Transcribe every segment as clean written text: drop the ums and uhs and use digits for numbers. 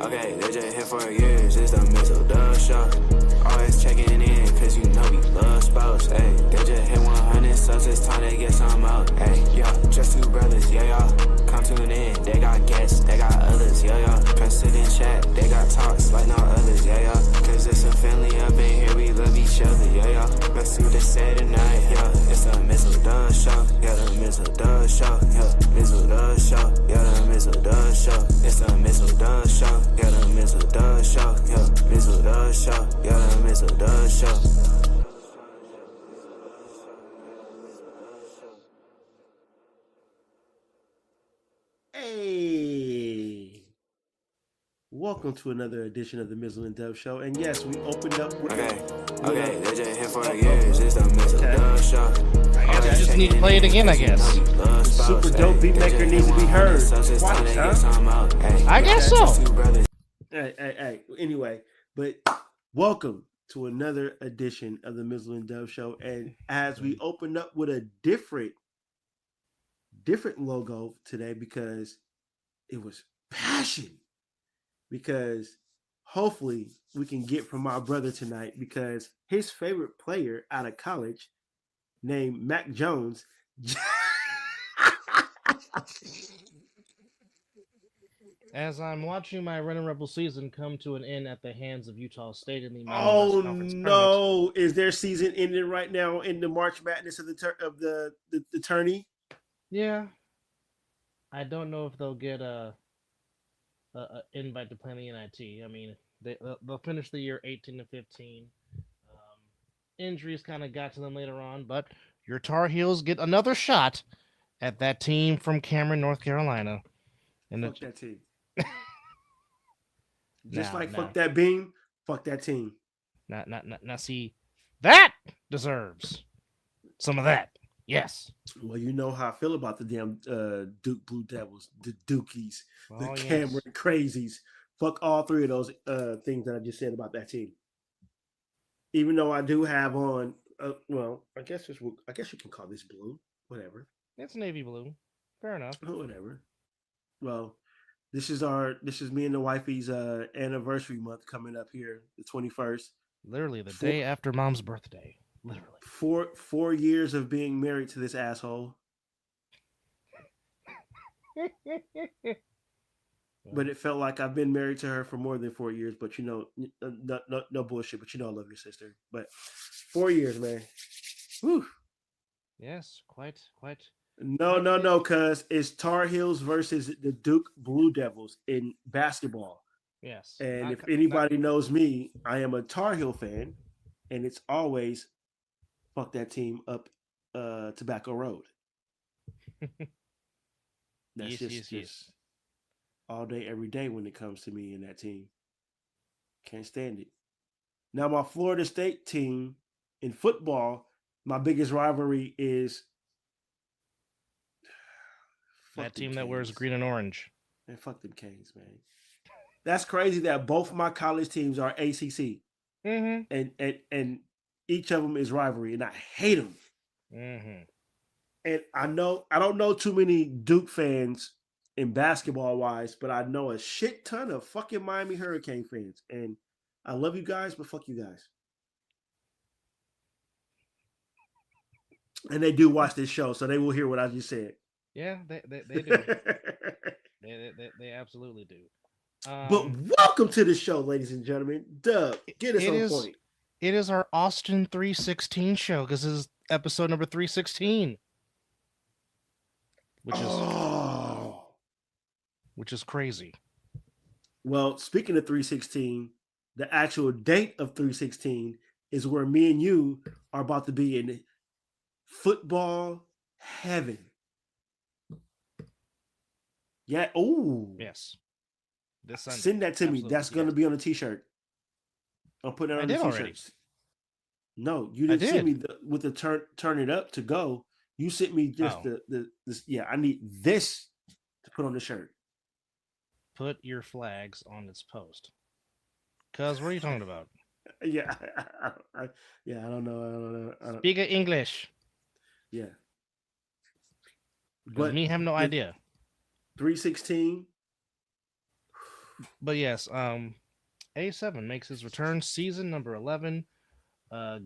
Okay, they just here for years, it's the Mizzle Dub Show. Always checking in, cause you know we love sports. Hey, they just hit 100 subs, it's time they get some out. Hey, yeah, just two brothers, yeah, y'all. Come tune in, they got guests, they got others, yeah, y'all. Press it in chat, they got talks like no others, yeah, y'all. Cause it's a family up in here, we love each other, yeah, y'all. Let's do this Saturday night, yeah. It's the Mizzle Dub Show, yeah, the Mizzle Dub Show, yeah. Mizzle Dub Show, yeah, the Mizzle Dub Show. It's the Mizzle Dub Show, yeah, the Mizzle Dub Show, yeah. Mizzle Dub Show, yeah, the Mizzle Dub Show. Hey, welcome to another edition of the Mizzle Dub Show. And yes, we opened up with Okay, they just here for years. It's the Mizzle Dub Show. I guess we just need to play it again, I guess. the super dope beat maker needs to be heard. Twice, huh? I guess so. Hey. Anyway, but welcome to another edition of the Mizzle Dub Show. And as we open up with a different logo today, because it was passion, because hopefully we can get from our brother tonight, because his favorite player out of college named Mac Jones As I'm watching my Running Rebel season come to an end at the hands of Utah State in the oh Conference no tournament. Is their season ending right now in the March Madness of the tourney? Yeah, I don't know if they'll get a invite to play in the NIT. I mean, they'll finish the year 18-15. Injuries kind of got to them later on, but your Tar Heels get another shot at that team from Cameron, North Carolina. And fuck that team. Fuck that beam, fuck that team. Now, see, that deserves some of that. Yes. Well, you know how I feel about the damn Duke Blue Devils, the Dukies, the Cameron Crazies. Fuck all three of those things that I just said about that team. Even though I do have on, I guess you can call this blue. Whatever. It's navy blue. Fair enough. Oh, whatever. Well, this is me and the wifey's anniversary month coming up here, the 21st. Literally the day after Mom's birthday. Literally. 4 years of being married to this asshole. But it felt like I've been married to her for more than 4 years. But you know, no bullshit. But you know, I love your sister. But 4 years, man. Whew. Yes, quite. No, cuz it's Tar Heels versus the Duke Blue Devils in basketball. Yes. And if anybody knows me, I am a Tar Heel fan, and it's always fuck that team up Tobacco Road. That's just all day, every day when it comes to me and that team. Can't stand it. Now, my Florida State team in football, my biggest rivalry is that team that wears green and orange. Man, fuck them Canes, man. That's crazy that both my college teams are ACC. Mm-hmm. And each of them is rivalry, and I hate them. Mm-hmm. And I don't know too many Duke fans in basketball wise, but I know a shit ton of fucking Miami Hurricane fans. And I love you guys, but fuck you guys. And they do watch this show, so they will hear what I just said. Yeah, they do. they absolutely do. But welcome to the show, ladies and gentlemen. Dub, get us on point. It is our Austin 316 show, because this is episode number 316. Which is crazy. Well, speaking of 316, the actual date of 316 is where me and you are about to be in football heaven. Yeah. Oh. Yes. This Sunday. Send that to me. That's going to be on a t-shirt. I'm putting it on the t-shirts. Already. No, you didn't send me with the turn it up to go. You sent me just this. Yeah, I need this to put on the shirt. Put your flags on this post. Cuz what are you talking about? Yeah, I don't know. Speak English. Yeah. But me have no idea. 316. But yes, A7 makes his return, season number 11.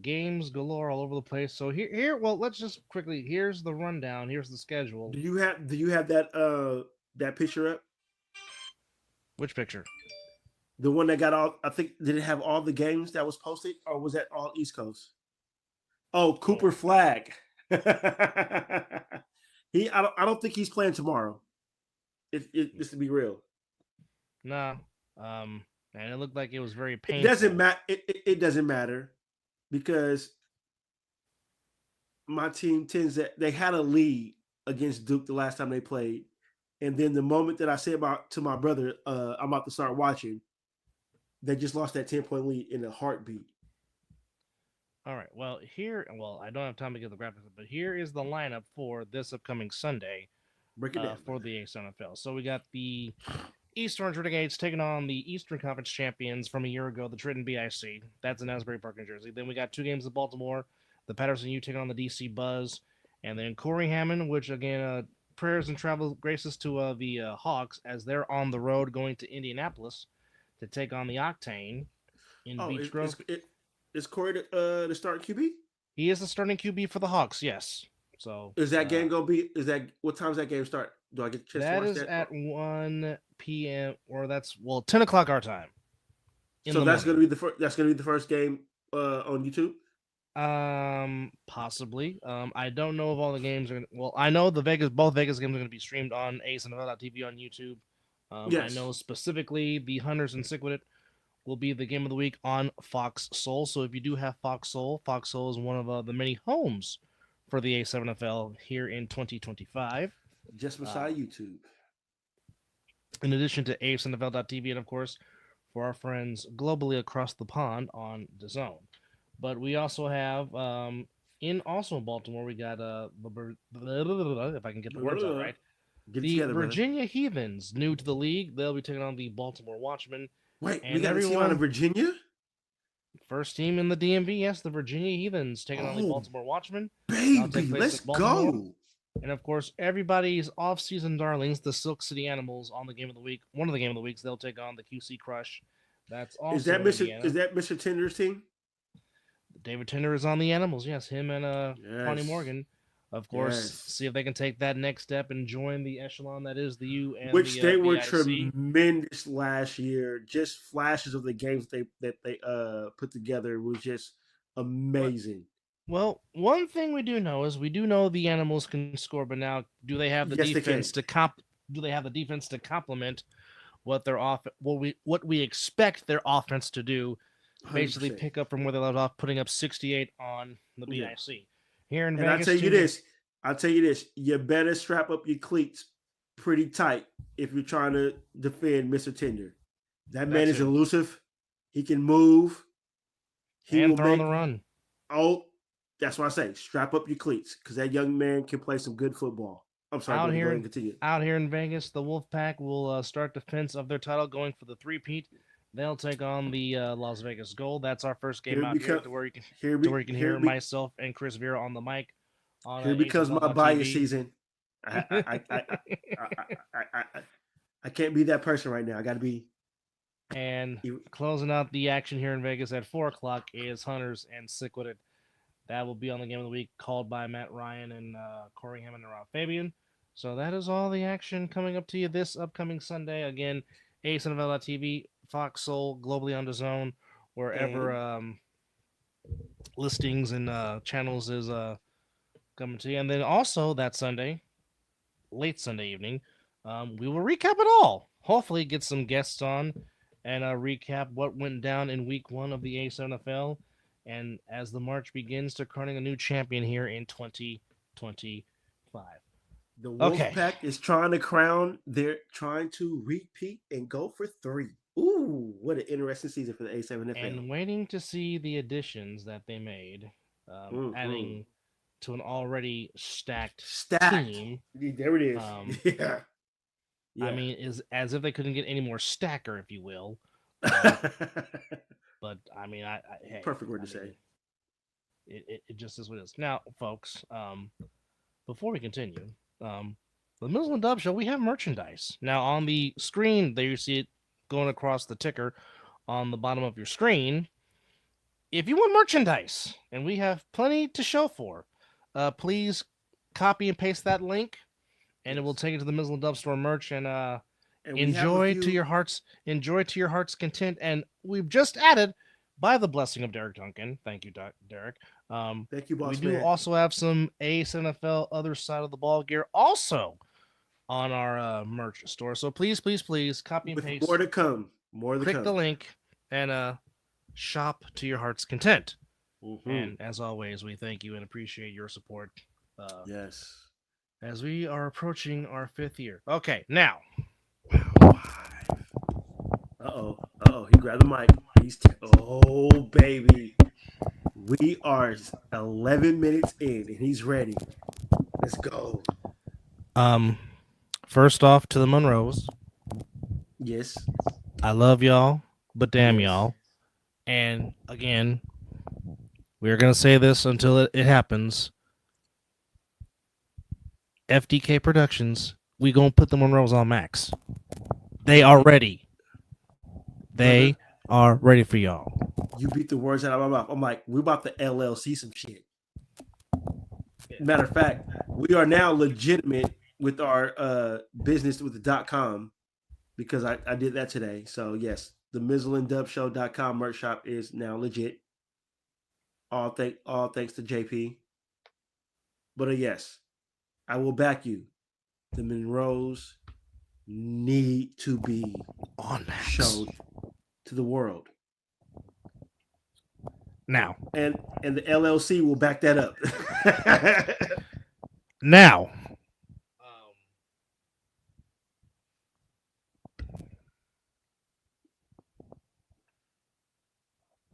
Games galore all over the place. So well, let's just quickly. Here's the rundown. Here's the schedule. Do you have that picture up? Which picture? The one that got all, I think, did it have all the games that was posted, or was that all East Coast? Oh, Cooper Flag. I don't think he's playing tomorrow. Just to be real. Nah. And it looked like it was very It painful. doesn't matter. It doesn't matter because my team they had a lead against Duke the last time they played, and then the moment that I said to my brother, I'm about to start watching, they just lost that 10-point lead in a heartbeat. All right. Well, I don't have time to get the graphics, but here is the lineup for this upcoming Sunday Break it down. for the Ace NFL. So we got the East Orange Renegades taking on the Eastern Conference champions from a year ago, the Triton BIC. That's in Asbury Park, New Jersey. Then we got two games in Baltimore, the Patterson U taking on the DC Buzz, and then Corey Hammond, which again, prayers and travel graces to the Hawks as they're on the road going to Indianapolis to take on the Octane in Beach Grove. Is Corey the starting QB? He is the starting QB for the Hawks, yes. So is that game gonna be? What time does that game start? Do I get a chance to watch that? That is at 1 p.m. or 10 o'clock our time. So that's gonna be the first. That's gonna be the first game on YouTube. Possibly. I don't know if all the games are. Well, I know both Vegas games are going to be streamed on AceNFL.tv on YouTube. Yes. I know specifically the Hunters and Sick will be the game of the week on Fox Soul. So if you do have Fox Soul is one of the many homes for the A7FL here in 2025. Just beside YouTube. In addition to AceNFL.tv and, of course, for our friends globally across the pond on DAZN. But we also have, in Baltimore, we got, if I can get the words out right, the Virginia Heathens, new to the league. They'll be taking on the Baltimore Watchmen. Wait, we got a team out of Virginia? First team in the DMV, yes, the Virginia Heathens taking on the Baltimore Watchmen. Baby, let's go. And, of course, everybody's off-season darlings, the Silk City Animals, on the game of the week. One of the game of the weeks, they'll take on the QC Crush. That's also Is that Mr. Tinder's team? David Tender is on the Animals, yes. Him and Connie Morgan, of course. See if they can take that next step and join the echelon that is the U and which they were BIC. Tremendous last year. Just flashes of the games that they put together was just amazing. Well, one thing we do know is the Animals can score, but now do they have the defense to do they have the defense to complement what their what we expect their offense to do? 100%. Basically pick up from where they left off, putting up 68 on the BIC. Yeah. Here in Vegas, I'll tell you this, you better strap up your cleats pretty tight if you're trying to defend Mr. Tender. That man is elusive. He can move. He will throw on the run. Oh, that's why I say strap up your cleats because that young man can play some good football. I'm sorry. Out here in Vegas, the Wolfpack will start defense of their title, going for the three-peat. They'll take on the Las Vegas Gold. That's our first game here to where you can hear myself and Chris Vera on the mic. Here becomes my bias season. I can't be that person right now. I got to be. And closing out the action here in Vegas at 4 o'clock is Hunters and Sick-Witted. That will be on the game of the week, called by Matt Ryan and Corey Hammond and Rob Fabian. So that is all the action coming up to you this upcoming Sunday. Again, AceNFL.tv, Fox Soul, globally on DAZN, wherever listings and channels is coming to you. And then also that Sunday, late Sunday evening, we will recap it all. Hopefully get some guests on and recap what went down in week 1 of the AceNFL. And as the march begins to crowning a new champion here in 2025. The Wolfpack is trying to crown. They're trying to repeat and go for 3. Ooh, what an interesting season for the A7FL. And waiting to see the additions that they made, adding to an already stacked team. There it is. Yeah. I mean, is as if they couldn't get any more stacker, if you will. But I mean, hey, perfect word to say. It just is what it is. Now, folks, before we continue, the Mizzle Dub Show, we have merchandise. Now on the screen there you see it going across the ticker on the bottom of your screen. If you want merchandise, and we have plenty to show for, please copy and paste that link, and it will take you to the Mizzle Dub Store merch, and enjoy to your heart's content. And we've just added, by the blessing of Derek Duncan, thank you, Derek. Thank you, boss. We do also have some Ace NFL other side of the ball gear also on our merch store. So please copy and paste. More to come. Click the link and shop to your heart's content. Mm-hmm. And as always, we thank you and appreciate your support. Yes. As we are approaching our 5th year. Okay, now. Uh-oh. He grabbed the mic. Oh, baby. We are 11 minutes in, and he's ready. Let's go. First off, to the Monroes. Yes. I love y'all, but damn y'all. And again, we're going to say this until it happens. FDK Productions, we going to put the Monroes on max. They are ready. They are ready for y'all. You beat the words out of my mouth. I'm like, we're about to LLC some shit. Matter of fact, we are now legitimate with our business with the .com because I did that today. So yes, the MizzleandDubShow.com merch shop is now legit. All thanks to JP. But yes, I will back you. The Monroes need to be on max. Showed to the world. Now. And the LLC will back that up. Now.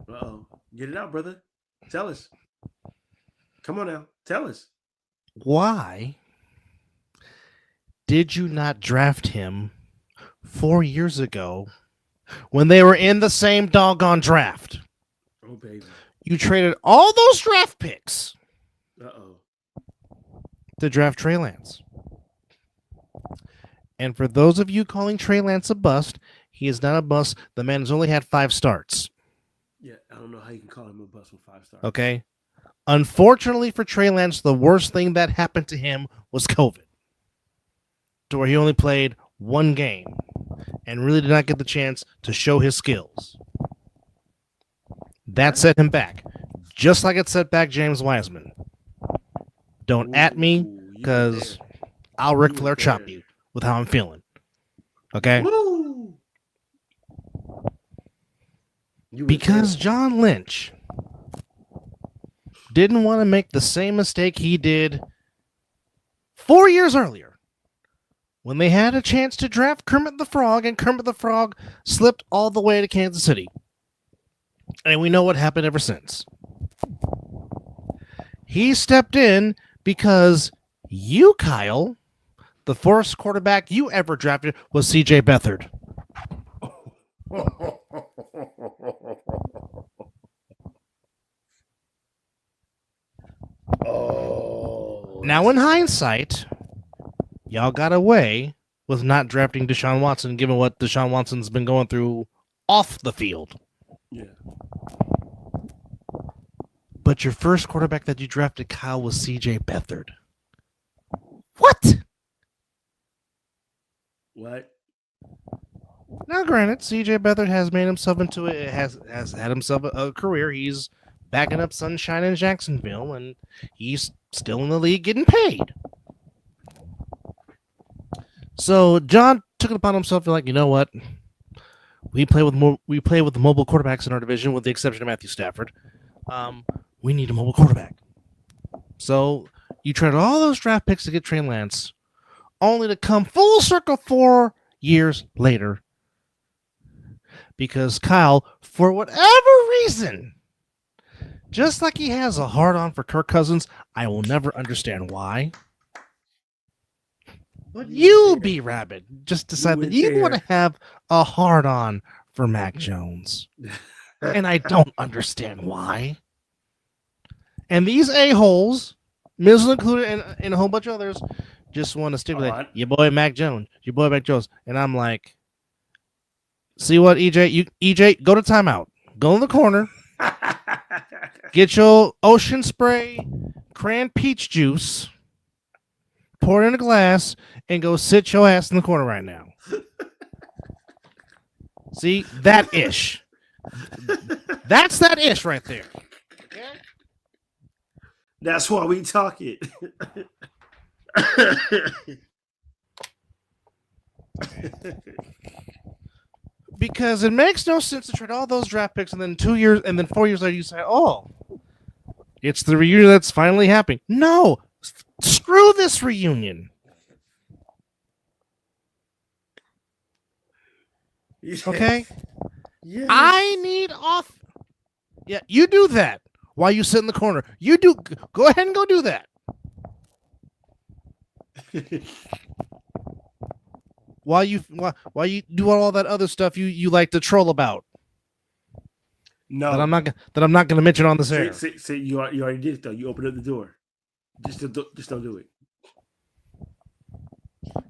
Uh-oh. Get it out, brother. Tell us. Come on now. Tell us. Why did you not draft him 4 years ago when they were in the same doggone draft? Oh, baby. You traded all those draft picks to draft Trey Lance. And for those of you calling Trey Lance a bust, he is not a bust. The man has only had 5 starts. Yeah, I don't know how you can call him a bust with 5 stars. Okay. Unfortunately for Trey Lance, the worst thing that happened to him was COVID, to where he only played 1 game and really did not get the chance to show his skills. That set him back, just like it set back James Wiseman. Don't at me, because I'll Ric Flair chop you with how I'm feeling. Okay? Because John Lynch didn't want to make the same mistake he did 4 years earlier when they had a chance to draft Kermit the Frog, and Kermit the Frog slipped all the way to Kansas City. And we know what happened ever since. He stepped in because you, Kyle, the first quarterback you ever drafted was C.J. Beathard. Now, in hindsight, y'all got away with not drafting Deshaun Watson, given what Deshaun Watson's been going through off the field. Yeah. But your first quarterback that you drafted, Kyle, was C.J. Beathard. What? Now, granted, C.J. Beathard has made himself into has had himself a career. He's backing up Sunshine in Jacksonville, and he's still in the league getting paid. So John took it upon himself to like, you know what? We play with mobile quarterbacks in our division, with the exception of Matthew Stafford. We need a mobile quarterback. So you traded all those draft picks to get Trey Lance, only to come full circle 4 years later. Because Kyle, for whatever reason, just like he has a hard-on for Kirk Cousins, I will never understand why. But you, B-Rabbit, just decided that you want to have a hard-on for Mac Jones. And I don't understand why. And these a-holes, Mizzle included and a whole bunch of others, just want to stipulate, your boy Mac Jones. And I'm like, See what, EJ, go to timeout. Go in the corner. Get your ocean spray, cran peach juice, pour it in a glass, and go sit your ass in the corner right now. See, that ish. That's that ish right there. Okay? That's why we talk it. Because it makes no sense to trade all those draft picks and then 2 years and then 4 years later you say, oh, it's the reunion that's finally happening. No, screw this reunion. Okay? Yes. I need off. Yeah, you do that while you sit in the corner. You do. Go ahead and go do that. While you do all that other stuff you like to troll about. No, that I'm not going to mention on this air. See, you already did it though. You opened up the door. Just don't do it.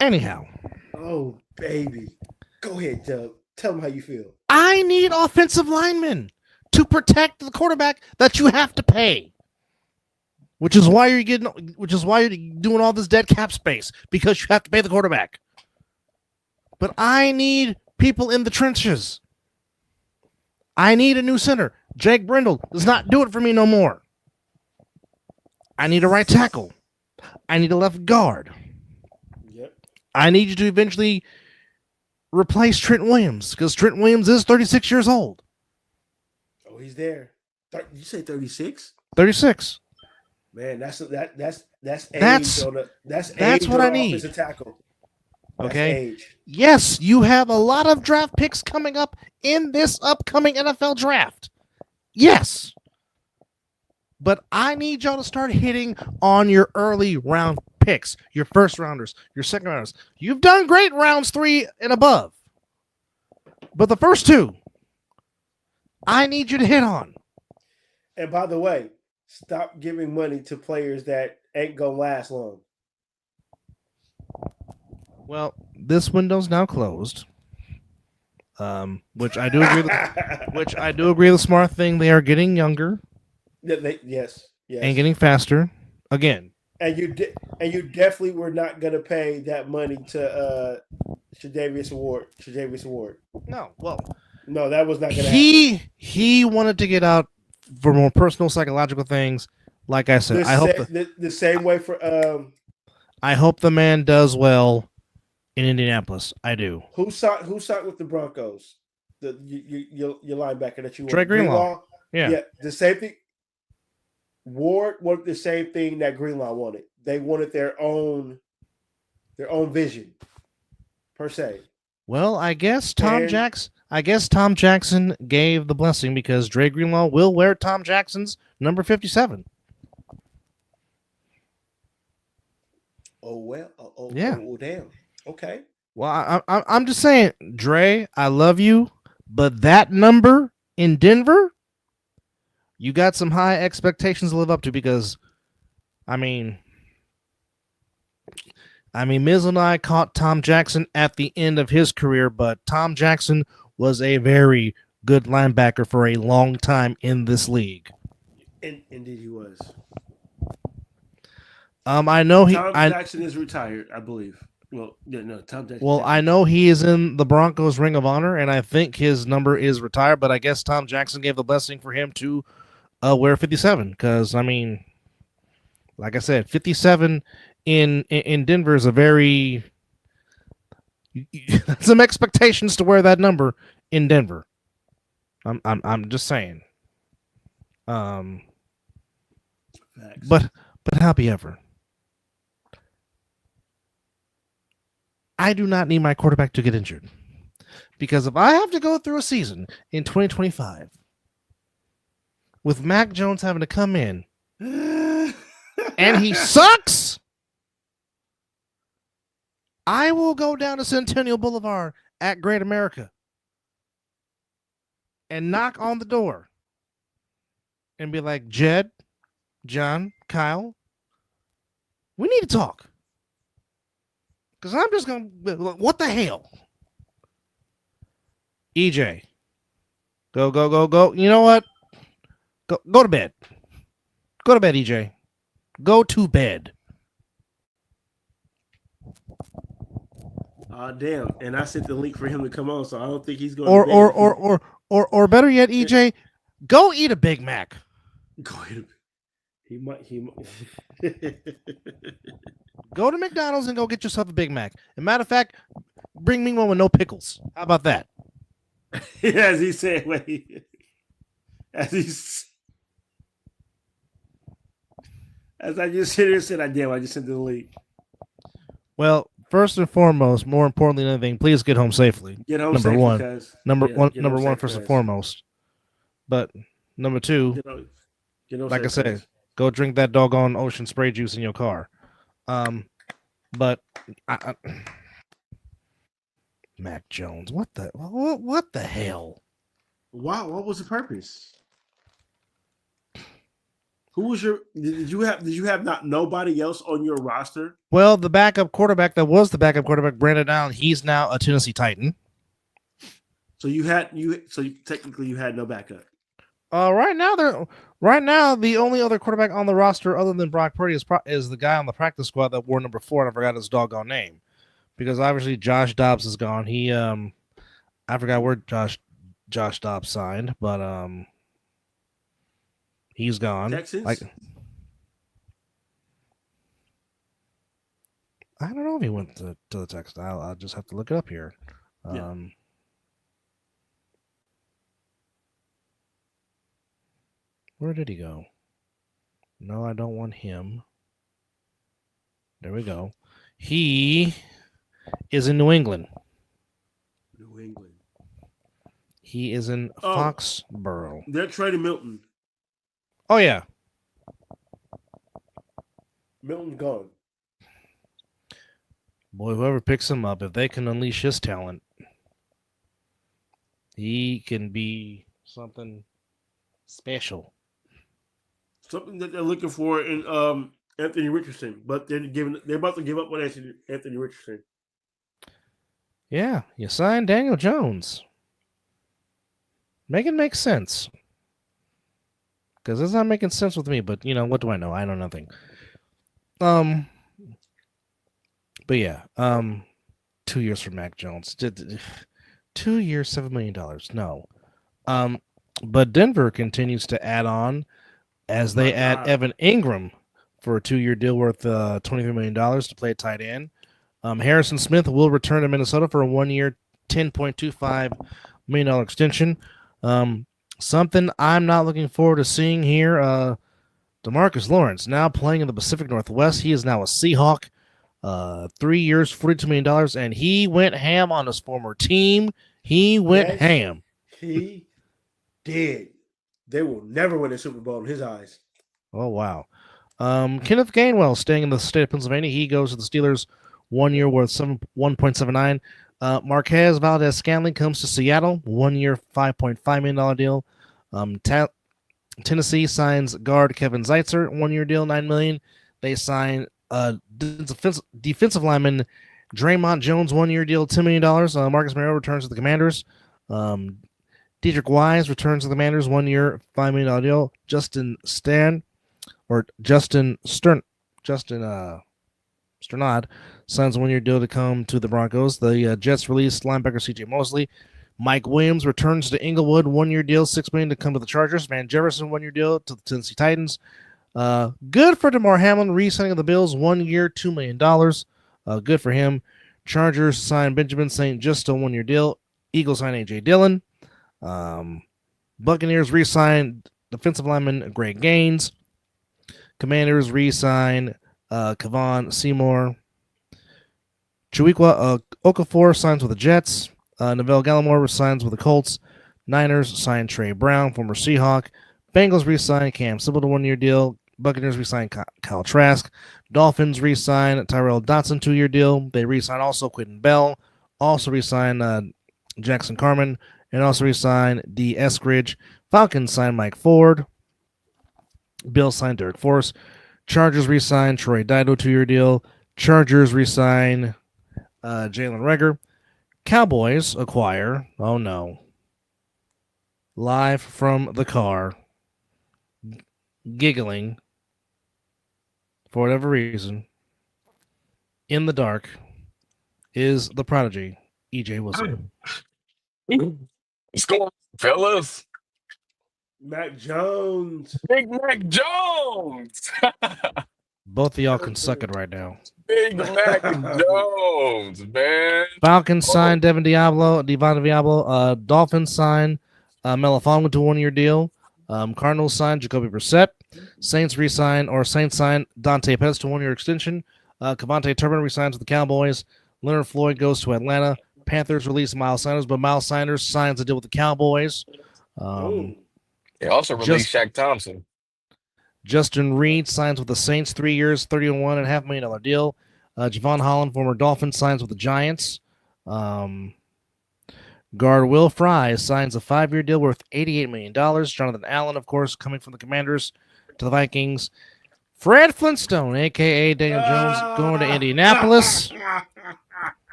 Anyhow. Oh baby, go ahead, Dub. Tell them how you feel. I need offensive linemen to protect the quarterback that you have to pay. Which is why you're doing all this dead cap space, because you have to pay the quarterback. But I need people in the trenches. I need a new center. Jake Brindle does not do it for me no more. I need a right tackle. I need a left guard. Yep. I need you to eventually replace Trent Williams, because Trent Williams is 36 years old. Oh, he's there. Did you say 36? 36. Man, that's age on a, that's what I need. Offensive tackle. That's okay. Age. Yes, you have a lot of draft picks coming up in this upcoming NFL draft. Yes. But I need y'all to start hitting on your early round picks, your first rounders, your second rounders. You've done great rounds 3 and above. But the first 2, I need you to hit on. And by the way, stop giving money to players that ain't gonna last long. Well, this window's now closed. Which I do agree with the smart thing. They are getting younger. Yes. And getting faster. Again. And you definitely were not going to pay that money to Tre'Davious Ward. No, that was not going to happen. He wanted to get out for more personal psychological things. Like I said, the same way for I hope the man does well in Indianapolis. I do. Who signed with the Broncos? Your linebacker that you want. Trey Greenlaw. Yeah, the same thing. Ward wanted the same thing that Greenlaw wanted. They wanted their own vision, per se. Well, I guess Tom Jackson gave the blessing, because Dre Greenlaw will wear Tom Jackson's number 57. Oh well. Yeah. Oh damn. Okay. Well, I'm just saying, Dre, I love you, but that number in Denver, you got some high expectations to live up to, because, I mean, Mizzle and I caught Tom Jackson at the end of his career, but Tom Jackson was a very good linebacker for a long time in this league. Indeed, he was. I know Tom Jackson is retired, I believe. Well, yeah, no, Tom Jackson. Well, I know he is in the Broncos Ring of Honor, and I think his number is retired, but I guess Tom Jackson gave the blessing for him to wear 57, because, I mean, like I said, 57 in Denver is a very some expectations to wear that number in Denver. I'm just saying. But however, I do not need my quarterback to get injured, because if I have to go through a season in 2025 with Mac Jones having to come in and he sucks, I will go down to Centennial Boulevard at Great America and knock on the door and be like, Jed, John, Kyle, we need to talk. Because I'm just going to, what the hell? EJ, go. You know what? Go to bed. Go to bed, EJ. Go to bed. Damn. And I sent the link for him to come on, so I don't think he's going to bed. Or better yet, EJ, go eat a Big Mac. Go ahead. He might. Go to McDonald's and go get yourself a Big Mac. As a matter of fact, bring me one with no pickles. How about that? As he said, as I just sit here and said, I just sent the link. Well, first and foremost, more importantly than anything, please get home safely. Get home number safely, one. Cause, number yeah, one. get Number home one, safe, first and cause. foremost. But number two, get home like I safe, said, cause. go drink that doggone ocean spray juice in your car. But Mac Jones, what the hell? Wow, what was the purpose? Who was your? Did you have not nobody else on your roster? Well, the backup quarterback that was the backup quarterback, Brandon Allen, he's now a Tennessee Titan. So technically you had no backup. Right now the only other quarterback on the roster other than Brock Purdy is the guy on the practice squad that wore number 4, and I forgot his doggone name, because obviously Josh Dobbs is gone. He I forgot where Josh Dobbs signed, but he's gone. Texans? I don't know if he went to the Texans. I'll just have to look it up here. Yeah. Where did he go? No, I don't want him. There we go. He is in New England. New England. He is in Foxborough. They're trading Milton. Oh, yeah. Milton's gone. Boy, whoever picks him up, if they can unleash his talent, he can be something special. Something that they're looking for in Anthony Richardson, but they're about to give up on Anthony Richardson. Yeah, you signed Daniel Jones. Make it make sense. Because it's not making sense with me, but, what do I know? I know nothing. But yeah, 2 years for Mac Jones. 2 years, $7 million. No. But Denver continues to add on as they add Evan Ingram for a 2-year deal worth $23 million to play tight end. Harrison Smith will return to Minnesota for a 1-year, $10.25 million extension. Something I'm not looking forward to seeing here. DeMarcus Lawrence, now playing in the Pacific Northwest. He is now a Seahawk. 3 years, $42 million, and he went ham on his former team. He went ham. He did. They will never win a Super Bowl in his eyes. Oh, wow. Kenneth Gainwell staying in the state of Pennsylvania. He goes to the Steelers, 1 year worth $1.79. Marquez Valdez-Scantling comes to Seattle, 1 year, $5.5 million deal. Tennessee signs guard Kevin Zeitzer, 1 year deal, $9 million. They sign defensive lineman Draymond Jones, 1 year deal, $10 million. Marcus Mariota returns to the Commanders. Dedrick Wise returns to the Commanders, 1 year, $5 million deal. Justin Sternad signs a 1 year deal to come to the Broncos. The Jets released linebacker C.J. Mosley. Mike Williams returns to Inglewood, 1 year deal, $6 million to come to the Chargers. Van Jefferson, 1 year deal to the Tennessee Titans. Good for DeMar Hamlin, re-signing of the Bills, 1 year, $2 million. Good for him. Chargers sign Benjamin St. Just a 1 year deal. Eagles sign A.J. Dillon. Buccaneers re-sign defensive lineman Greg Gaines. Commanders re-sign Kevon Seymour. Chukwuka Okafor signs with the Jets. Neville Gallimore signs with the Colts. Niners sign Trey Brown, former Seahawk. Bengals re-sign Cam Sybil to 1 year deal. Buccaneers re-sign Kyle Trask. Dolphins re-sign Tyrell Dotson 2 year deal. They re-sign also Quentin Bell. Also re-sign Jackson Carman. And also re-sign D. Eskridge. Falcons sign Mike Ford. Bills sign Derek Force. Chargers re-sign Troy Dido 2 year deal. Chargers re-sign Jalen Reagor. Cowboys acquire, oh no, live from the car, giggling for whatever reason, in the dark, is the prodigy, E.J. Wilson. What's going on, fellas? Mac Jones. Big Mac Jones. Both of y'all can suck it right now. Big Mac Jones, man. Falcons signed Devon Diablo. Dolphins signed Melifonwu to a 1-year deal. Cardinals signed Jacoby Brissett. Saints signed Dante Pettis to a 1-year extension. Cavante Turpin resigns with the Cowboys. Leonard Floyd goes to Atlanta. Panthers release Miles Sanders, but Miles Sanders signs a deal with the Cowboys. They also released Shaq Thompson. Justin Reed signs with the Saints, 3 years, $31.5 million deal. Javon Holland, former Dolphin, signs with the Giants. Guard Will Fry signs a 5-year deal worth $88 million. Jonathan Allen, of course, coming from the Commanders to the Vikings. Fred Flintstone, a.k.a. Daniel Jones, going to Indianapolis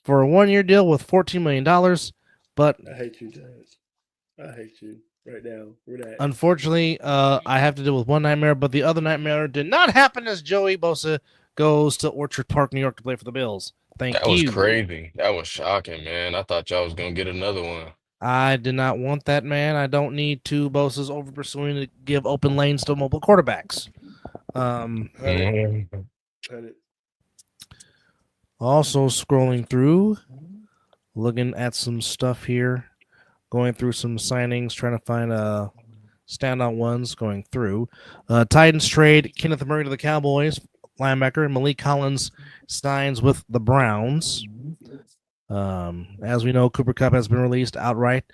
for a 1-year deal with $14 million. But I hate you, Giants. I hate you right now. Unfortunately, I have to deal with one nightmare, but the other nightmare did not happen as Joey Bosa goes to Orchard Park, New York to play for the Bills. That was crazy. That was shocking, man. I thought y'all was going to get another one. I did not want that, man. I don't need two Bosas over pursuing to give open lanes to mobile quarterbacks. Also scrolling through, looking at some stuff here, going through some signings, trying to find standout ones going through. Titans trade Kenneth Murray to the Cowboys, linebacker, and Malik Collins signs with the Browns. As we know, Cooper Kupp has been released outright.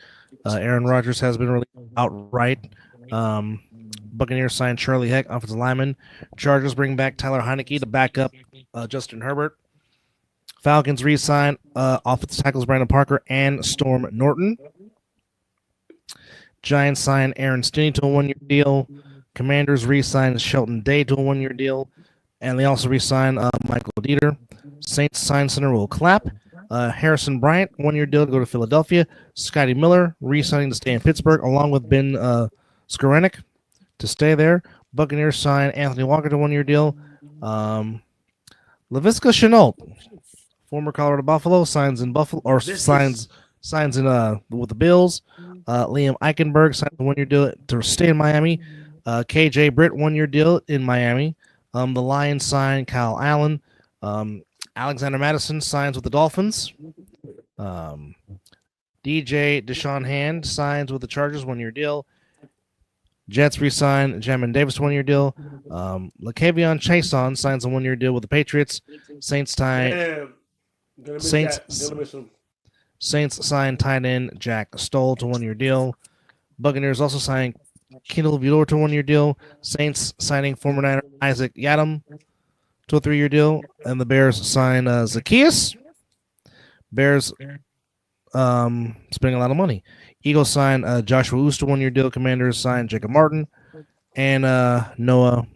Aaron Rodgers has been released outright. Buccaneers signed Charlie Heck, offensive lineman. Chargers bring back Tyler Heineke to back up Justin Herbert. Falcons re-sign offensive tackles Brandon Parker and Storm Norton. Giants sign Aaron Stinney to a 1-year deal. Commanders re-sign Shelton Day to a 1-year deal. And they also re-sign Michael Dieter. Saints sign center Will Clapp. Harrison Bryant, 1-year deal to go to Philadelphia. Scotty Miller re-signing to stay in Pittsburgh, along with Ben Skoranek to stay there. Buccaneers sign Anthony Walker to a 1-year deal. Laviska Shenault, former Colorado Buffalo, signs in Buffalo or signs in with the Bills. Liam Eichenberg signed a 1-year deal to stay in Miami. KJ Britt, 1-year deal in Miami. The Lions sign Kyle Allen. Alexander Madison signs with the Dolphins. DJ Deshaun Hand signs with the Chargers, 1-year deal. Jets re-sign Jamin Davis, 1-year deal. LaCavion Chason signs a 1-year deal with the Patriots. Saints sign tight end Jack Stoll to 1-year deal. Buccaneers also signed Kendall Vietor to a 1-year deal. Saints signing former Niner Isaac Yadam to a 3-year deal. And the Bears sign Zacchaeus. Bears spending a lot of money. Eagles sign Joshua Oos to a 1-year deal. Commanders sign Jacob Martin. And Noah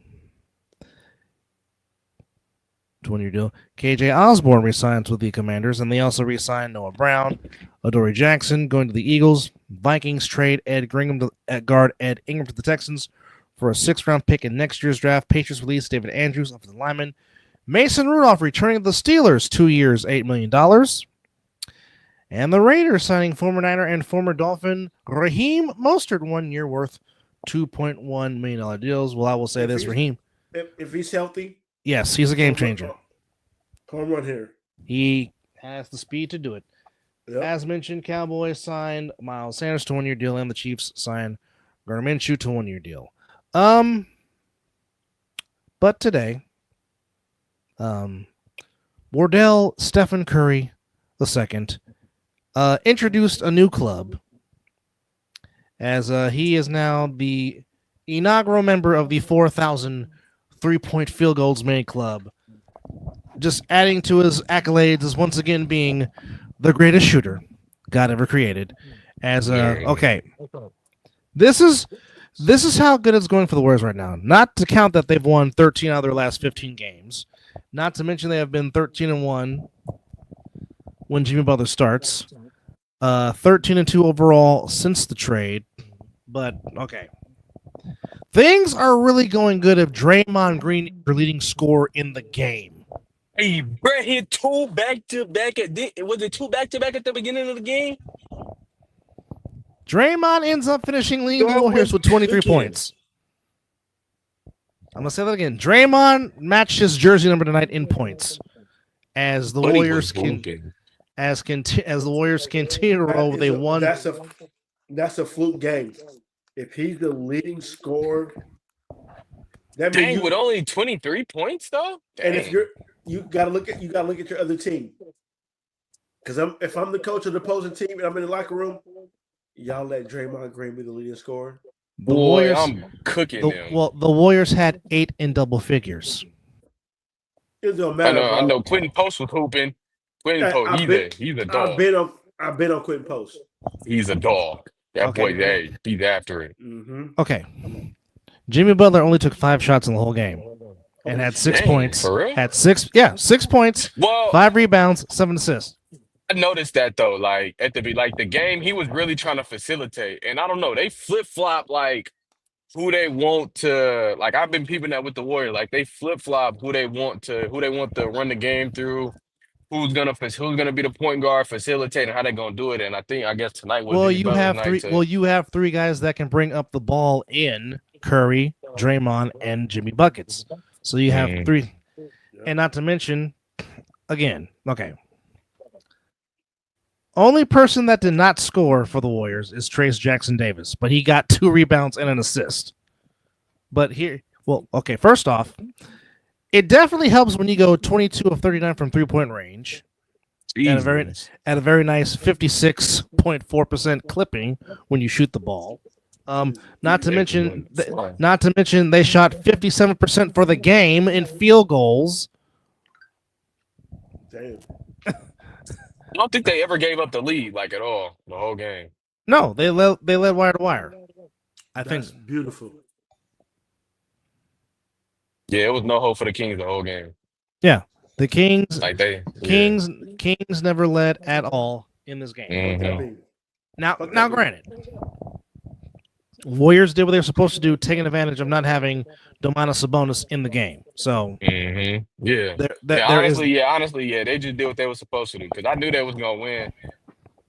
to a 1-year deal. KJ Osborne resigns with the Commanders. And they also re-sign Noah Brown. Adoree Jackson going to the Eagles. Vikings trade Ed Ingram to the Texans for a 6th-round pick in next year's draft. Patriots release David Andrews, offensive lineman. Mason Rudolph returning to the Steelers, 2 years, $8 million. And the Raiders signing former Niner and former Dolphin Raheem Mostert, 1 year worth $2.1 million deals. Well, I will say this, Raheem. If he's healthy. Yes, he's a game changer. Home run here. He has the speed to do it. Yep. As mentioned, Cowboys signed Miles Sanders to a 1-year deal, and the Chiefs signed Gardner Minshew to a 1-year deal. But today, Wardell Stephen Curry II introduced a new club, as he is now the inaugural member of the 4,000 3-point field goals made club. Just adding to his accolades as once again being the greatest shooter God ever created. As okay, this is how good it's going for the Warriors right now. Not to count that they've won 13 out of their last 15 games. Not to mention they have been 13-1 when Jimmy Butler starts. 13-2 overall since the trade. But okay. Things are really going good if Draymond Green is your leading scorer in the game. Hey, Brett hit two back-to-back. Was it two back-to-back at the beginning of the game? Draymond ends up finishing leading the Warriors with 23 points. I'm going to say that again. Draymond matched his jersey number tonight in points. As the Warriors continue to roll with a one. That's a fluke game. If he's the leading scorer, that Dang, means with only 23 points though. And Dang. if you gotta look at your other team. Because if I'm the coach of the opposing team and I'm in the locker room, y'all let Draymond Green be the leading scorer. The Warriors, I'm cooking them. Well, the Warriors had 8 in double figures. It don't matter. I know. Quentin Post was hooping. Quentin Post, he's a dog. I've been on Quentin Post. He's a dog. That boy, hey, he's after it. Mm-hmm. Okay. Jimmy Butler only took 5 shots in the whole game and had 6 points. For real? Had 6 points, Well, 5 rebounds, 7 assists. I noticed that though, like at the game, he was really trying to facilitate, and I don't know, they flip flop like who they want to. Like I've been peeping that with the Warriors, like they flip flop who they want to run the game through, who's gonna be the point guard, facilitating how they gonna do it, and I guess tonight was Well, you have 3. Well, you have 3 guys that can bring up the ball in Curry, Draymond, and Jimmy buckets. So you have 3, and not to mention, again, okay. Only person that did not score for the Warriors is Trace Jackson Davis, but he got 2 rebounds and an assist. But here, well, okay, first off, it definitely helps when you go 22 of 39 from 3-point range at a very nice 56.4% clipping when you shoot the ball. Not to mention they shot 57% for the game in field goals. Damn. I don't think they ever gave up the lead like at all the whole game. No, they led wire to wire. That's beautiful. Yeah, it was no hope for the Kings the whole game. Yeah, the Kings Kings never led at all in this game. Mm-hmm. Now, granted, Warriors did what they were supposed to do, taking advantage of not having Domantas Sabonis in the game. So, yeah, honestly, they just did what they were supposed to do because I knew they was gonna win.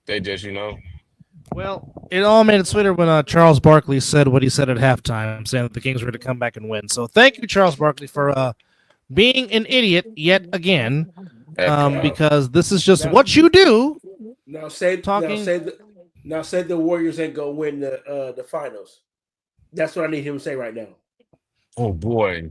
They just, Well, it all made it sweeter when Charles Barkley said what he said at halftime, saying that the Kings were to come back and win. So, thank you, Charles Barkley, for being an idiot yet again, because this is just what you do. Now say the Warriors ain't gonna win the finals. That's what I need him to say right now. Oh boy,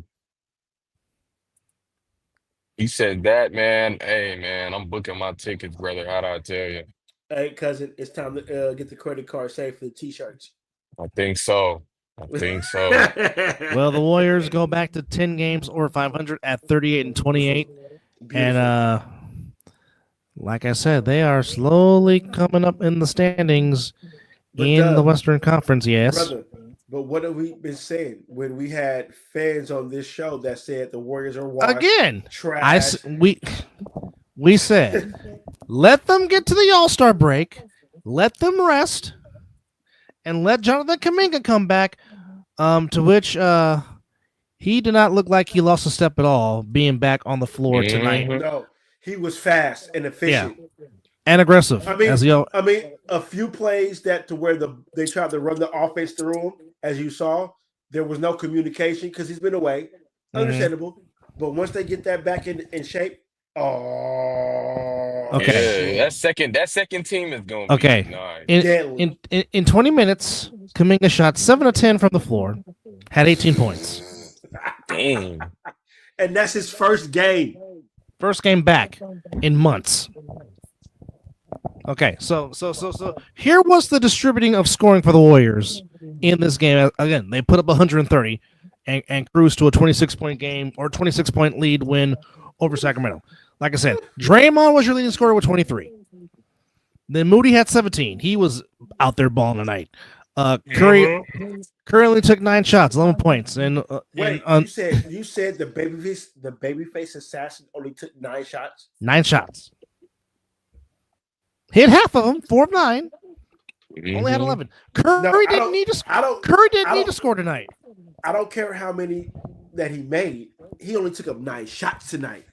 he said that, man. Hey, man, I'm booking my tickets, brother. How do I tell you? Hey, cousin, it's time to get the credit card saved for the T-shirts. I think so. Well, the Warriors go back to 10 games or 500 at 38-28, and like I said, they are slowly coming up in the standings in the Western Conference. Yes, brother, but what have we been saying when we had fans on this show that said the Warriors are washed, again? Trash. We said let them get to the All-Star break, let them rest, and let Jonathan Kuminga come back. To which he did not look like he lost a step at all, being back on the floor tonight. No, he was fast and efficient. And aggressive. I mean, a few plays that to where they tried to run the offense through him, as you saw, there was no communication because he's been away. Understandable. But once they get that back in shape, okay. Yeah, that second team is going to be nice. In 20 minutes, Kuminga shot 7 of 10 from the floor, had 18 points. Damn. And that's his first game. First game back in months. Okay, so here was the distributing of scoring for the Warriors in this game. Again, they put up 130 and cruised to a 26-point game or 26-point lead win over Sacramento. Like I said, Draymond was your leading scorer with 23. Then Moody had 17. He was out there balling tonight. Curry only took 9 shots, 11 points. And wait, you said the babyface assassin only took 9 shots? 9 shots. Hit half of them, 4 of 9. Mhm. Only had 11. Curry didn't need to score tonight. I don't care how many that he made. He only took up 9 shots tonight,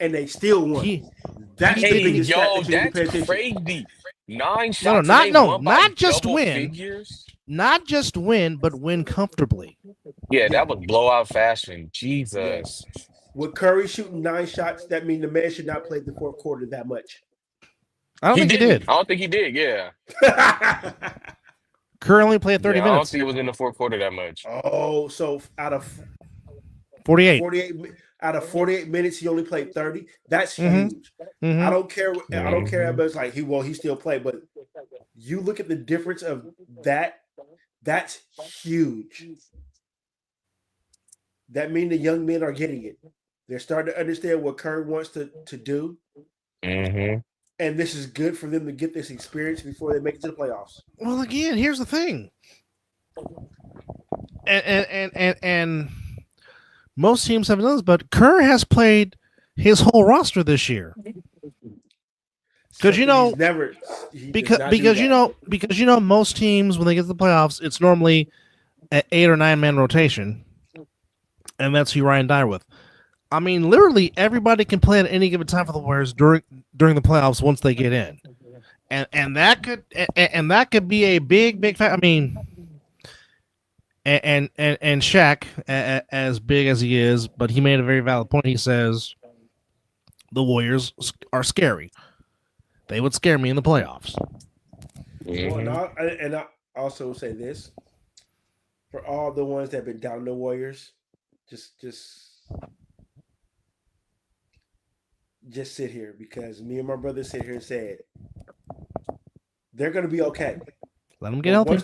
and they still won. That's the biggest stat that you need to pay attention. Crazy. 9 shots. Not just win. Figures? Not just win, but win comfortably. Yeah, that was blowout fashion. Jesus. Yeah. With Curry shooting 9 shots, that means the man should not play the fourth quarter that much. I don't think he did. I don't think he did, yeah. Curry only played 30 minutes. I don't think it was in the fourth quarter that much. Oh, so out of 48 minutes, he only played 30. That's huge. Mm-hmm. I don't care. I don't care about it's like he still played, but you look at the difference of that. That's huge. That means the young men are getting it. They're starting to understand what Curry wants to do. Mm-hmm. And this is good for them to get this experience before they make it to the playoffs. Well, again, here's the thing. And most teams have done this, but Kerr has played his whole roster this year. Because because most teams when they get to the playoffs, it's normally an 8 or 9 man rotation, and that's who Ryan Dyer with. I mean, literally everybody can play at any given time for the Warriors during the playoffs once they get in, and that could be a big factor. I mean, and Shaq, as big as he is, but he made a very valid point. He says the Warriors are scary. They would scare me in the playoffs. Mm-hmm. Well, and I also say this for all the ones that have been down the Warriors, just sit here because me and my brother sit here and said they're going to be okay. Let them get healthy.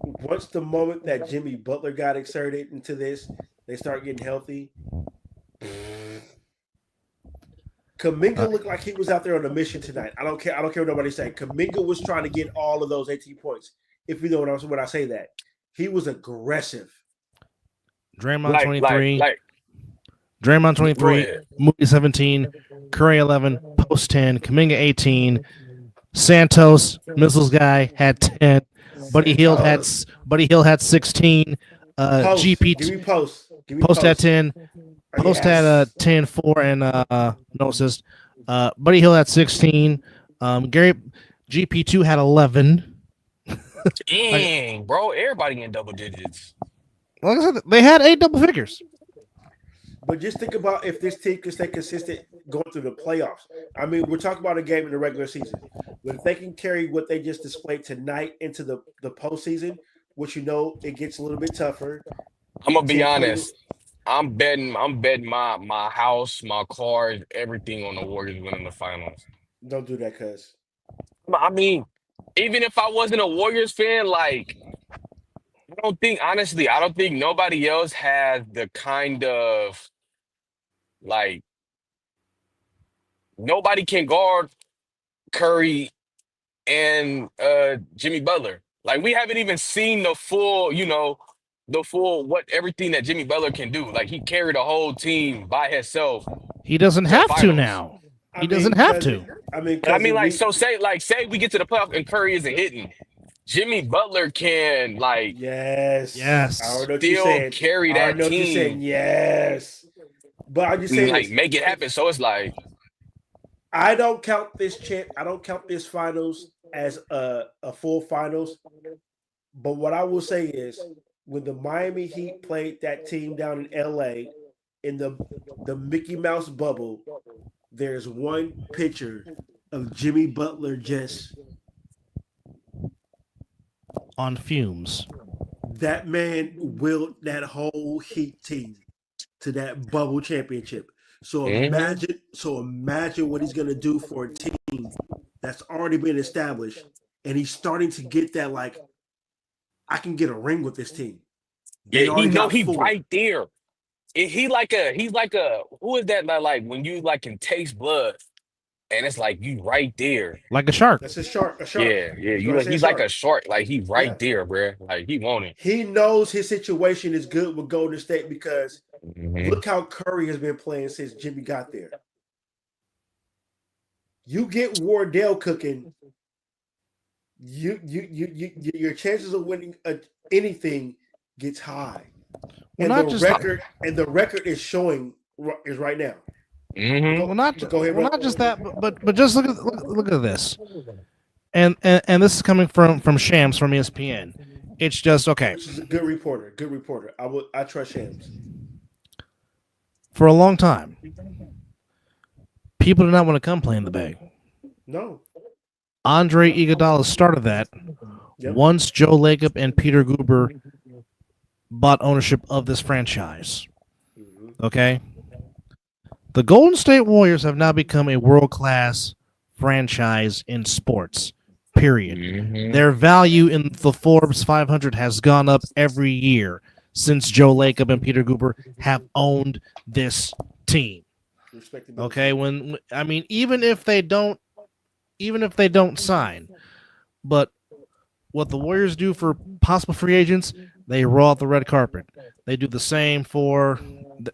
Once the moment that Jimmy Butler got inserted into this, they start getting healthy. Kuminga looked like he was out there on a mission tonight. I don't care what nobody's saying. Kuminga was trying to get all of those 18 points. If you know when I say that, he was aggressive. Draymond 23. Draymond 23, Moody 17, Curry 11, Post 10, Kuminga 18, Santos, Mizzle's guy had 10, Buddy Hield had 16, GP Post had 10, Post had 10, 4 and no assist. Buddy Hield had 16. Gary GP2 had 11. Dang, bro, everybody in double digits. Like I said, they had 8 double figures. But just think about if this team can stay consistent going through the playoffs. I mean, we're talking about a game in the regular season. But if they can carry what they just displayed tonight into the postseason, which it gets a little bit tougher. I'm gonna be honest. I'm betting my house, my cars, everything on the Warriors winning the finals. Don't do that, cuz. I mean, even if I wasn't a Warriors fan, like I don't think nobody else has the kind of like nobody can guard Curry and Jimmy Butler. Like we haven't even seen the full everything that Jimmy Butler can do. Like he carried a whole team by himself. He doesn't have to now. He doesn't have to. Say we get to the playoff and Curry isn't hitting. Jimmy Butler can yes. Still carry that team. You're saying yes. But I just say make it happen. So it's like I don't count this finals as a full finals. But what I will say is when the Miami Heat played that team down in LA in the Mickey Mouse bubble, there's one picture of Jimmy Butler just on fumes. That man willed that whole Heat team to that bubble championship. So imagine what he's gonna do for a team that's already been established, and he's starting to get that I can get a ring with this team. He's right there. He's like a who is that like when you can taste blood and it's like you right there. Like a shark. That's a shark. Yeah. He's like a shark. Like he's right there, bro. Like he want it. He knows his situation is good with Golden State because look how Curry has been playing since Jimmy got there. You get Wardell cooking, your chances of winning anything gets high, Well, and not just the record is showing is right now. well, not Go ahead, well, not just that, but just look at this, and this is coming from Shams from ESPN. It's just okay. Which is a good reporter. Good reporter. I trust Shams. For a long time, people did not want to come play in the Bay. No. Andre Iguodala started that once Joe Lacob and Peter Guber bought ownership of this franchise. Okay? The Golden State Warriors have now become a world-class franchise in sports, period. Their value in the Forbes 500 has gone up every year since Joe Lacob and Peter Guber have owned this team. Okay? Even if they don't sign, but what the Warriors do for possible free agents, they roll out the red carpet. They do the same for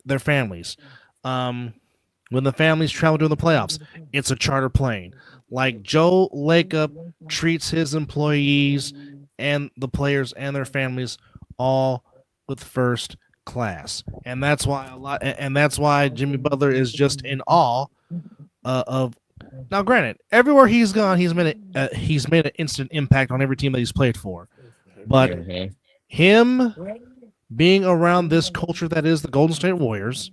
their families. When the families travel during the playoffs, it's a charter plane. Like Joe Lacob treats his employees and the players and their families all with first class, and that's why Jimmy Butler is just in awe of. Now, granted, everywhere he's gone, he's made an instant impact on every team that he's played for. But him being around this culture that is the Golden State Warriors,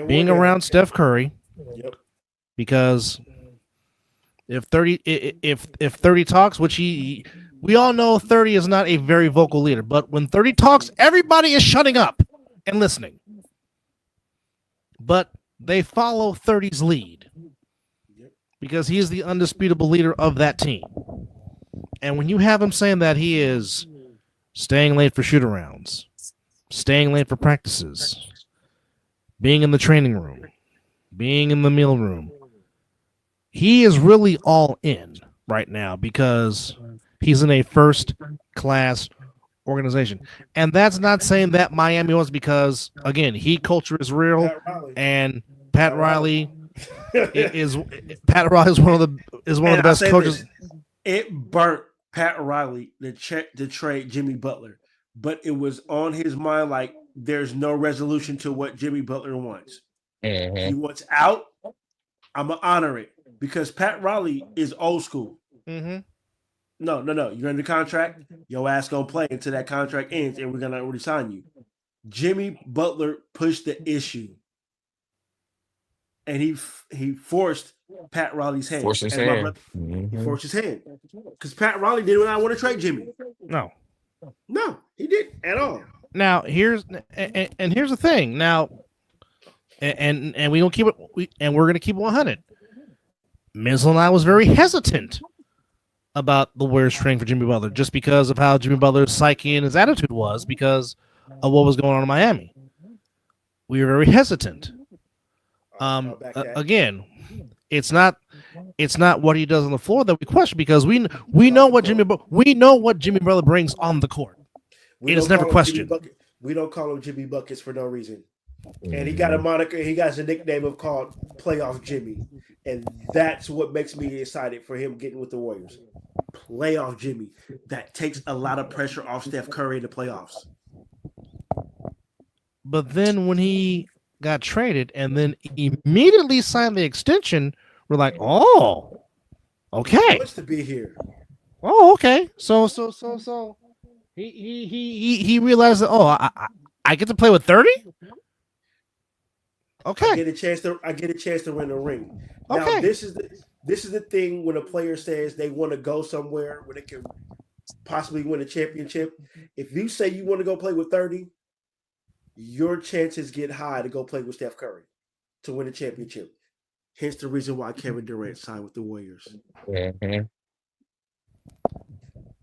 being around Steph Curry, because if 30 talks, which we all know 30 is not a very vocal leader, but when 30 talks, everybody is shutting up and listening. But they follow 30's lead, because he is the undisputable leader of that team. And when you have him saying that he is staying late for shoot-arounds, staying late for practices, being in the training room, being in the meal room, he is really all in right now because he's in a first-class organization. And that's not saying that Miami was, because, again, Heat culture is real, and Pat Riley is one of the best coaches. It burnt Pat Riley to trade Jimmy Butler, but it was on his mind like there's no resolution to what Jimmy Butler wants. He wants out. I'm gonna honor it because Pat Riley is old school. No. You're in the contract. Your ass gonna play until that contract ends, and we're gonna resign you. Jimmy Butler pushed the issue. And he forced Pat Riley's hand. He forced his hand. Because Pat Riley did not want to trade Jimmy. No, he didn't at all. Now here's the thing. Now, and we gonna keep it. We're gonna keep it 100. Mizzle and I was very hesitant about the Warriors trading for Jimmy Butler, just because of how Jimmy Butler's psyche and his attitude was, because of what was going on in Miami. We were very hesitant. Again, it's not what he does on the floor that we question, because we know what Jimmy Butler brings on the court. It is never questioned. We don't call him Jimmy Buckets for no reason. And he got a moniker. He got a nickname of called Playoff Jimmy, and that's what makes me excited for him getting with the Warriors. Playoff Jimmy. That takes a lot of pressure off Steph Curry in the playoffs. But then when he got traded and then immediately signed the extension, we're like, oh, okay. He wants to be here. Oh, okay. So he realized that, I get to play with 30? Okay. I get a chance to win a ring. Now, okay. This is the thing when a player says they want to go somewhere where they can possibly win a championship. If you say you want to go play with 30, your chances get high to go play with Steph Curry to win a championship. Hence the reason why Kevin Durant signed with the Warriors.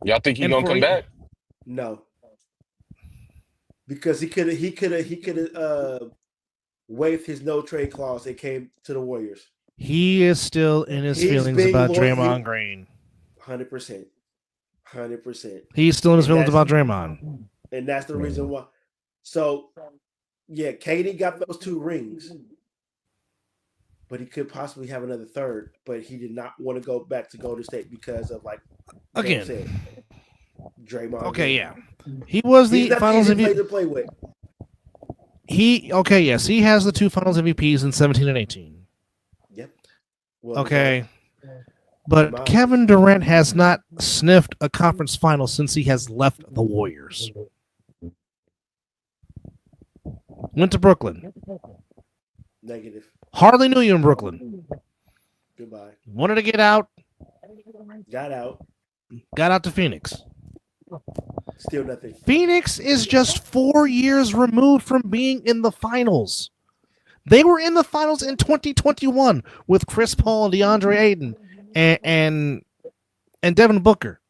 Y'all think he's gonna come back? No, because he could have waived his no trade clause and came to the Warriors. He is still in his feelings about Draymond Green. 100%. He's still in his feelings about Draymond, and that's the reason why. So, yeah, Katie got those 2 rings. but he could possibly have another third. But he did not want to go back to Golden State because of Again. said, Draymond. Okay, yeah. He was the finals MVP to play with. He has the 2 finals MVPs in 17 and 18. Yep. Well, okay. But Kevin Durant has not sniffed a conference final since he has left the Warriors. Went to Brooklyn. Negative. Hardly knew you in Brooklyn. Goodbye. Wanted to get out. Got out. Got out to Phoenix. Still nothing. Phoenix is just 4 years removed from being in the finals. They were in the finals in 2021 with Chris Paul and DeAndre Ayton and Devin Booker.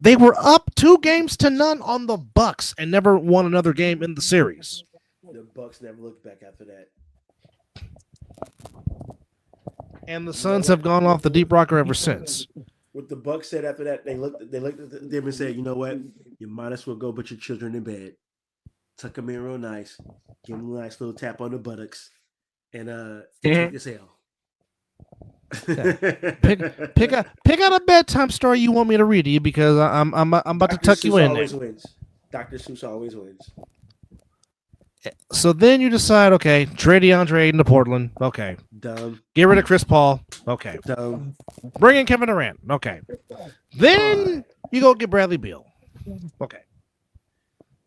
They were up 2-0 on the Bucks and never won another game in the series. The Bucks never looked back after that. And the Suns have gone off the deep rocker ever since. What the Bucks said after that, they looked at them and said, "You know what? You might as well go put your children in bed. Tuck them in real nice. Give them a nice little tap on the buttocks, and take this L." Pick out a bedtime story you want me to read to you because I'm about to tuck you in. Always wins. Dr. Seuss always wins. So then you decide, okay, trade DeAndre Ayton to Portland. Okay. Dumb. Get rid of Chris Paul. Okay. Dumb. Bring in Kevin Durant. Okay. Then you go get Bradley Beal. Okay.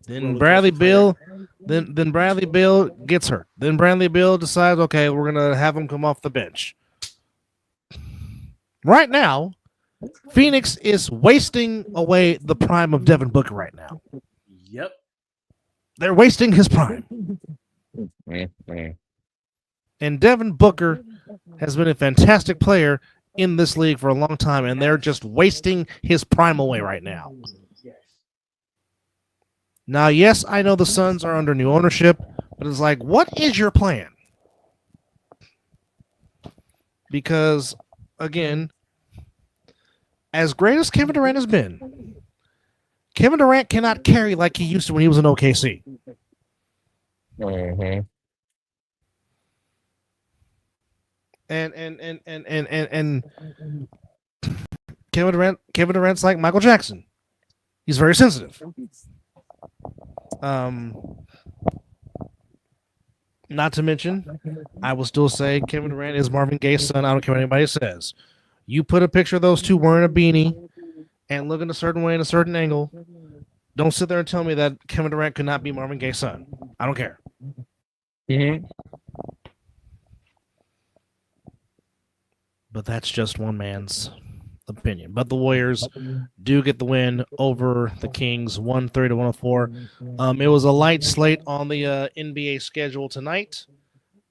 Then Bradley Beal gets hurt. Then Bradley Beal decides, okay, we're gonna have him come off the bench. Right now, Phoenix is wasting away the prime of Devin Booker right now. Yep. They're wasting his prime. And Devin Booker has been a fantastic player in this league for a long time, and they're just wasting his prime away right now. Now, yes, I know the Suns are under new ownership, but it's like, what is your plan? Because, again, as great as Kevin Durant has been, Kevin Durant cannot carry like he used to when he was in OKC. Mm-hmm. And Kevin Durant's like Michael Jackson. He's very sensitive. Not to mention, I will still say Kevin Durant is Marvin Gaye's son. I don't care what anybody says. You put a picture of those two wearing a beanie and looking a certain way in a certain angle. Don't sit there and tell me that Kevin Durant could not be Marvin Gaye's son. I don't care. Mm-hmm. But that's just one man's opinion. But the Warriors do get the win over the Kings, 130-104. It was a light slate on the NBA schedule tonight.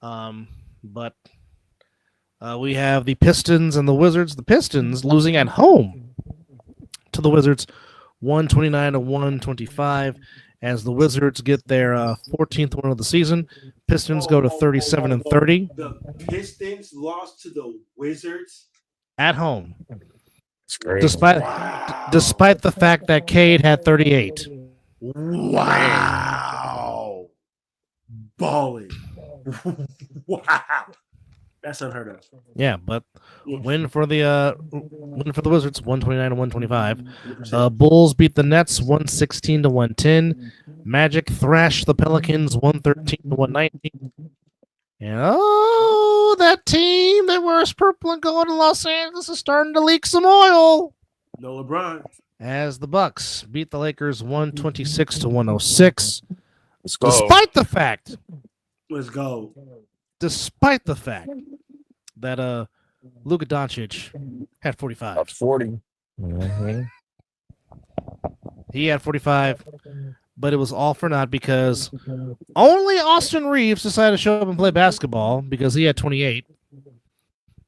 But we have the Pistons and the Wizards. The Pistons losing at home to the Wizards, 129-125, as the Wizards get their 14th win of the season. Pistons go to 37-30. The Pistons lost to the Wizards at home. Despite the fact that Cade had 38. Wow. Balling. Wow. That's unheard of. Yeah, but win for the Wizards, 129-125. Bulls beat the Nets 116-110. Magic thrashed the Pelicans 113-119. And that team that wears purple and gold in Los Angeles is starting to leak some oil. No LeBron. As the Bucks beat the Lakers 126-106. Let's go. Despite the fact that Luka Doncic had 45. Up 40. Mm-hmm. He had 45, but it was all for naught because only Austin Reeves decided to show up and play basketball because he had 28.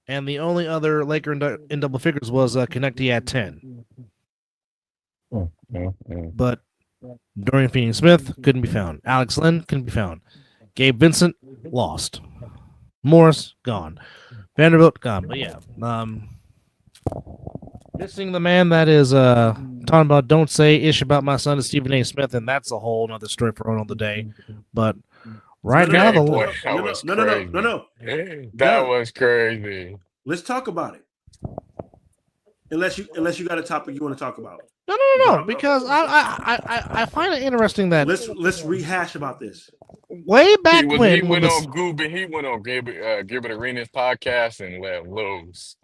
And the only other Laker in double figures was Connect. He had 10. Mm-hmm. But Dorian Finney-Smith couldn't be found. Alex Len couldn't be found. Gabe Vincent lost. Morris gone. Vanderbilt gone. But yeah, missing the man that is talking about don't say ish about my son to Stephen A. Smith, and that's a whole other story for another day. But Right now, That the boy, that was crazy. That Dub. was crazy. Let's talk about it. Unless you got a topic you want to talk about. no, because I find it interesting that Let's rehash about this. way back He when went the on Goober, he went on Gilbert Arenas podcast and let loose.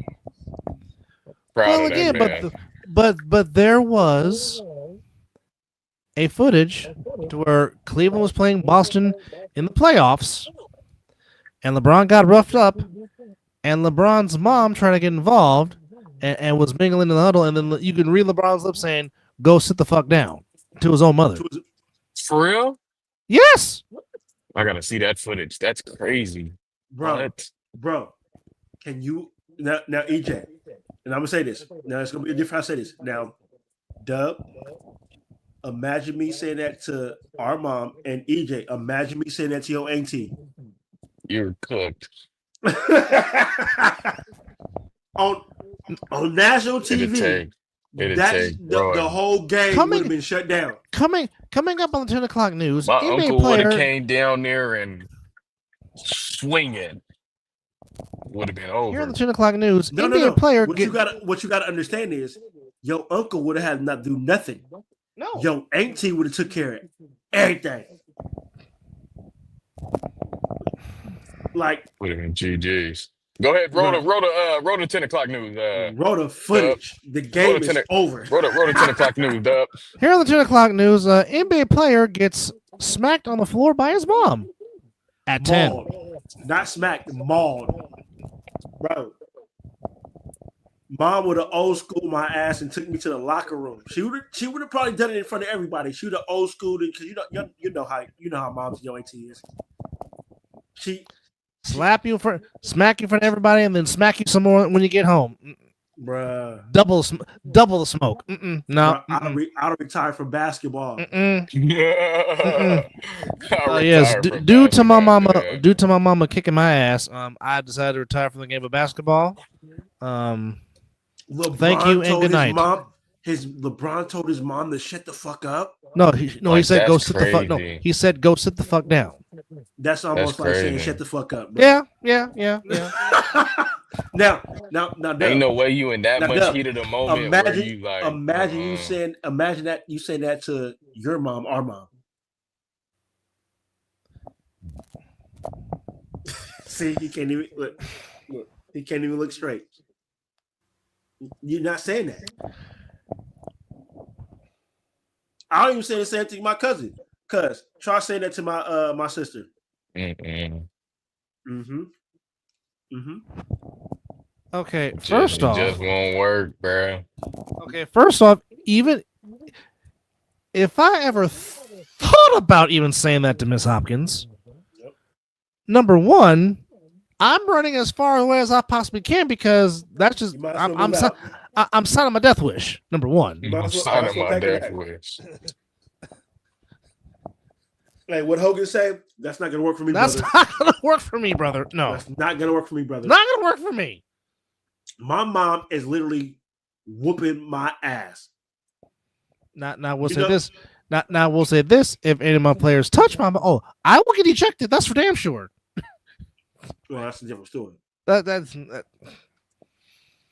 Proud of that man. but there was a footage to where Cleveland was playing Boston in the playoffs, and LeBron got roughed up, and LeBron's mom trying to get involved and was mingling in the huddle, and then you can read LeBron's lips saying, "Go sit the fuck down," to his own mother. For real? Yes. I gotta see that footage. That's crazy. Bro, What? bro, can you now EJ, and I'm gonna say this. Now it's gonna be a different. I say this. Now, Dub, imagine me saying that to our mom, and EJ, imagine me saying that to your auntie. You're cooked. on national TV. The whole game would have been shut down. Coming up on the 10 o'clock news, My NBA uncle would have player came down there and swinging. Would have been over. here on the 10 o'clock news, No. NBA player. What you gotta understand is your uncle would have had not do nothing. No. Your auntie would have took care of everything. Like would have been GG's. Go ahead, roll the 10 o'clock news. Roll the footage. The game is over. Roll the 10 o'clock news, Dub. Here on the 10 o'clock news, NBA player gets smacked on the floor by his mom at 10. Mauled. Not smacked, mauled. Bro. Mom would have old schooled my ass and took me to the locker room. She would have probably done it in front of everybody. She would have old schooled it because you know how moms and your auntie is. She smack you in front of everybody, and then smack you some more when you get home. Bruh. Double the smoke. No. I'll retire from basketball. Yes. Due to my mama kicking my ass, I decided to retire from the game of basketball. Thank you and good night. LeBron told his mom to shut the fuck up. No, he said go sit the fuck. No, he said go sit the fuck down. That's almost like saying shut the fuck up. Bro. Yeah. now, ain't no way you in that much heat of the moment. Where you like, imagine you saying that to your mom, our mom. See, he can't even look. He can't even look straight. You're not saying that. I don't even say the same thing to my cousin. Cuz try saying that to my sister. Okay, first off, it just won't work, bro. Okay, first off, even if I ever thought about even saying that to Miss Hopkins, number one, I'm running as far away as I possibly can because that's just I'm signing my death wish. Number one, I'm signing my death wish. Like what Hogan say, that's not gonna work for me. That's brother. not gonna work for me, brother. No, that's not gonna work for me, brother. Not gonna work for me. My mom is literally whooping my ass. Now we'll say this. Now we'll say this. If any of my players touch my mom, I will get ejected. That's for damn sure. Well, that's a different story.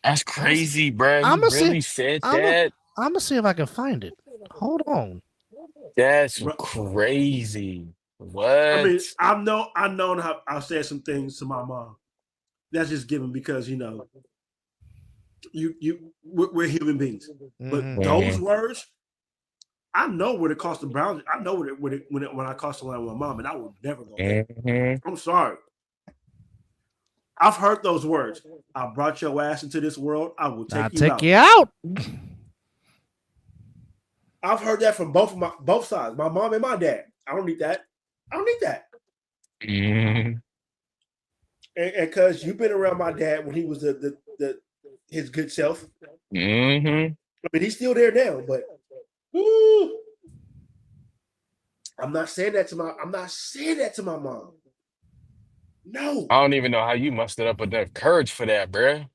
That's crazy, bro. You really said that? I'm gonna see if I can find it. Hold on. That's crazy. What? I mean, I know how I've said some things to my mom. That's just given because we're human beings. But those words, I know where it crossed the boundary. I know when I crossed the line with my mom, and I would never go there. I'm sorry. I've heard those words. I brought your ass into this world. I will take you out. I've heard that from both sides, my mom and my dad. I don't need that. And because you've been around my dad when he was his good self. I mean, he's still there now, but I'm not saying that to my mom. No. I don't even know how you mustered up enough courage for that, bruh.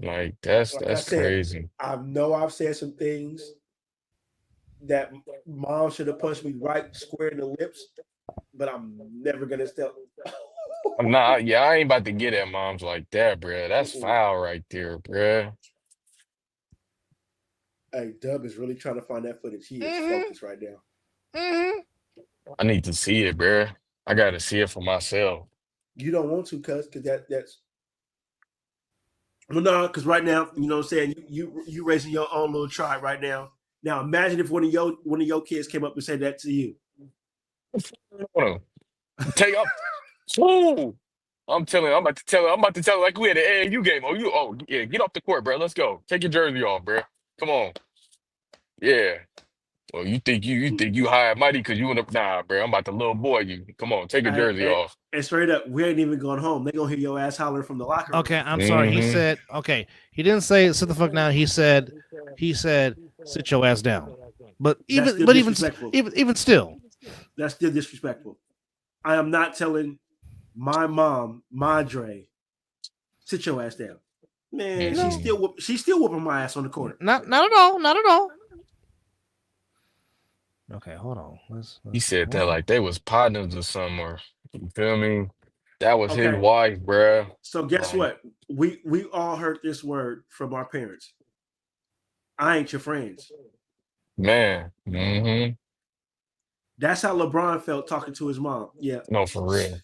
Like that's crazy. I know I've said some things that mom should have punched me right square in the lips, but I'm never gonna step. Nah, yeah, I ain't about to get at moms like that, bruh. That's Mm-mm. foul right there, bruh. Hey, Dub is really trying to find that footage. He is Mhm. focused right now. Mhm. I need to see it, bruh. I gotta see it for myself. You don't want to, cuz that's well, no, because right now, you know what I'm saying, you raising your own little tribe right now. Now imagine if one of your kids came up and said that to you. Hold on. Take up. Ooh. I'm about to tell her, like we had an AAU game. Oh yeah, get off the court, bro. Let's go. Take your jersey off, bro. Come on. Yeah. Well, you high and mighty because you in the nah, bro. I'm about to little boy you. Come on, take your And, jersey and, off. and straight up, we ain't even going home. They gonna hear your ass hollering from the locker room. Okay, I'm sorry. He said, okay, he didn't say sit the fuck down. He said, sit your ass down. But That's still even disrespectful. even still, That's still disrespectful. I am not telling my mom, Madre, sit your ass down. Man, No. she's still whooping my ass on the court. not at all, not at all. Okay, hold on. He said that like they was partners or something, or you feel me? That was his Okay. wife, bruh. So guess what? We all heard this word from our parents. I ain't your friends. Man. Mm-hmm. That's how LeBron felt talking to his mom. Yeah. No, for real.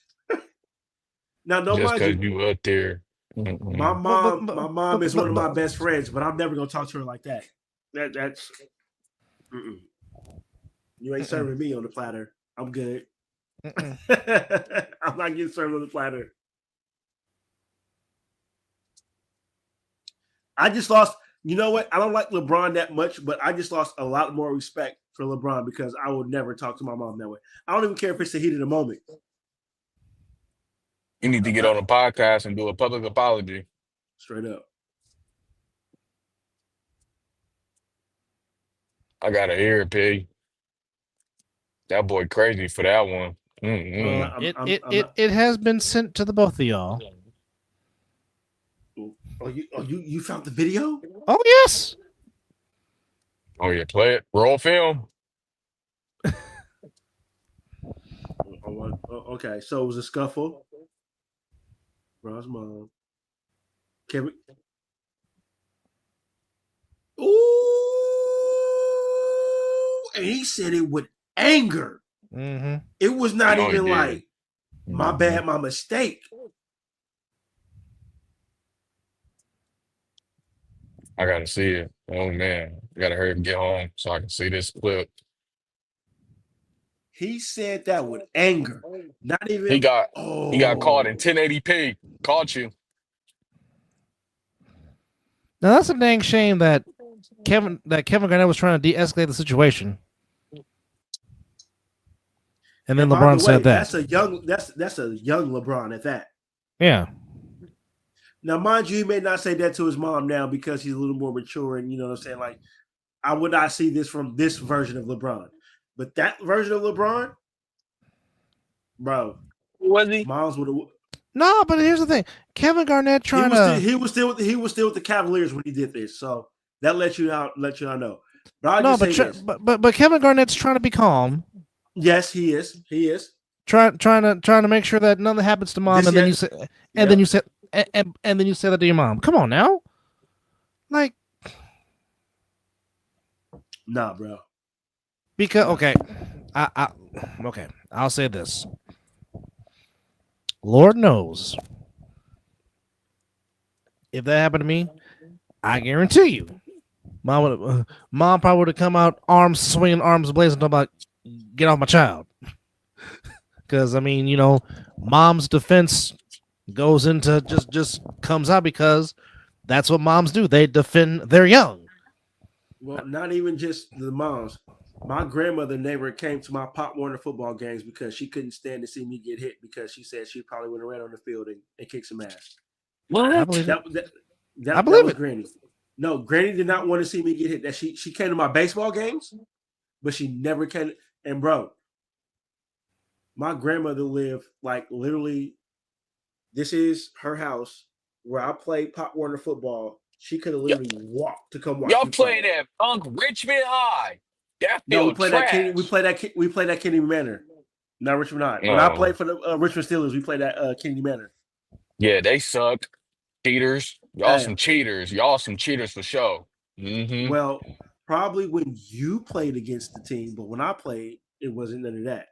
Now, don't Just mind because you. you up there. My mom is one of my best friends, but I'm never gonna talk to her like that. That's you ain't serving me on the platter. I'm good. I'm not getting served on the platter. I just lost. You know what? I don't like LeBron that much, but I just lost a lot more respect for LeBron because I would never talk to my mom that way. I don't even care if it's the heat of the moment. You need to get on a podcast and do a public apology. Straight up. I gotta hear it, Pig. That boy crazy for that one. It has been sent to the both of y'all. Oh, you found the video? Oh yes. Oh yeah, play it. Roll film. Okay, so it was a scuffle. Ron's mom. Kevin. Ooh, and he said it with anger. Mm-hmm. It was not even like my Mm-hmm. bad, my mistake. I gotta see it. Oh man, I gotta hurry and get home so I can see this clip. He said that with anger. Not even He got caught in 1080p. Caught you. Now that's a dang shame that Kevin Garnett was trying to de-escalate the situation, and then LeBron said that. That's a young LeBron at that. Yeah. Now, mind you, he may not say that to his mom now because he's a little more mature, and you know what I'm saying. Like, I would not see this from this version of LeBron, but that version of LeBron, bro, Was he? moms would have. No, but here's the thing: Kevin Garnett He was still with the Cavaliers when he did this, so that let you know. But Kevin Garnett's trying to be calm. Yes, he is. He is trying to make sure that nothing happens to mom, then you say that to your mom. Come on now, like, nah, bro. Because I'll say this. Lord knows, if that happened to me, I guarantee you, mom probably would have come out, arms swinging, arms blazing, talking about, get off my child. Because I mean, you know, mom's defense goes into just comes out because that's what moms do. They defend their young. Well, not even just the moms. My grandmother never came to my Pop Warner football games because she couldn't stand to see me get hit because she said she probably would have ran on the field and kicked some ass. What? I believe it. That was Granny. No, Granny did not want to see me get hit. That she came to my baseball games, but she never came. And bro, my grandmother lived like literally. This is her house where I played Pop Warner football. She could have literally walked to come watch. Y'all played at Richmond High. That No, we field played that Kenny. trash. We played that Kenny Manor. Not Richmond High. When I played for the Richmond Steelers, we played that Kenny Manor. Yeah, they suck. Cheaters. Y'all Hey, some cheaters. Y'all some cheaters for sure. Mm-hmm. well, probably when you played against the team, but when I played, it wasn't none of that.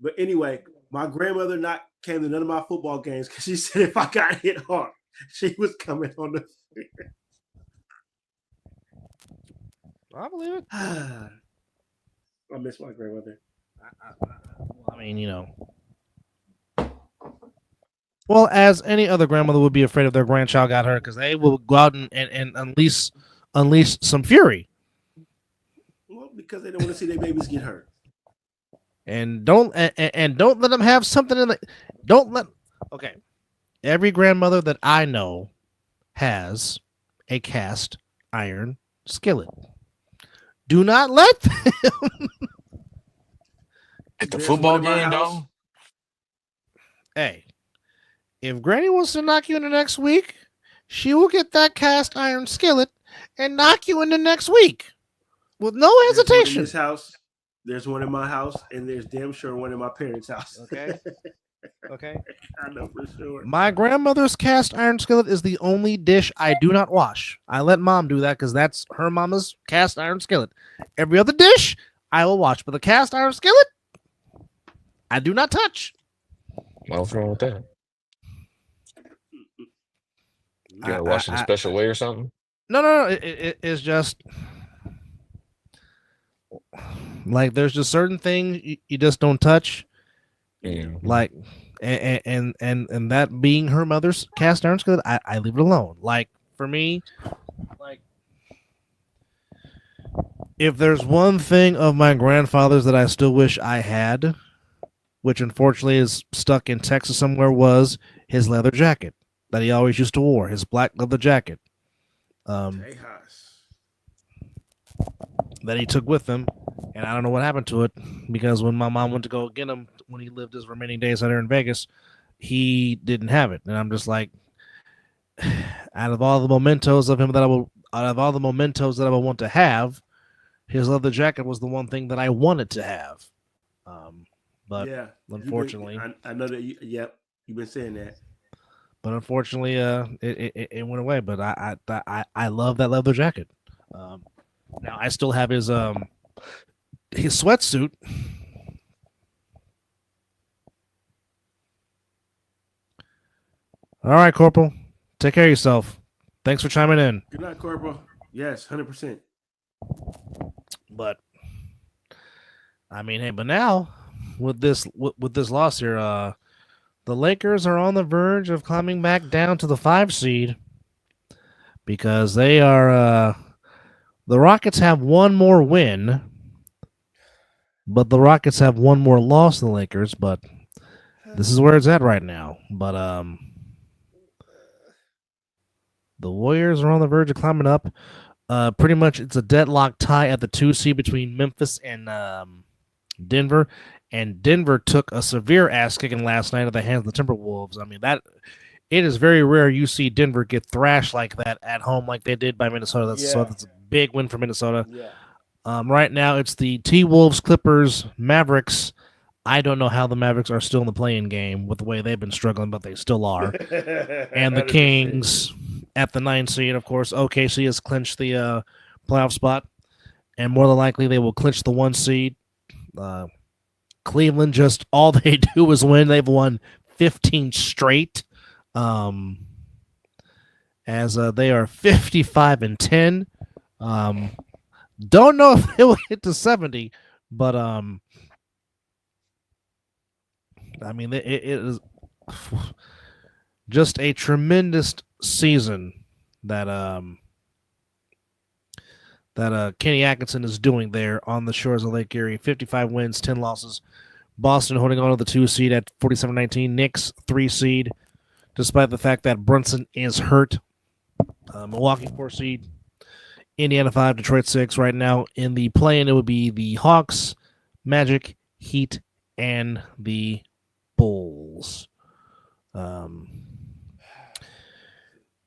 But anyway, my grandmother not came to none of my football games because she said if I got hit hard, she was coming on the field. I believe it. I miss my grandmother. I mean, you know. Well, as any other grandmother would be afraid if their grandchild got hurt, because they will go out and unleash some fury. Well, because they don't want to see their babies get hurt. And don't let them have something in the. Don't let. Okay, every grandmother that I know has a cast iron skillet. Do not let them. At the There's football one in my game, house. though. Hey, if Granny wants to knock you into next week, she will get that cast iron skillet and knock you into next week with no There's one in hesitation. this house. There's one in my house, and there's damn sure one in my parents' house. Okay. Okay. I know for sure. My grandmother's cast iron skillet is the only dish I do not wash. I let mom do that because that's her mama's cast iron skillet. Every other dish I will wash, but the cast iron skillet I do not touch. What's wrong with that? You gotta wash it a special way or something? No. It's just like there's just certain things you just don't touch. Yeah. Like and that being her mother's cast iron skillet, I leave it alone. Like for me, like if there's one thing of my grandfather's that I still wish I had, which unfortunately is stuck in Texas somewhere, was his leather jacket that he always used to wear, his black leather jacket. That he took with him, and I don't know what happened to it because when my mom went to go get him when he lived his remaining days out there in Vegas, he didn't have it, and I'm just like, out of all the mementos of him that I would want to have, his leather jacket was the one thing that I wanted to have. But yeah, unfortunately, I know that. You've been saying that. But unfortunately, it went away. But I love that leather jacket. Now I still have his sweatsuit. All right, Corporal. Take care of yourself. Thanks for chiming in. Good night, Corporal. Yes, 100%. But I mean, hey, but now with this loss here, the Lakers are on the verge of climbing back down to the 5 seed because they are. The Rockets have one more win, but the Rockets have one more loss than the Lakers. But this is where it's at right now. But the Warriors are on the verge of climbing up. Pretty much, it's a deadlock tie at the 2 seed between Memphis and Denver. And Denver took a severe ass kicking last night at the hands of the Timberwolves. I mean, it is very rare you see Denver get thrashed like that at home, like they did by Minnesota. So that's a big win for Minnesota. Yeah. Right now, it's the T-Wolves, Clippers, Mavericks. I don't know how the Mavericks are still in the play-in game with the way they've been struggling, but they still are. And the 100%. Kings at the 9 seed, of course. OKC has clinched the playoff spot, and more than likely they will clinch the 1 seed. Cleveland, just all they do is win. They've won 15 straight. As they are 55-10. Don't know if they will hit to 70, but I mean it is just a tremendous season that Kenny Atkinson is doing there on the shores of Lake Erie. 55 wins, 10 losses. Boston holding on to the 2 seed at 47-19. Knicks 3 seed, despite the fact that Brunson is hurt. Milwaukee 4 seed. Indiana 5, Detroit 6. Right now in the play-in, it would be the Hawks, Magic, Heat, and the Bulls.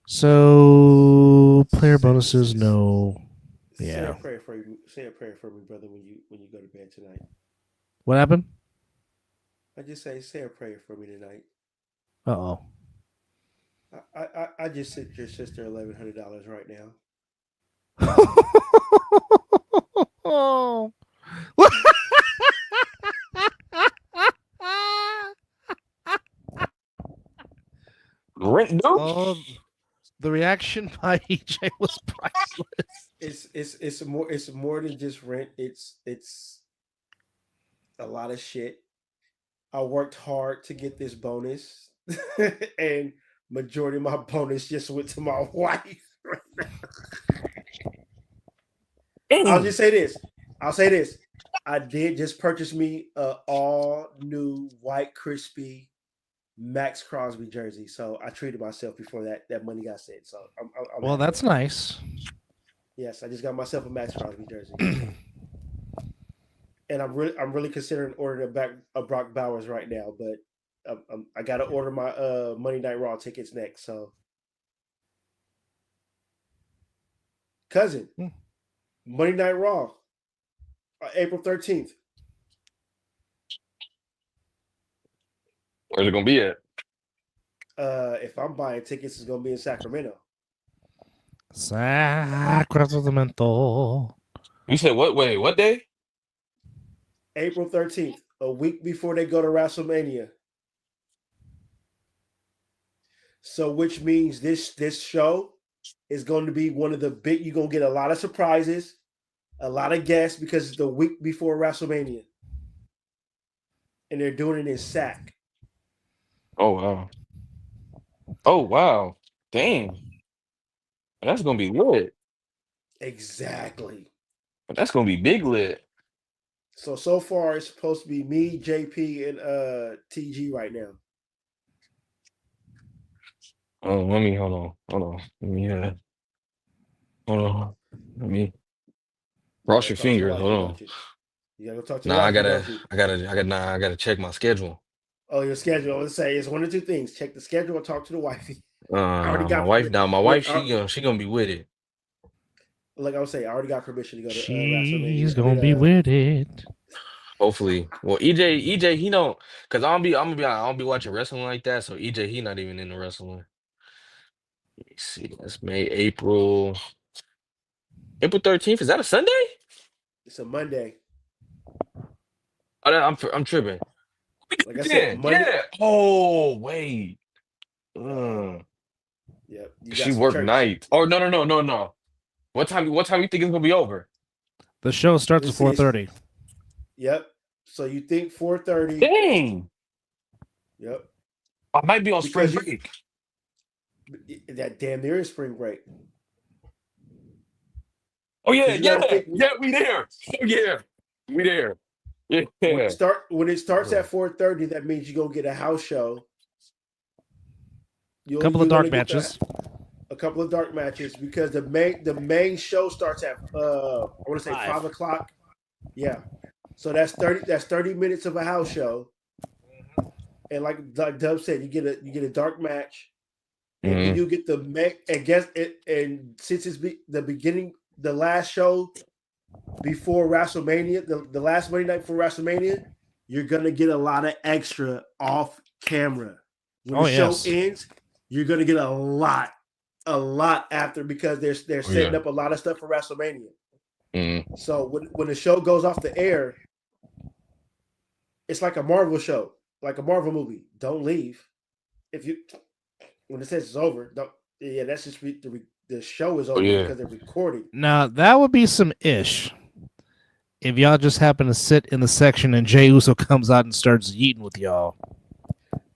So player bonuses, no. Say Yeah. a prayer for you. Say a prayer for me, brother, when you go to bed tonight. What happened? I just say a prayer for me tonight. Uh I just sent your sister $1,100 right now. oh. Rent dude? Oh, the reaction by EJ was priceless. It's more than just rent. It's a lot of shit. I worked hard to get this bonus, and majority of my bonus just went to my wife. I'll just say this. I'll say this. I did just purchase me a all new white crispy Max Crosby jersey, so I treated myself before that money got sent. So I'm Well, happy that's with it. nice. Yes, I just got myself a Max Crosby jersey, and I'm really considering ordering a Brock Bowers right now, but I got to order my Monday Night Raw tickets next. So, cousin, Monday Night Raw, April 13th. Where's it gonna be at? If I'm buying tickets, it's gonna be in Sacramento. Sacramento. You said what? Wait, what day? April 13th, a week before they go to WrestleMania. So, which means this show is going to be one of the big. You're gonna get a lot of surprises, a lot of guests because it's the week before WrestleMania, and they're doing it in Sac. Oh wow. Oh wow. Dang. That's gonna be lit. Exactly. That's gonna be big lit. So far it's supposed to be me, JP, and TG right now. Oh, let me hold on. Let me hold on. Let me You cross gotta your talk to the fingers. Hold wifey, on. don't you? You gotta go talk to the Nah, wifey, don't you? nah, I gotta check my schedule. Oh, your schedule. I would say it's one of two things: check the schedule or talk to the wifey. I already My got wife, now my wife, look. she gonna be with it. Like I would say, I already got permission to go to She's WrestleMania. gonna be with it. Hopefully. Well, EJ, he don't, cause I'm gonna be honest, I don't be watching wrestling like that. So EJ, he not even into wrestling. Let me see. That's April 13th. Is that a Sunday? It's a Monday. Oh, I'm tripping. Like I said, Yeah, Monday. yeah. Oh, wait. Uh, yep, you got She some worked church. night. Oh no. What time you think it's gonna be over? The show starts at Let's see. 4:30. Yep. So you think 4:30? Dang. Yep. I might be on spring Because break. that damn near is spring break. Oh yeah, Because you got to think we there. Oh yeah, we there. Yeah. when it starts at 4:30, that means you're gonna get a house show. A couple of you're dark gonna get matches. a couple of dark matches because the main show starts at I want to say 5 o'clock. Yeah. So that's 30 minutes of a house show. And like Dub said, you get a dark match, and then Mhm. you get the and since it's the last show before WrestleMania, the last Monday night before WrestleMania, you're gonna get a lot of extra off camera. When the show ends, you're gonna get a lot after because they're setting up a lot of stuff for WrestleMania. Mhm. So when the show goes off the air, it's like a Marvel show, like a Marvel movie. Don't leave. When it says it's over, don't. Yeah, that's just the show is Oh over yeah. because they're recording. Now that would be some ish. If y'all just happen to sit in the section and Jey Uso comes out and starts yeeting with y'all,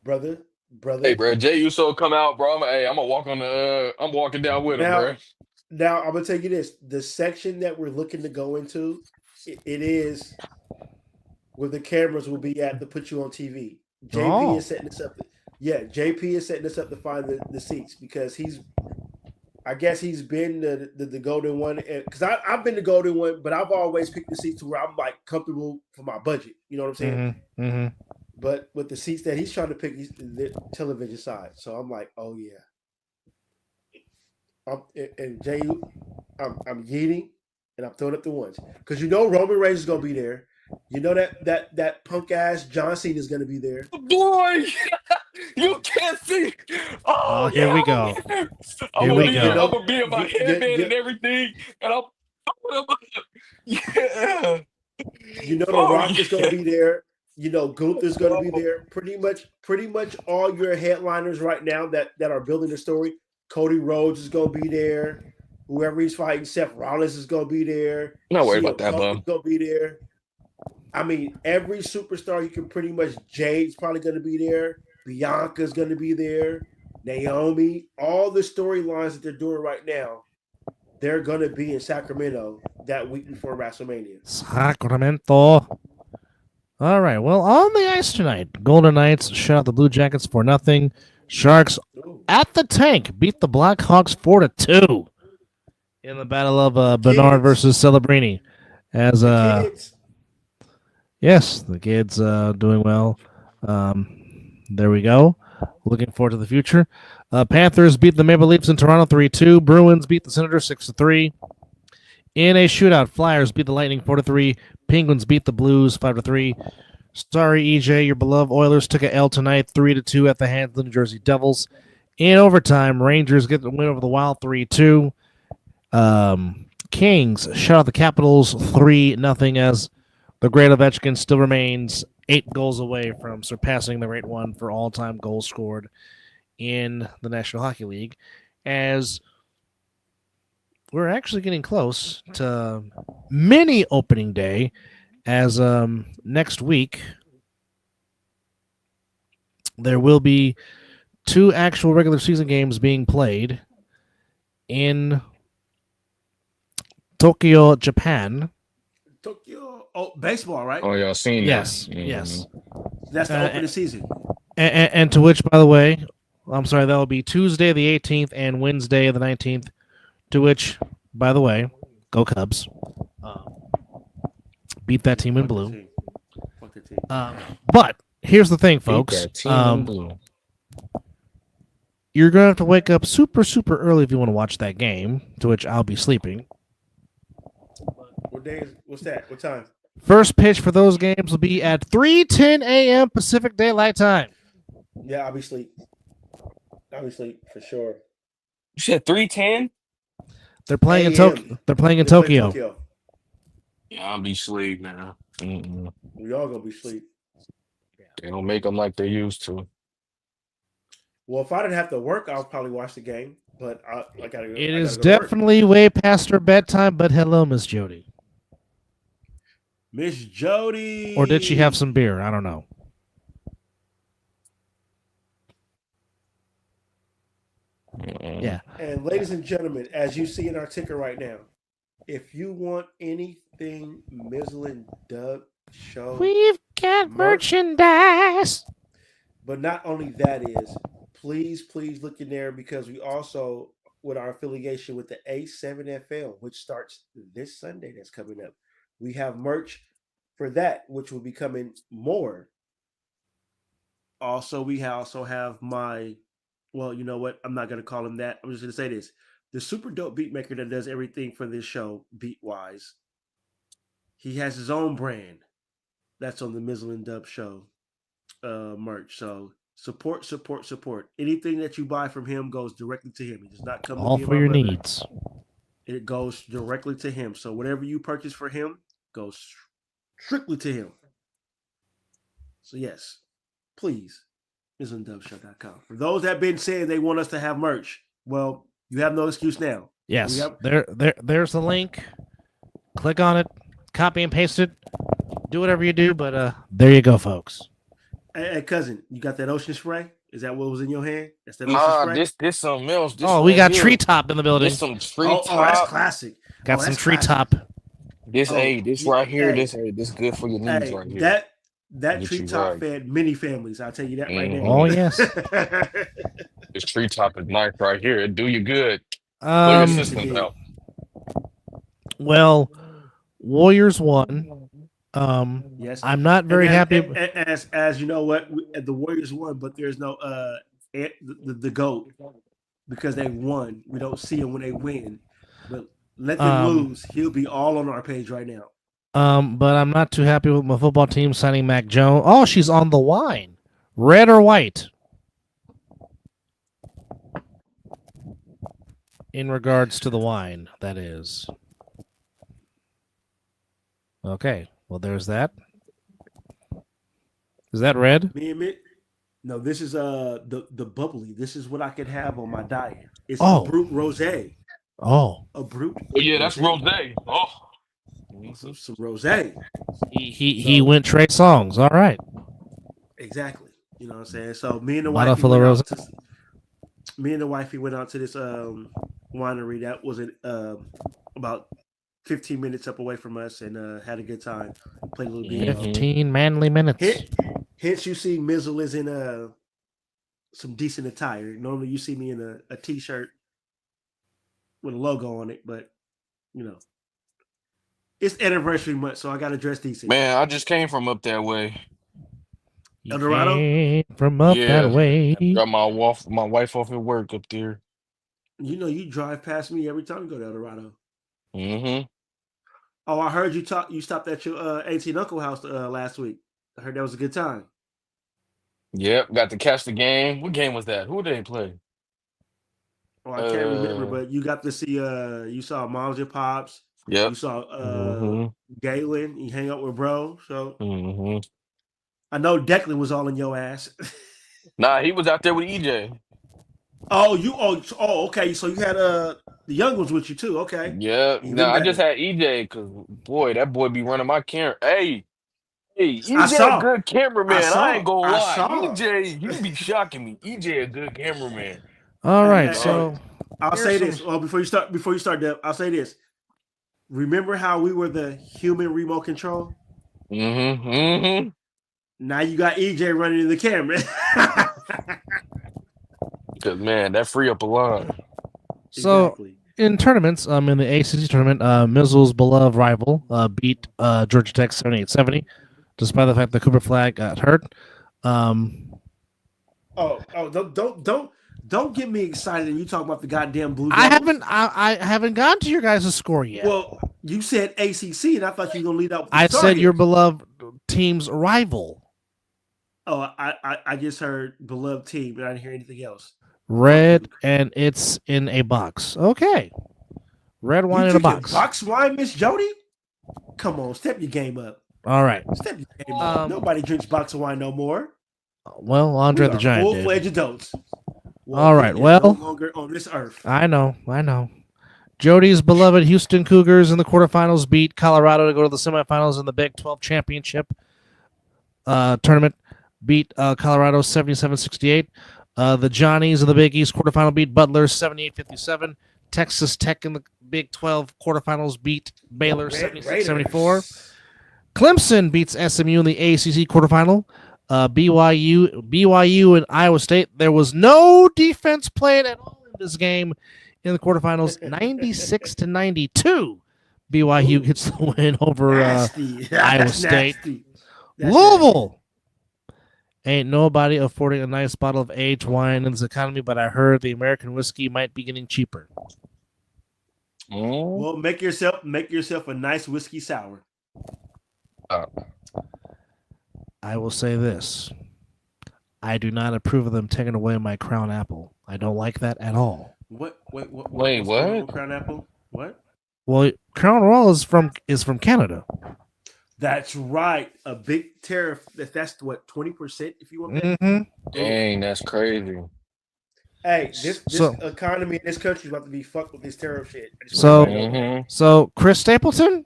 brother. Hey, bro, Jay Uso come out, bro. I'm gonna walk on the. I'm walking down with him, bro. Now I'm gonna tell you this: the section that we're looking to go into, it is where the cameras will be at to put you on TV. JP is setting this up. JP is setting this up to find the seats because I guess he's been the golden one, because I've been the golden one, but I've always picked the seats to where I'm like comfortable for my budget. You know what I'm saying? Mm-hmm. But with the seats that he's trying to pick, he's the television side. So I'm like, oh yeah. And Jay, I'm yeeting. and I'm throwing up the ones because you know Roman Reigns is gonna be there. You know that punk ass John Cena is gonna be there. Boy, you can't see. Oh, Oh here yeah, we go. I'm Here gonna we be go. I'm gonna be in my headband and everything, and yeah. You know the Oh Rock is gonna yeah. be there. You know Gunther's gonna be there. Pretty much all your headliners right now that are building the story. Cody Rhodes is gonna be there. Whoever he's fighting, Seth Rollins is gonna be there. Not worried about CM that, Punk is bum. gonna be there. I mean, every superstar you can pretty much. Jade's probably gonna be there. Bianca's gonna be there. Naomi, all the storylines that they're doing right now, they're gonna be in Sacramento that week before WrestleMania. Sacramento. All right. Well, on the ice tonight, Golden Knights shut out the Blue Jackets 4-0. Sharks Ooh. at the tank beat the Blackhawks 4-2 in the battle of Bernard versus Celebrini. As The kids. yes, the kids doing well. There we go. Looking forward to the future. Panthers beat the Maple Leafs in Toronto 3-2. Bruins beat the Senators 6-3. In a shootout, Flyers beat the Lightning 4-3. Penguins beat the Blues 5-3. Sorry, EJ, your beloved Oilers took a L tonight 3-2 at the hands of the New Jersey Devils. In overtime, Rangers get the win over the Wild 3-2. Kings shut out the Capitals 3-0 as the Great Ovechkin still remains 8 goals away from surpassing the rate one for all-time goals scored in the National Hockey League, as we're actually getting close to mini opening day, as next week there will be 2 actual regular season games being played in Tokyo, Japan. Tokyo. Oh, baseball, right? Oh, y'all seen Yes, that? yes. That's the opening season. And to which, by the way, I'm sorry, that will be Tuesday the 18th and Wednesday the 19th. To which, by the way, go Cubs. Beat that team in blue. Fuck the team. But here's the thing, Beat folks. that team in blue. You're going to have to wake up super, super early if you want to watch that game, to which I'll be sleeping. What day is? What's that? What time? First pitch for those games will be at 3:10 a.m. Pacific Daylight Time. Yeah, I'll be asleep. I'll be asleep for sure. You said 3:10? They're playing in AM. Tokyo. They're playing in They play Tokyo. Yeah, I'll be asleep, man. Mm-mm. We all gonna be asleep. They don't make them like they used to. Well, if I didn't have to work, I'll probably watch the game. But I gotta. It I is gotta go to work. definitely way past her bedtime, but hello, Miss Jody. Miss Jody. Or did she have some beer? I don't know. Yeah. And ladies and gentlemen, as you see in our ticker right now, if you want anything Mizzle Dub Show, We've got merchandise. but not only that is, please look in there because we also, with our affiliation with the A7FL, which starts this Sunday that's coming up, we have merch for that, which will be coming more. Also, we also have my, well, you know what? I'm not going to call him that. I'm just going to say this. The super dope beat maker that does everything for this show, beat-wise, he has his own brand. That's on the Mizzle Dub Show merch. So support. Anything that you buy from him goes directly to him. It does not come All to me for and your my brother. needs. It goes directly to him. So whatever you purchase for him goes strictly to him. So yes, please, MizzleDubShow.com. For those that have been saying they want us to have merch, well, you have no excuse now. Yes. Yep. There's the link. Click on it, copy and paste it. Do whatever you do, but there you go, folks. Hey, cousin, you got that ocean spray? Is that what was in your hand? That's that ocean spray? This something else. This Oh, we right got here. Treetop in the building. This some treetop. Oh, that's classic. Got some that's Treetop. This right here. Hey. This good for your knees Hey, right here. that Get you treetop right. fed many families. I'll tell you that right now. Oh, yes. This treetop is nice right here. It do you good. Blow your systems out. Well, Warriors won. Yes, I'm not very happy. As you know what, the Warriors won, but there's no the GOAT because they won. We don't see them when they win. But Let them lose. He'll be all on our page right now. But I'm not too happy with my football team signing Mac Jones. Oh, she's on the wine. Red or white? In regards to the wine, that is. Okay. Well, there's that. Is that red? No, this is the bubbly. This is what I could have on my diet. It's Oh. a brute rosé. Oh. A brute. Oh, yeah, that's rosé. Oh. Some rosé. He went Trey Songs. All right. Exactly. You know what I'm saying? So me and the Bottle wife full of rosé. me and the wifey went out to this winery that was about 15 minutes up away from us and had a good time. Played a little bit. 15 manly minutes. Hence you see Mizzle is in some decent attire. Normally you see me in a t-shirt with a logo on it, but you know. It's anniversary month, so I gotta dress decent. Man, I just came from up that way. El Dorado? Came from up that way. Got my wife off at work up there. You know, you drive past me every time you go to El Dorado. Mm-hmm. Oh, I heard you stopped at your auntie and uncle house last week. I heard that was a good time. Yep, got to catch the game. What game was that? Who did they play? Oh, I can't remember, but you got to see you saw Moms and Pops. Yep. You saw Galen. You hang out with bro. So I know Declan was all in your ass. Nah, he was out there with EJ. Okay. So you had the young ones with you too. Okay. Yeah. I just had EJ because boy, that boy be running my camera. Hey, EJ a good cameraman. I ain't gonna lie. EJ, he be shocking me. EJ a good cameraman. All right, so I'll say this. Well, before you start, Deb, I'll say this. Remember how we were the human remote control? Mm-hmm. Now you got EJ running in the camera. Because, man, that free up a line. So, Exactly. in tournaments, in the ACC tournament, Mizzle's beloved rival beat Georgia Tech 78-70, despite the fact that Cooper Flag got hurt. Don't get me excited and you talk about the goddamn Blue Devils. I haven't gotten to your guys' score yet. Well, you said ACC, and I thought you were going to lead out with the I said Target. your beloved team's rival. Oh, I just heard beloved team, but I didn't hear anything else. Red, and it's in a box. Okay. Red wine in a box. Box wine, Miss Jody? Come on, step your game up. All right. Step your game up. Nobody drinks box of wine no more. Well, Andre the Giant did. Full-fledged adults. All right, well. No longer on this earth. I know. Jody's beloved Houston Cougars in the quarterfinals beat Colorado to go to the semifinals in the Big 12 championship tournament. Beat Colorado 77-68. The Johnnies in the Big East quarterfinal beat Butler 78-57. Texas Tech in the Big 12 quarterfinals beat Baylor 76-74. Clemson beats SMU in the ACC quarterfinal. BYU and Iowa State. There was no defense played at all in this game in the quarterfinals. 96-92. BYU gets the win over Iowa State. Louisville. Ain't nobody affording a nice bottle of aged wine in this economy, but I heard the American whiskey might be getting cheaper. Well, make yourself a nice whiskey sour. I will say this. I do not approve of them taking away my Crown Apple. I don't like that at all. What? Wait, what? Crown Apple? What? Well, Crown Royal is from Canada. That's right. A big tariff. That's what, 20% if you want that? Mm-hmm. Dang, that's crazy. Hey, this economy in this country is about to be fucked with this tariff shit. So Chris Stapleton,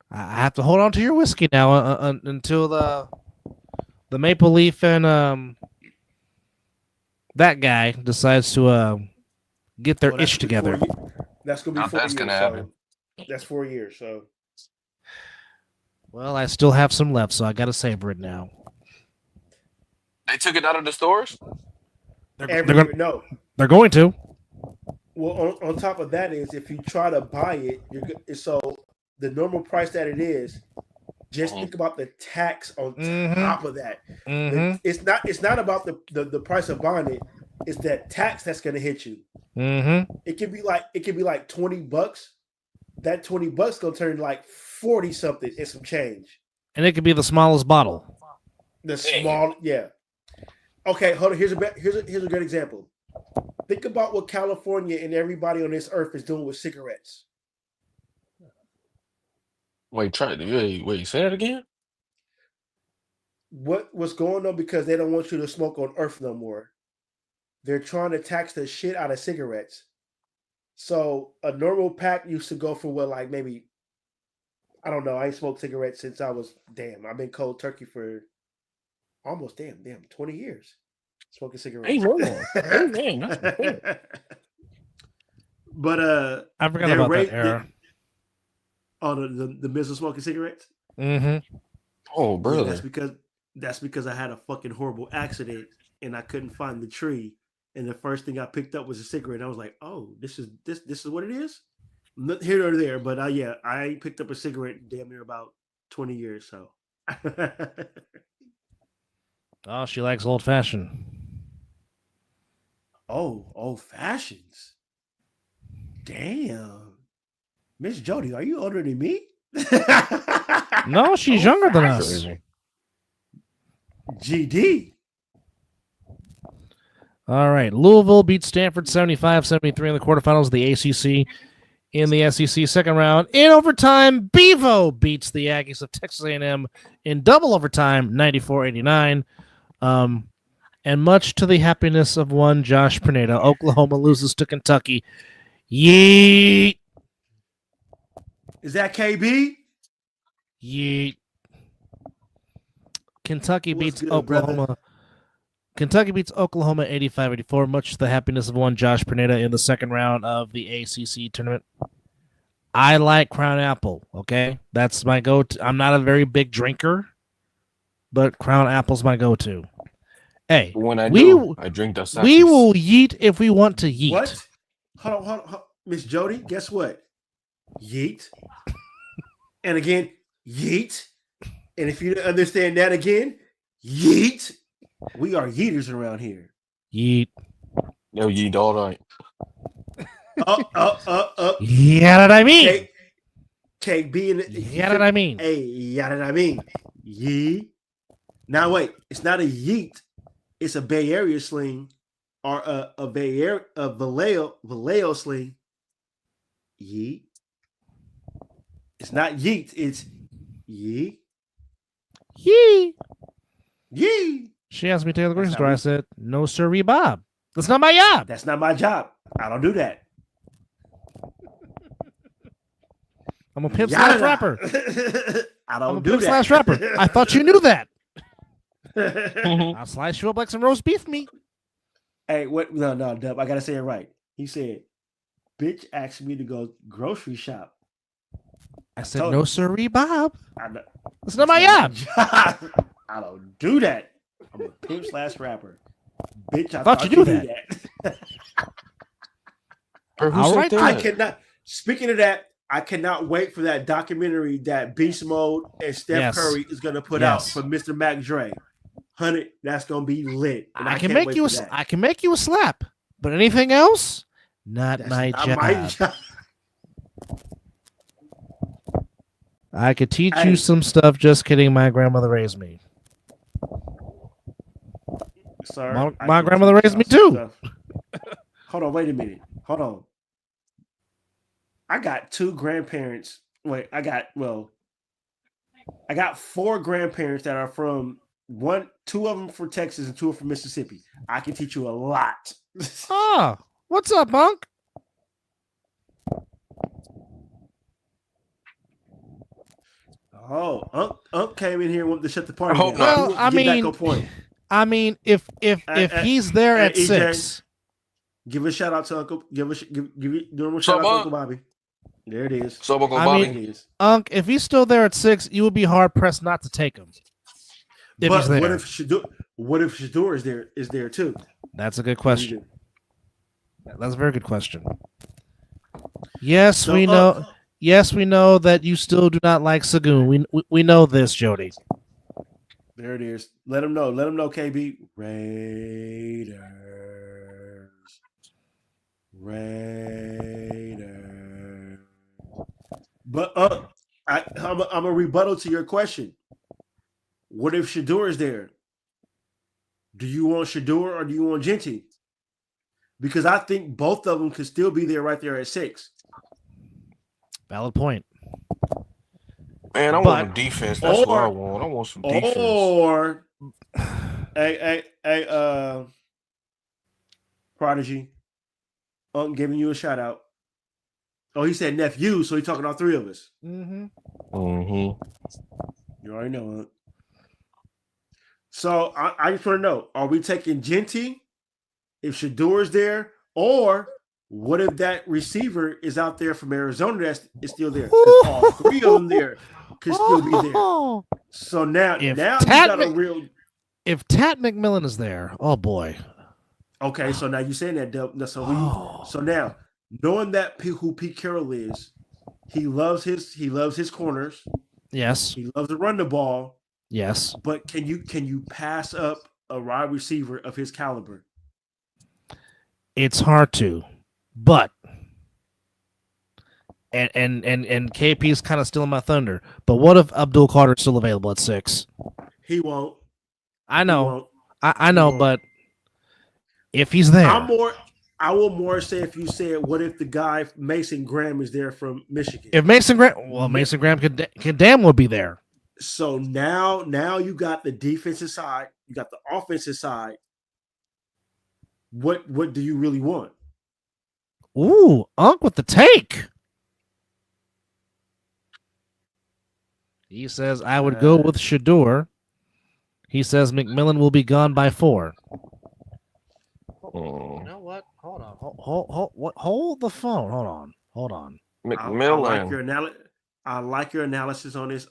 I have to hold on to your whiskey now until the Maple Leaf and that guy decides to get their ish together. That's gonna be 4 years. Gonna happen. That's 4 years. So, well, I still have some left, so I got to savor it now. They took it out of the stores? They're going to. Well, on top of that is if you try to buy it, so the normal price that it is, just think about the tax on top of that. It's not about the price of buying it. It's that tax that's going to hit you. It could be like $20 that $20 gonna turn like 40 something and some change. And it could be the smallest bottle. The small, yeah. Okay, hold on. Here's a good example. Think about what California and everybody on this earth is doing with cigarettes. Wait, say that again? What's going on because they don't want you to smoke on earth no more. They're trying to tax the shit out of cigarettes. So a normal pack used to go for what, like maybe, I don't know. I ain't smoked cigarettes since I've been cold turkey for almost 20 years. Smoking cigarettes. Amen. But I forgot about that era. The Mizzle smoking cigarettes? Mm-hmm. Oh, brother. Yeah, that's because I had a fucking horrible accident and I couldn't find the tree. And the first thing I picked up was a cigarette. And I was like, oh, this is what it is? Not here or there, but I ain't picked up a cigarette damn near about 20 years. So Oh, she likes old fashioned. oh, old fashions. Damn. Miss Jody, are you older than me? No, she's younger than us. GD. All right. Louisville beats Stanford 75-73 in the quarterfinals of the ACC. In the SEC second round, in overtime, Bevo beats the Aggies of Texas A&M in double overtime, 94-89. And much to the happiness of one Josh Pineda, Oklahoma loses to Kentucky. Yeet. Is that KB? Yeet. Kentucky What's beats good, Oklahoma. brother? Kentucky beats Oklahoma 85-84, much to the happiness of one Josh Pineda in the second round of the ACC tournament. I like Crown Apple, okay? That's my go-to. I'm not a very big drinker, but Crown Apple's my go-to. Hey, When I do, I drink the Sakis. We will yeet if we want to yeet. What? Hold on. Miss Jody, guess what? Yeet. And again, yeet. And if you don't understand that again, yeet. We are yeeters around here. Yeet. Yo, yeet all right. Yeah, that I mean. KB and Yeah, that I mean. Hey, yeah, that I mean. Yee. Now wait, it's not a yeet. It's a Bay Area sling, or a Bay Area Vallejo sling. Yeet. It's not yeet. It's yee. Yee. Yee. She asked me to take the grocery store. I said, no, sir, Bob. That's not my job. That's not my job. I don't do that. I'm a pimp slash rapper. I don't I'm a do pimp that. slash rapper. I thought you knew that. I'll slice you up like some roast beef meat. Hey, what? No, Dub. I gotta say it right. He said, "Bitch asked me to go grocery shop." I said, no, sir, Bob. That's not my job. I don't do that. I'm a pimp slash rapper. Bitch, I thought you knew that. All right, I cannot. Speaking of that, I cannot wait for that documentary that Beast Mode and Steph Curry is going to put out for Mr. Mac Dre. 100, that's going to be lit. And I can make you I can make you a slap, but anything else, that's my job. I could teach you some stuff. Just kidding. My grandmother raised me. Sir, my grandmother raised me too. Hold on, wait a minute. Hold on. I got two grandparents. Wait, I got 4 grandparents that are from two of them from Texas and 2 are from Mississippi. I can teach you a lot. What's up, Unc? Oh, Unc came in here and wanted to shut the party down. Well, I mean, if he's there at 6, give a shout out to Uncle. Give a normal shout out to Uncle Bobby. There it is. So Uncle Bobby. Unc, if he's still there at 6, you would be hard pressed not to take him. But what if Shador is there too? That's a good question. That's a very good question. Yes, we know. Yes, we know that you still do not like Sagoon. We know this, Jody. There it is. Let him know. Let him know, KB. Raiders. But I'm a rebuttal to your question. What if Shador is there? Do you want Shador or do you want Genty? Because I think both of them could still be there right there at 6. Valid point. Man, I But- want a defense. That's what I want. I want some defense. Or Prodigy, giving you a shout out. Oh, he said nephew, so he's talking all 3 of us. Mm-hmm. Mm-hmm. You already know, huh? So I just want to know: are we taking Genty if Shador's there, or what if that receiver is out there from Arizona that is still there? Because all 3 of them there could still be there. So now If you got Tat a real. If Tat McMillan is there, oh boy. Okay, so now you're saying that, Dub. So now knowing that who Pete Carroll is, he loves his corners. Yes. He loves to run the ball. Yes. But can you pass up a wide receiver of his caliber? It's hard to, but and KP's kind of stealing my thunder. But what if Abdul Carter's still available at 6? He won't. I know. He won't. I know, but if he's there, I will more say if you said, what if the guy Mason Graham is there from Michigan? if Mason Graham could damn well be there. So now you got the defensive side, you got the offensive side. What do you really want? Ooh, Unc with the take. He says I would go with Shador. He says McMillan will be gone by 4. Oh. You know what? Hold on. Hold the phone. Hold on. McMillan. I like your analysis on this,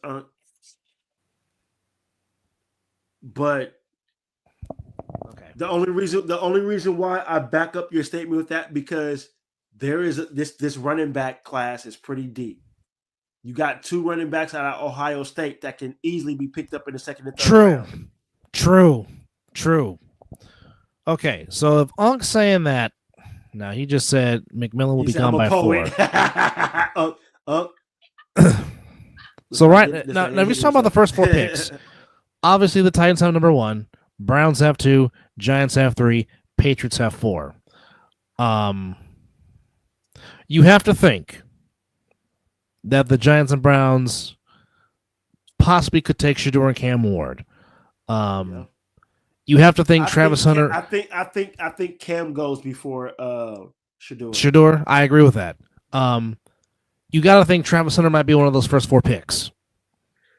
but Okay. the only reason why I back up your statement with that because there is this running back class is pretty deep. You got 2 running backs out of Ohio State that can easily be picked up in the 2nd and 3rd round. True. Okay, so if Unc's saying that, now he just said McMillan will be gone by 4. So right now, if you're talking about the first 4 picks, obviously the Titans have number 1, Browns have 2, Giants have 3, Patriots have 4. You have to think that the Giants and Browns possibly could take Shador and Cam Ward. You have to think Travis Hunter. I think Cam goes before Shador. Shador, I agree with that. You got to think Travis Hunter might be one of those first 4 picks.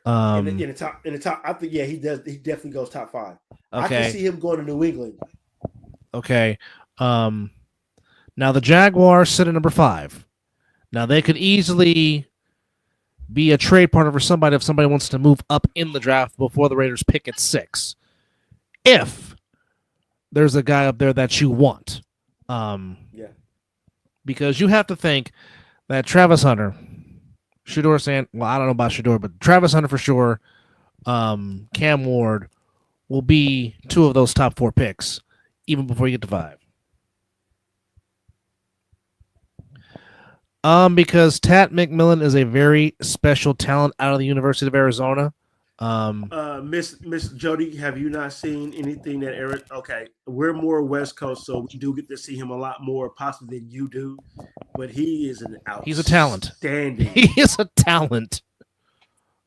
In the top, I think he does. He definitely goes top 5. Okay. I can see him going to New England. Okay. Now the Jaguars sit at number 5. Now they could easily be a trade partner for somebody if somebody wants to move up in the draft before the Raiders pick at 6. If there's a guy up there that you want. Because you have to think that Travis Hunter, Shador saying, well, I don't know about Shador, but Travis Hunter for sure, Cam Ward will be 2 of those top 4 picks, even before you get to 5. Because Tat McMillan is a very special talent out of the University of Arizona. Miss Jody, have you not seen anything that Eric? Okay, we're more West Coast, so we do get to see him a lot more possibly than you do. But he is He's a talent. He is a talent.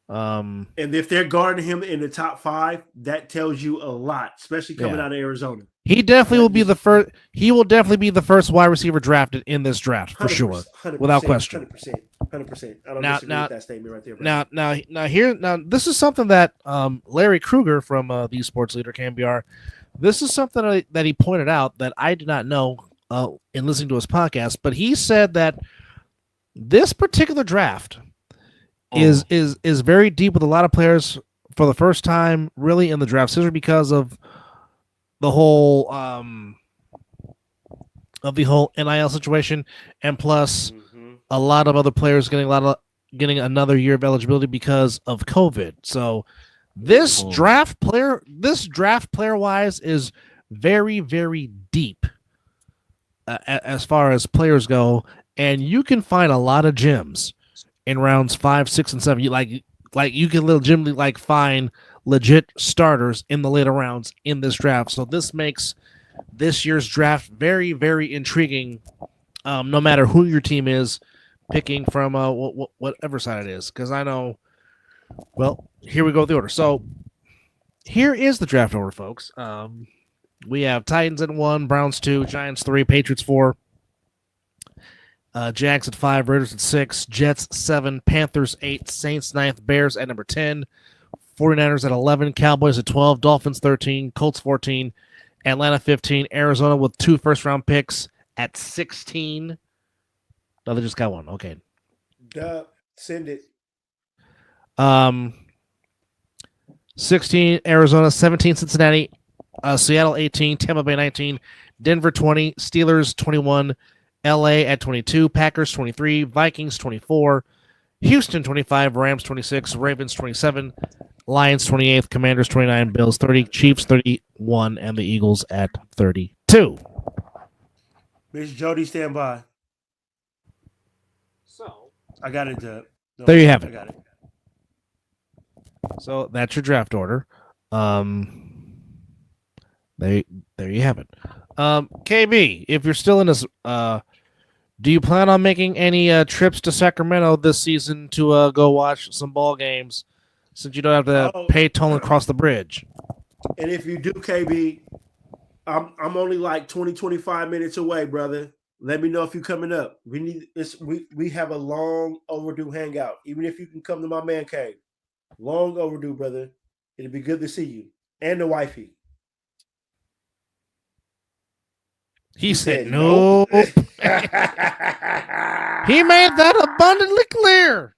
And if they're guarding him in the top 5, that tells you a lot, especially coming out of Arizona. He definitely will be the first. He will definitely be the first wide receiver drafted in this draft for sure, without question. 100%. I don't disagree with that statement right there. Bro. Now, this is something that Larry Kruger from the Sports Leader KMBR. This is something that he pointed out that I did not know in listening to his podcast. But he said that this particular draft is very deep with a lot of players for the first time, really in the draft history because of the whole NIL situation, and plus a lot of other players getting another year of eligibility because of COVID. So this draft player wise is very, very deep as far as players go, and you can find a lot of gems in rounds 5, 6, and 7. You can legitimately find legit starters in the later rounds in this draft. So this makes this year's draft very, very intriguing. No matter who your team is, picking from whatever side it is, because I know. Well, here we go with the order. So here is the draft order, folks. We have Titans at 1, Browns 2, Giants 3, Patriots 4, Jags at 5, Raiders at 6, Jets 7, Panthers 8, Saints 9th, Bears at number 10, 49ers at 11, Cowboys at 12, Dolphins 13, Colts 14, Atlanta 15, Arizona with 2 first-round picks at 16. No, they just got one. Okay. Duh. Send it. 16, Arizona, 17, Cincinnati, Seattle 18, Tampa Bay 19, Denver 20, Steelers 21, LA at 22, Packers 23, Vikings 24, Houston 25, Rams 26, Ravens 27, Lions 28th, Commanders 29, Bills 30, Chiefs 31, and the Eagles at 32. Miss Jody, stand by. So I got it, Dub. No, There you have I it. got it. So that's your draft order. There you have it. KB, if you're still in this, do you plan on making any trips to Sacramento this season to go watch some ball games, since you don't have to pay toll and cross the bridge? And if you do, KB, I'm only like 20, 25 minutes away, brother. Let me know if you're coming up. We have a long overdue hangout. Even if you can come to my man cave. Long overdue, brother. It'll be good to see you. And the wifey. He said nope. He made that abundantly clear.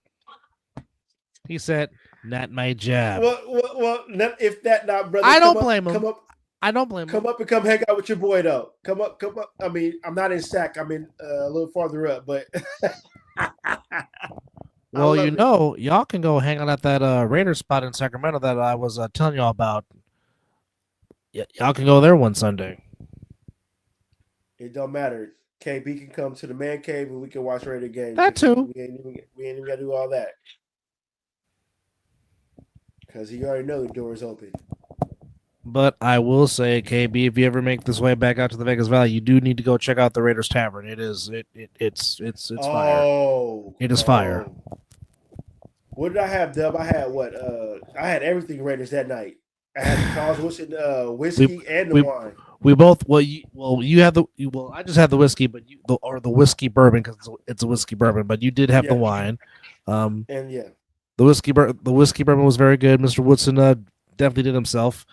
He said, not my job. Well, if that not, brother. I don't blame him. I don't blame him. Come up and come hang out with your boy, though. Come up. I mean, I'm not in Sac. I'm in a little farther up, but. Well, y'all can go hang out at that Raiders spot in Sacramento that I was telling y'all about. Y'all can go there one Sunday. It don't matter. KB can come to the man cave and we can watch Raider games. That too. We ain't even got to do all that. Because he already know the door is open. But I will say, KB, if you ever make this way back out to the Vegas Valley, you do need to go check out the Raiders Tavern. It's fire. It is fire. What did I have, Dub? I had what? I had everything Raiders that night. I had the Charles Wilson whiskey and the wine. We both. You have the. I just had the whiskey, but the whiskey bourbon because it's a whiskey bourbon. But you did have the wine. And the whiskey bourbon was very good. Mr. Woodson definitely did himself.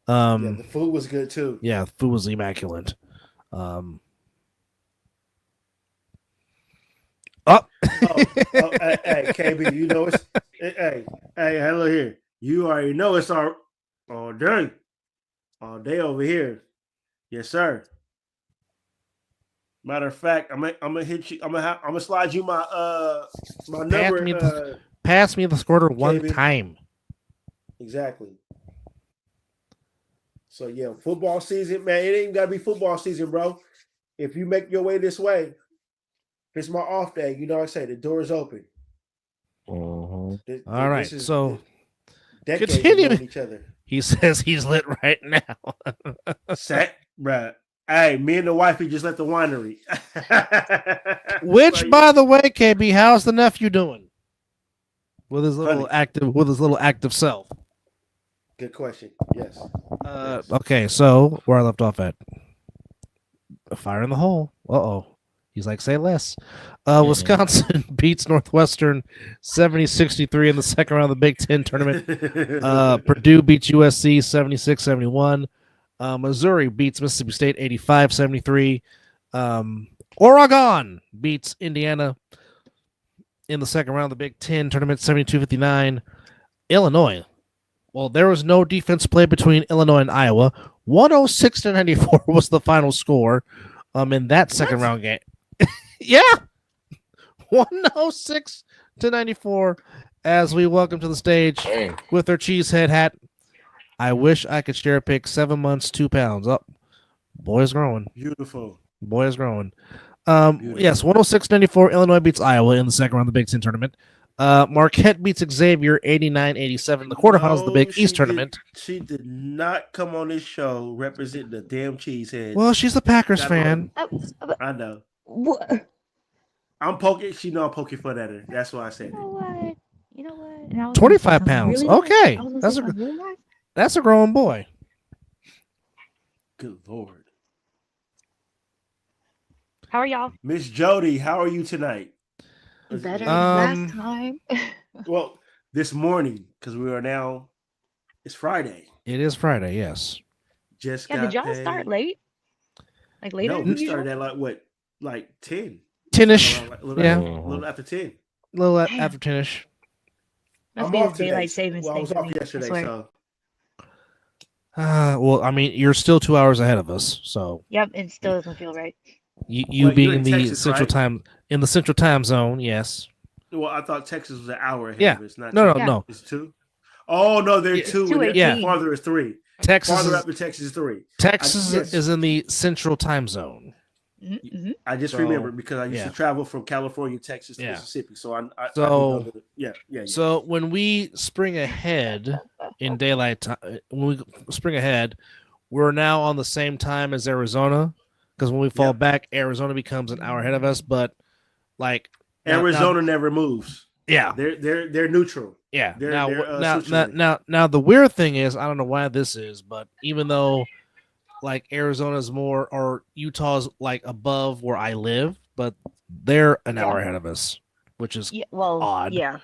The food was good too. Yeah, the food was immaculate. Hey, KB, you know it's hey, hello here. You already know it's all day over here. Yes, sir. Matter of fact, I'm gonna hit you. I'm gonna slide you my number. Pass me the squirter one KB. time. Exactly. So yeah, football season, man. It ain't gotta be football season, bro. If you make your way this way. It's my off day. You know, I say the door is open. All right. So continuing each other. He says he's lit right now. Bruh. Hey, me and the wifey just left the winery. Which, by the way, KB, how's the nephew doing? With his little active self. Good question. Yes. Okay, so where I left off at. A fire in the hole. Uh-oh. He's like, say less. Wisconsin beats Northwestern 70-63 in the second round of the Big Ten tournament. Purdue beats USC 76-71. Missouri beats Mississippi State 85-73. Oregon beats Indiana in the second round of the Big Ten tournament 72-59. Illinois. Well, there was no defense play between Illinois and Iowa. 106-94 was the final score in that second round game. Yeah, 106-94 as we welcome to the stage with their cheesehead hat. I wish I could share a pic. 7 months, 2 pounds. Up, boy is growing. Beautiful. Boy is growing. Yes, 106-94. Illinois beats Iowa in the second round of the Big Ten tournament. Marquette beats Xavier 89-87 in the quarterfinals of the Big East tournament. She did not come on this show represent the damn cheeseheads. Well, she's a Packers fan. I know. What? I'm poking. She know I'm poking fun at her. That's why I said it. You know what? And I was 25 gonna say pounds. something Okay. nice. I was gonna That's say a- something really nice. That's a growing boy. Good Lord. How are y'all? Miss Jody, how are you tonight? Better than last Um, time. Well, this morning, because we are now, it's Friday. It is Friday, yes. Just Yeah, got did y'all paid. start late? Like later No, than we usual? started at like what? Like 10. 10-ish. A little, Yeah. after, a little after 10. A little Damn. after 10-ish. Must I'm be off this today. daylight savings Well, I thing was for off me. I yesterday, swear. so Well, I mean, you're still 2 hours ahead of us, so Yep, it still doesn't feel right. you Well, you're being in the Texas, central right? time in the central time zone, yes. well, I thought Texas was an hour ahead Yeah. of us. Not No, two. no, no. It's 2. Oh no, they're It's 2. 2:18. Yeah. Farther is 3. Texas Farther is, up to Texas is 3. Texas yes. is in the central time zone. Mm-hmm. I just So, remember because I used yeah. to travel from California, Texas to Yeah. Mississippi. So I do So- know that, yeah. So when we spring ahead in daylight time, we're now on the same time as Arizona. Because when we fall Yep. back, Arizona becomes an hour ahead of us. But like now- Arizona never moves. yeah, They're neutral. yeah. they're, now, they're, now, the weird thing is, I don't know why this is, but even though like Arizona's more or Utah's like above where I live, but they're an hour ahead of us, which is Yeah, well, Odd. yeah.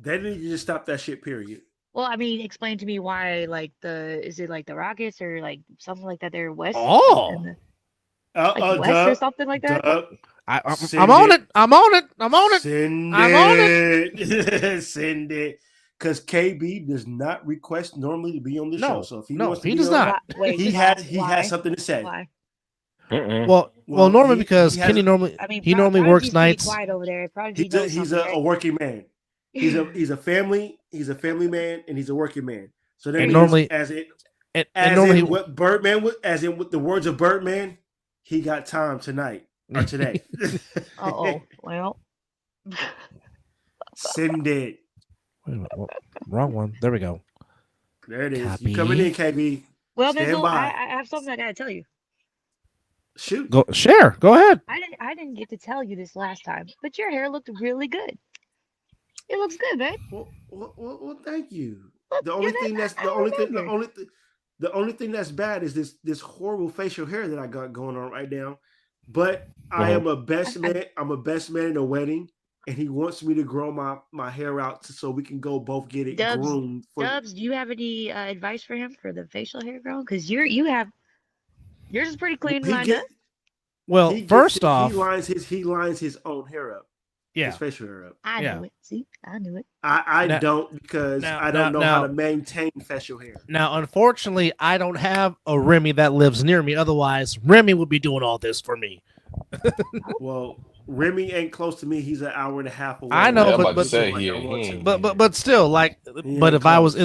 They need to just stop that shit. Period. Well, I mean, explain to me why, like, is it like the Rockets or like something like that? They're west. Oh. and like west or Doug, something like that. Doug, I'm Send on it. it. I'm on it. I'm on it. Send I'm on it. Send it. Because KB does not request normally to be on the No, show. So if he no, wants to he be does on, not. Wait, He why? has something to say. Why? Mm-mm. Well, Well, normally he- because he has- Kenny normally I mean, he normally Prodigy's works pretty nights. Quiet over there. Prodigy He's knows something, a right? working man. He's a family man, and he's a working man. So that And means normally- as it And as normally in what Birdman would, as in with the words of Birdman, he got time tonight or today. Oh, well. Send it. Wait a minute, wrong one. There we go. There it is. Copy. You coming in, KB? Well, Stand Mizzle, by. I have something I gotta tell you. Shoot. Go share. Go ahead. I didn't get to tell you this last time, but your hair looked really good. It looks good, man. Well, thank you. Look, The only you're thing not- that's I the only thing remember. the only thing that's bad is this horrible facial hair that I got going on right now. But I am a best man. I'm a best man in a wedding, and he wants me to grow my hair out so we can go both get it Dubs, groomed. Dubs, do you have any advice for him for the facial hair growing? Because yours is pretty clean He lined get- up. Well, he gets- first off, he lines his own hair up. yeah. His facial hair up. I yeah. knew it. See, I knew it. I Now- don't because now- I don't now- know how now- to maintain facial hair. Now, unfortunately, I don't have a Remy that lives near me. Otherwise, Remy would be doing all this for me. Well, Remy ain't close to me. He's an hour and a half away. I know, Yeah, I'm but- about to but- say Like I he want to. ain't- But still, like, He but ain't if I was close.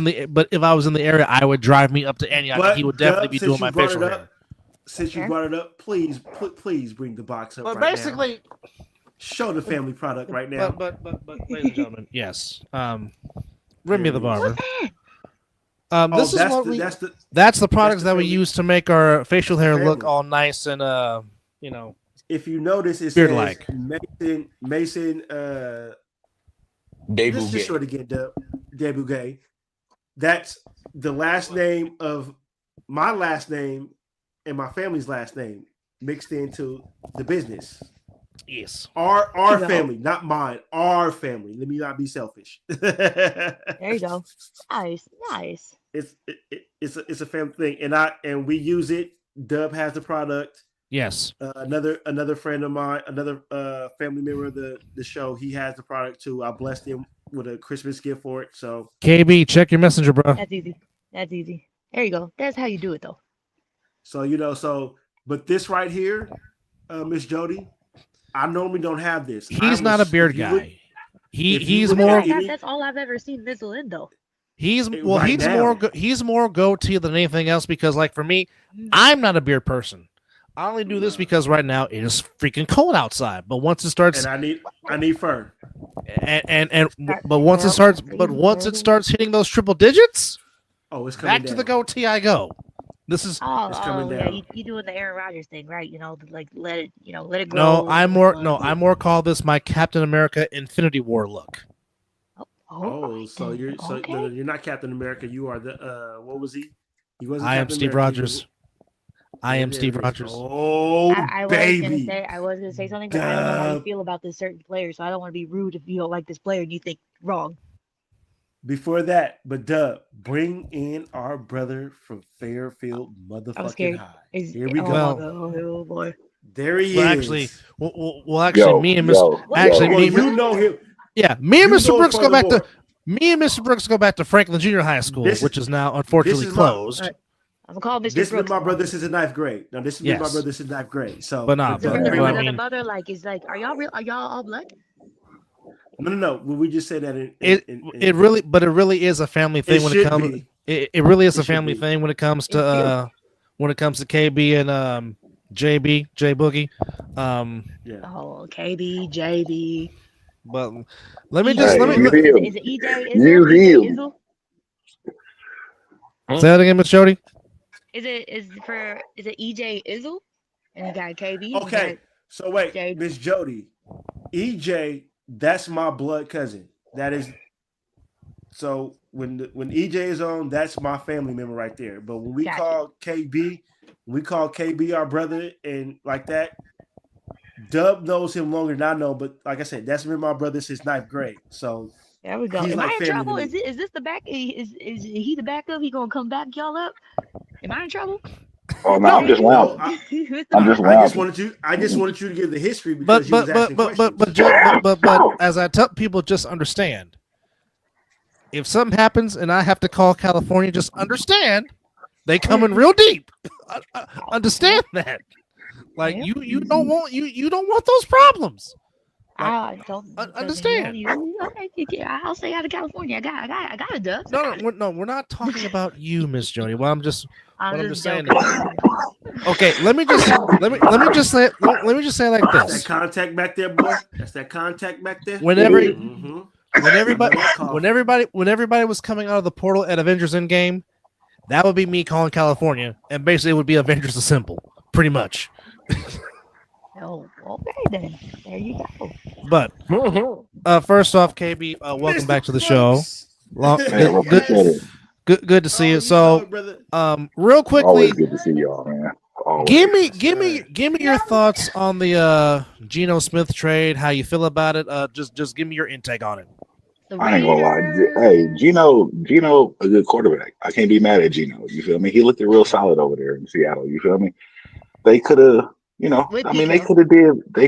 in the area, I would drive me up to Antioch. But, And he would definitely Dub, be since doing my you brought facial it hair. up, Since you Okay. brought it up, please bring the box up. But right basically, now. Show the family product right now. but, ladies and gentlemen, yes, Remy the barber. This is that's what that's the products the that we family- use to make our facial hair look family. all nice and you know. if you notice, it Beard-like. says Mason. Debut This is short again, Debut Gay. That's the last name of my last name and my family's last name mixed into the business. Yes. Our go. family, not mine. Our family. Let me not be selfish. There you go. Nice. It's a family thing, and we use it. Dub has the product. Yes. Another friend of mine, another family member of the show, he has the product too. I blessed him with a Christmas gift for it. So KB, check your messenger, bro. That's easy. There you go. That's how you do it, though. But this right here, Miss Jody, I normally don't have this. He's not a beard guy. if you He's would- more That's all I've ever seen Mizzle in, though. he's Right now. he's more goatee than anything else because like for me, I'm not a beard person. I only do this because right now it is freaking cold outside. But once it starts, And I need fur. But once it starts hitting those triple digits, it's coming back down. to the goatee I go. This is It's coming yeah, down. you doing the Aaron Rodgers thing, right? Like let it grow. no. I more call this my Captain America Infinity War look. So you're okay. you're not Captain America. You are the what was he? He wasn't. I am Captain Steve America. Rogers. I am Steve Rogers. Oh, I baby! was gonna say something, but I don't know how you feel about this certain player, so I don't want to be rude if you don't like this player and you think wrong. Before that, but Dub, bring in our brother from Fairfield, motherfucking High. Here we go. Oh boy. There he Well, is. actually, me and you know him. Yeah, me and You Mr. know Brooks go back to furthermore. me and Mr. Brooks go back to Franklin Junior High School, which is now unfortunately closed. I'm gonna call Mr. This Brooks. has been my brother since the 9th grade. Now this has been my brother since 9th grade. So, but nah, the but I mean, brother, like, is like, are y'all real? Are y'all all blood? No. Well, we just said that it really is a family thing when it comes. It really is a family thing when it comes to KB and JB J Boogie. Oh, KB, JB. But let me just is it EJ? Izzle? Say that again, Miss Jody. Is it EJ Izzle? And you got KB. Okay. So wait, Miss Jody, EJ, that's my blood cousin. That is. So when EJ is on, that's my family member right there. But when we call KB our brother and like that, Dub knows him longer than I know. But like I said, that's been my brother since 9th grade. So there we go. Am I in trouble? Is this the back? Is he the backup? He gonna come back y'all up? Am I in trouble? Oh no, I'm just loud. I just wanted you to give the history because but as I tell people, just understand. If something happens and I have to call California, just understand they coming real deep. Understand that. Like you don't want those problems. I don't understand. I'll stay out of California. I got a Dub. No, we're not talking about you, Miss Jody. Well, I'm just saying. Okay, let me just say it like this. That's that contact back there, boy. That's that contact back there. When everybody was coming out of the portal at Avengers Endgame, that would be me calling California, and basically it would be Avengers Assemble, pretty much. Oh, okay then. There you go. But first off, KB, welcome back to the show. Good to see you. So, real quickly, always good to see y'all, man. Give me your thoughts on the Geno Smith trade. How you feel about it? Just give me your intake on it. I ain't gonna lie. Hey, Geno, a good quarterback. I can't be mad at Geno. You feel me? He looked real solid over there in Seattle. You feel me? They could have, they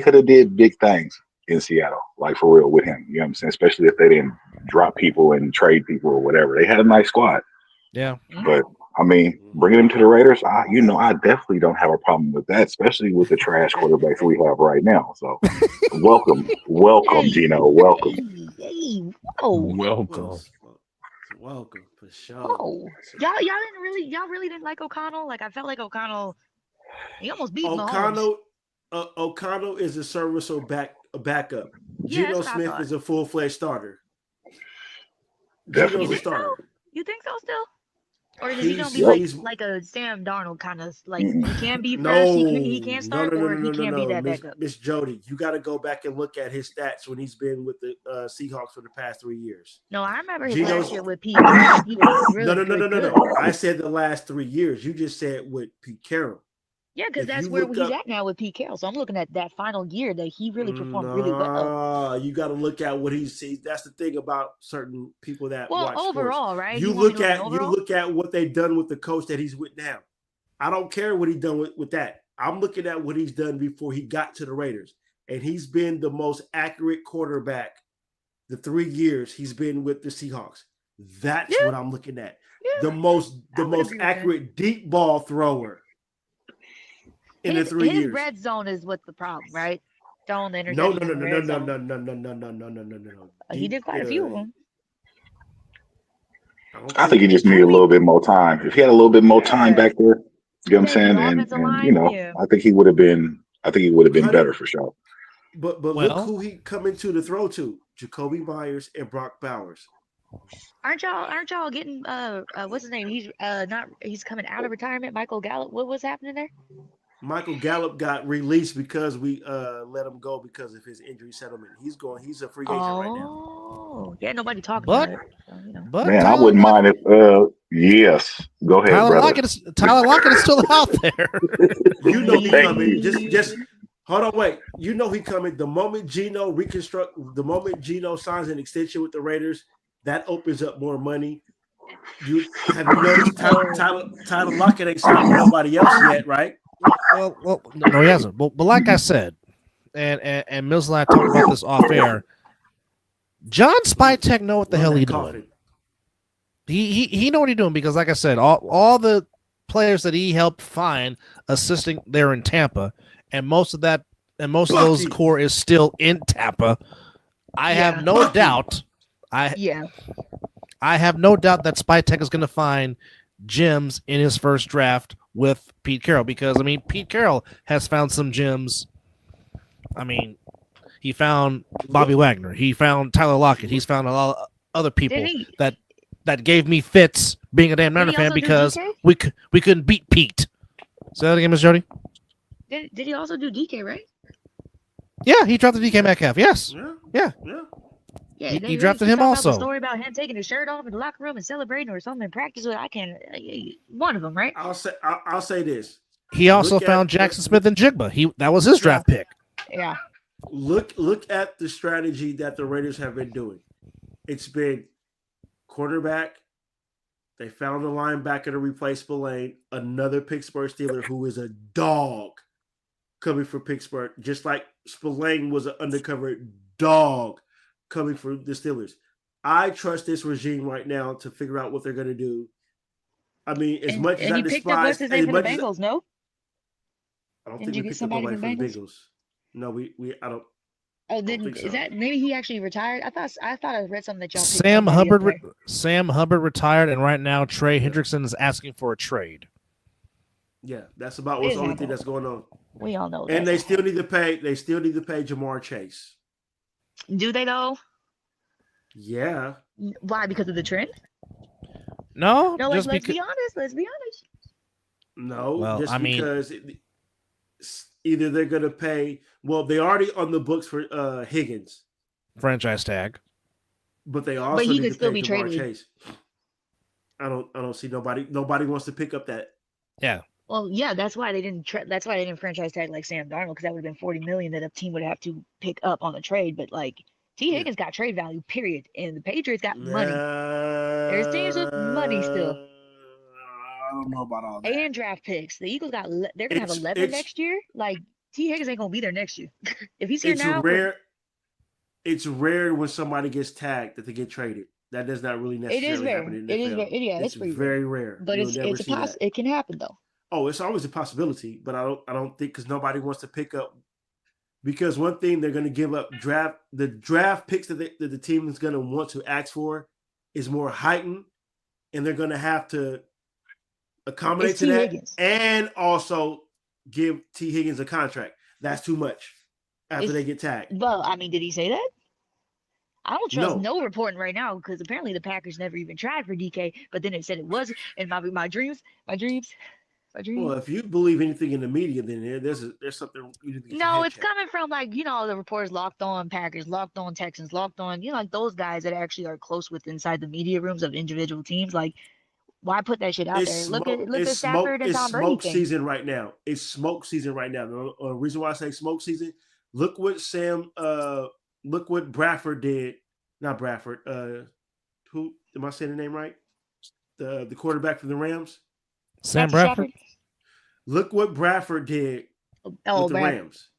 could have did big things in Seattle, like for real with him. You know what I'm saying? Especially if they didn't drop people and trade people or whatever. They had a nice squad. Yeah. But I mean, bringing him to the Raiders, I definitely don't have a problem with that, especially with the trash quarterbacks we have right now. So, welcome, Geno, welcome. Welcome for sure. Oh, y'all really didn't like O'Connell. Like I felt like O'Connell, he almost beat Mahomes. O'Connell is a serviceable backup. Geno Smith is a full-fledged starter. Definitely. Geno's a starter. You think so still? Or is he gonna be like a Sam Darnold kind of like he can be first, he can't start, or he can't be that backup? Miss Jody, you got to go back and look at his stats when he's been with the Seahawks for the past 3 years. No, I remember his last year with Pete. He was really No. I said the last 3 years. You just said with Pete Carroll. Yeah, because that's where he's at now with Pete Carroll. So I'm looking at that final year that he really performed really well. You got to look at what he sees. That's the thing about certain people that watch overall, sports. right? You look at what they've done with the coach that he's with now. I don't care what he's done with that. I'm looking at what he's done before he got to the Raiders, and he's been the most accurate quarterback the 3 years he's been with the Seahawks. That's what I'm looking at. Yeah. The most accurate deep ball thrower. His red zone is what's the problem, right? Throwing the interception. No. He did quite a few of them. I think he just needed a little bit more time. If he had a little bit more time back there, you know what I'm saying, and I think he would have been. I think he would have been better for sure. But look who he coming to the throw to. Jacoby Myers, and Brock Bowers. Aren't y'all getting what's his name? He's coming out of retirement. Michael Gallup. What was happening there? Michael Gallup got released because we let him go because of his injury settlement. He's a free agent right now. Oh, yeah, nobody talking about it. So, But man, I wouldn't mind if yes. Go ahead, brother. Tyler Lockett is still out there. You know he coming. Just hold on, wait. You know he coming. The moment Geno signs an extension with the Raiders, that opens up more money. Have you noticed Tyler Lockett ain't signed with nobody else yet, right? Well, no, he hasn't. But like I said, and Mills and I talked about this off air. John Spytek know what the hell he's doing. He know what he's doing because, like I said, all the players that he helped find assisting there in Tampa, and most of those core is still in Tampa. I have no doubt. I have no doubt that Spytek is going to find gems in his first draft with Pete Carroll because, I mean, Pete Carroll has found some gems. I mean, he found Bobby Wagner. He found Tyler Lockett. He's found a lot of other people that gave me fits being a damn Niner fan because we couldn't beat Pete. Say that again, Miss Jody. Did he also do DK, right? Yeah, he drafted DK Metcalf. Yes. Yeah. Yeah, he drafted him also. The story about him taking his shirt off in the locker room and celebrating or something in practice. One of them, right? I'll say this. He also found Jackson Smith and Jigba. That was his draft pick. Yeah. Look at the strategy that the Raiders have been doing. It's been quarterback. They found a linebacker to replace Spillane, another Pittsburgh Steeler who is a dog coming from Pittsburgh, just like Spillane was an undercover dog coming from the Steelers. I trust this regime right now to figure out what they're going to do. I mean, as much as I despise... picked up what's his name for the Bengals, no? I don't think we picked up somebody from the Bengals. No, I don't... Oh, is that maybe he actually retired? I thought I read something that y'all. Sam Hubbard retired, and right now Trey Hendrickson is asking for a trade. Yeah, that's about what's the only thing that's going on. We all know. And they still need to pay. They still need to pay Jamar Chase. Do they though? Yeah. Why? Because of the trend? No. Let's be honest. No. Well, because either they're going to pay. Well, they're already on the books for Higgins franchise tag, but they also need to pay Jamar Chase. I don't see nobody. Nobody wants to pick up that. Yeah. Well, yeah, that's why they didn't. That's why they didn't franchise tag like Sam Darnold because that would have been $40 million that a team would have to pick up on the trade. But like T. Higgins got trade value, period, and the Patriots got money. There's teams with money still. I don't know about all that. And draft picks. The Eagles they're gonna have 11 next year. Like T. Higgins ain't gonna be there next year. If he's here now, it's rare when somebody gets tagged that they get traded. That does not really necessarily happen in the NFL. It's very rare. But it can happen though. Oh, it's always a possibility, but I don't think because nobody wants to pick up. Because one thing they're going to give up the draft picks that the team is going to want to ask for is more heightened, and they're going to have to accommodate to that Higgins. And also give T. Higgins a contract. That's too much after they get tagged. Well, I mean, did he say that? I don't trust no reporting right now because apparently the Packers never even tried for DK, but then it said it was in my dreams. Well, if you believe anything in the media, then there's something. No, it's coming from the reporters Locked On Packers, Locked On Texans, Locked On, like those guys that actually are close with inside the media rooms of individual teams. Like, why put that shit out there? Look at Stafford and Tom Brady. It's smoke season right now. It's smoke season right now. The reason why I say smoke season, look what Bradford did. Not Bradford. Who am I saying the name right? The quarterback for the Rams. Sam Bradford. Look what Bradford did with the Rams.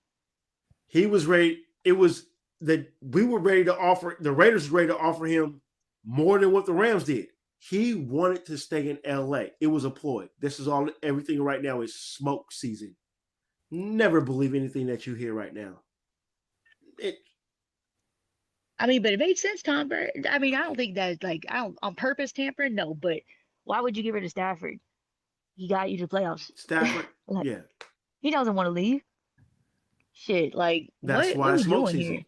He was ready. It was that we were ready to offer. The Raiders were ready to offer him more than what the Rams did. He wanted to stay in LA. It was a ploy. This is everything right now is smoke season. Never believe anything that you hear right now. But it made sense, Tom. I mean, I don't think that on purpose tampering. No, but why would you get rid of Stafford? He got you to playoffs. Stafford, yeah. He doesn't want to leave. Shit, that's why it's smoke season.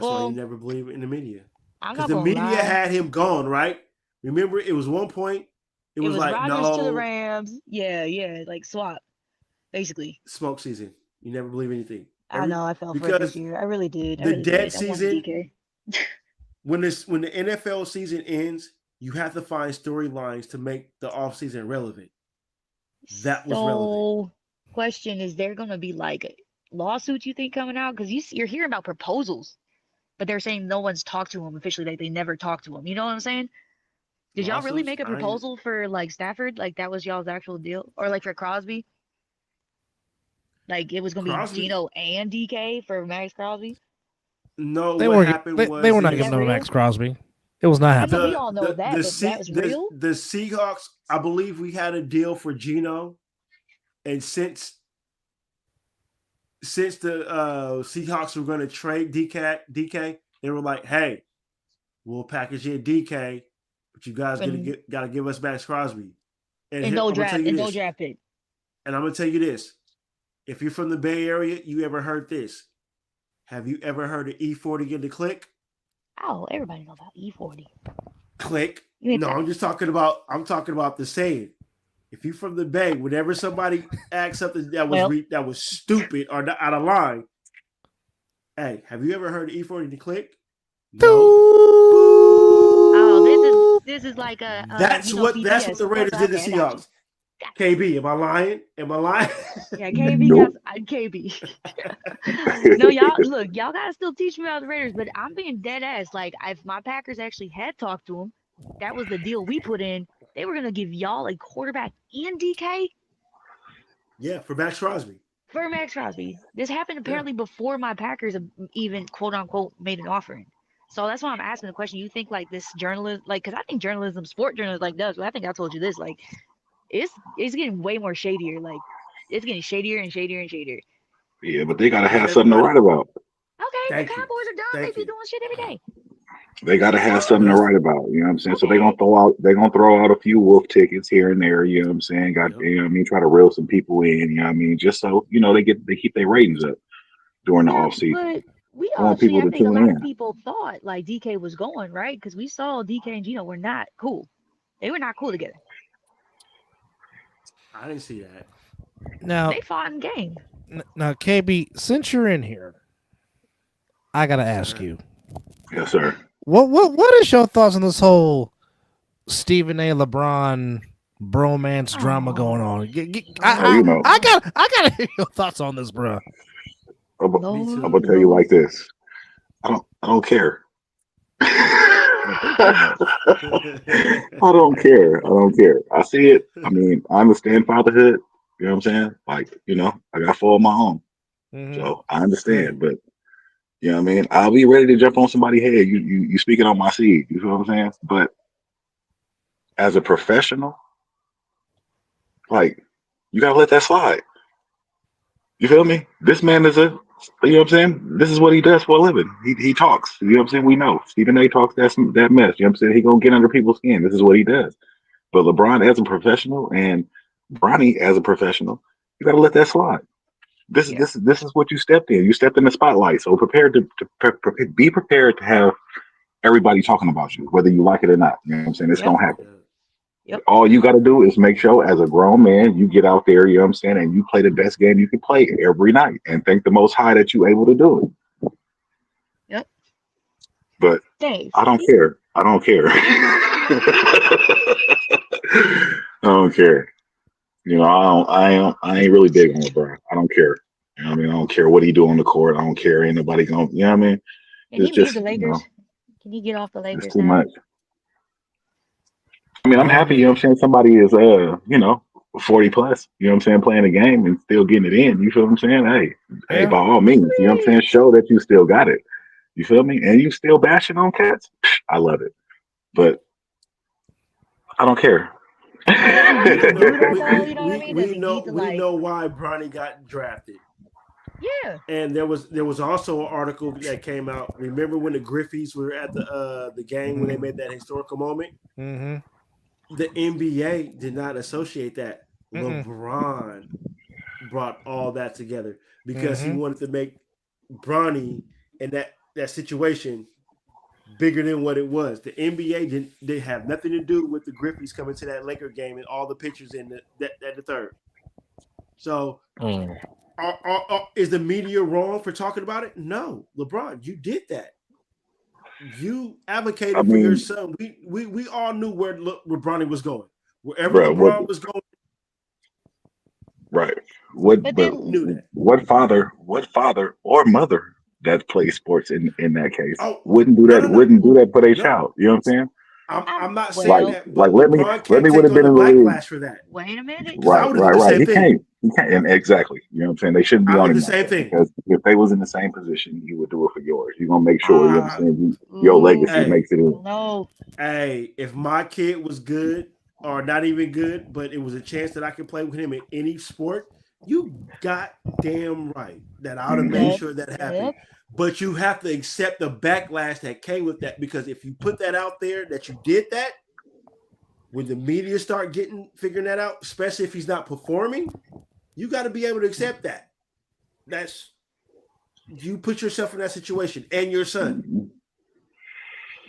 That's why you never believe in the media. I'm Because not the gonna media lie. had him gone, right? Remember, it was one point. It was like, Rodgers to the no. Rams. Yeah, like swap, basically. Smoke season. You never believe anything. I know. I fell for it this year. I really did. The dead I wanted season. DK. when the NFL season ends, you have to find storylines to make the offseason relevant. That was relevant. Question: is there going to be like lawsuits you think coming out? Because you're hearing about proposals, but they're saying no one's talked to him officially. Like they never talked to him. You know what I'm saying? Did y'all really make a proposal for like Stafford? Like that was y'all's actual deal, or like for Crosby? Like it was going to be Geno and DK for Max Crosby? No, they what were happened was they were not giving them Max Crosby. It was not happening. We all know that, but that was real. The Seahawks, I believe we had a deal for Geno, and since the Seahawks were going to trade DK, they were like, "Hey, we'll package in DK, but you guys got to give us Max Crosby." And no draft pick. And I'm going to tell you this: if you're from the Bay Area, you ever heard this? Have you ever heard of E40 get the click? Oh, everybody knows about E40. Click. No, I'm talking about the saying. If you're from the Bay, whenever somebody asks something that was stupid or out of line, hey, have you ever heard of E40 the click? No. Oh, this is like a that's what the Raiders did to Seahawks. KB, am I lying? Yeah, KB. KB. No, y'all gotta still teach me about the Raiders, but I'm being dead ass. Like, if my Packers actually had talked to him, that was the deal we put in. They were gonna give y'all a quarterback and DK. Yeah, for Max Crosby. This happened apparently before my Packers even quote unquote made an offering. So that's why I'm asking the question. You think like this journalism, like, because I think sport journalism, like does. I think I told you this, like. It's getting way more shadier. Like it's getting shadier and shadier and shadier. Yeah, but they gotta have something to write about. Okay, the Cowboys are done. They be doing shit every day. They gotta have something to write about. You know what I'm saying? So they're gonna throw out a few wolf tickets here and there. You know what I'm saying? Try to reel some people in. You know what I mean? Just so they keep their ratings up during the off season. But we actually, I think a lot of people thought like DK was going right because we saw DK and Geno were not cool. They were not cool together. I didn't see that. Now they fought in game. Now, KB, since you're in here, I gotta ask you. Yes, sir. What is your thoughts on this whole Stephen A. LeBron bromance drama going on? I gotta hear your thoughts on this, bro. I'm gonna tell you like this. I don't care. I don't care. I see it. I mean, I understand fatherhood. You know what I'm saying? Like, I got 4 of my own. So I understand. But you know what I mean? I'll be ready to jump on somebody's head. You speaking on my seed. You feel what I'm saying? But as a professional, like, you gotta let that slide. You feel me? This man is you know what I'm saying? This is what he does for a living. He talks. You know what I'm saying? We know. Stephen A talks that mess. You know what I'm saying? He gonna get under people's skin. This is what he does. But LeBron as a professional and Bronny as a professional, you gotta let that slide. This is what you stepped in. You stepped in the spotlight. So be prepared to have everybody talking about you, whether you like it or not. You know what I'm saying? It's gonna happen. Yep. All you got to do is make sure as a grown man, you get out there, you know what I'm saying, and you play the best game you can play every night and thank the Most High that you're able to do it. Yep. But Dave. I don't care. I don't care. I ain't really big on it, bro. I don't care. You know what I mean? I don't care what he do on the court. I don't care. Ain't nobody going, you know what I mean? Can he leave the Lakers? Can he get off the Lakers? It's too much. I mean, I'm happy, you know what I'm saying? Somebody is, 40 plus, you know what I'm saying, playing a game and still getting it in. You feel what I'm saying? Hey, by all means, you know what I'm saying? Show that you still got it. You feel me? And you still bashing on cats? I love it. But I don't care. We know why Bronny got drafted. Yeah. And there was also an article that came out. Remember when the Griffeys were at the game when they made that historical moment? Mm-hmm. The NBA did not associate that. LeBron brought all that together because he wanted to make Bronny and that situation bigger than what it was. The NBA didn't have nothing to do with the Griffeys coming to that Laker game and all the pictures in the third. So, is the media wrong for talking about it? No, LeBron, you did that. You advocated for your son. We all knew where Bronny was going. Wherever LeBron was going. Right. What father or mother that plays sports in that case wouldn't do that? Wouldn't do that for their child. You know what I'm saying? I'm not saying that, but let me would have been in the backlash for that. Wait a minute. Right. He can't. And exactly. You know what I'm saying? They shouldn't be on him. The same thing. Because if they was in the same position, you would do it for yours. You're gonna make sure you understand your legacy makes it in. No. Hey, if my kid was good or not even good, but it was a chance that I could play with him in any sport, you got damn right that I would have made sure that happened. But you have to accept the backlash that came with that, because if you put that out there that you did that, when the media start figuring that out, especially if he's not performing, you got to be able to accept that. That's you put yourself in that situation and your son.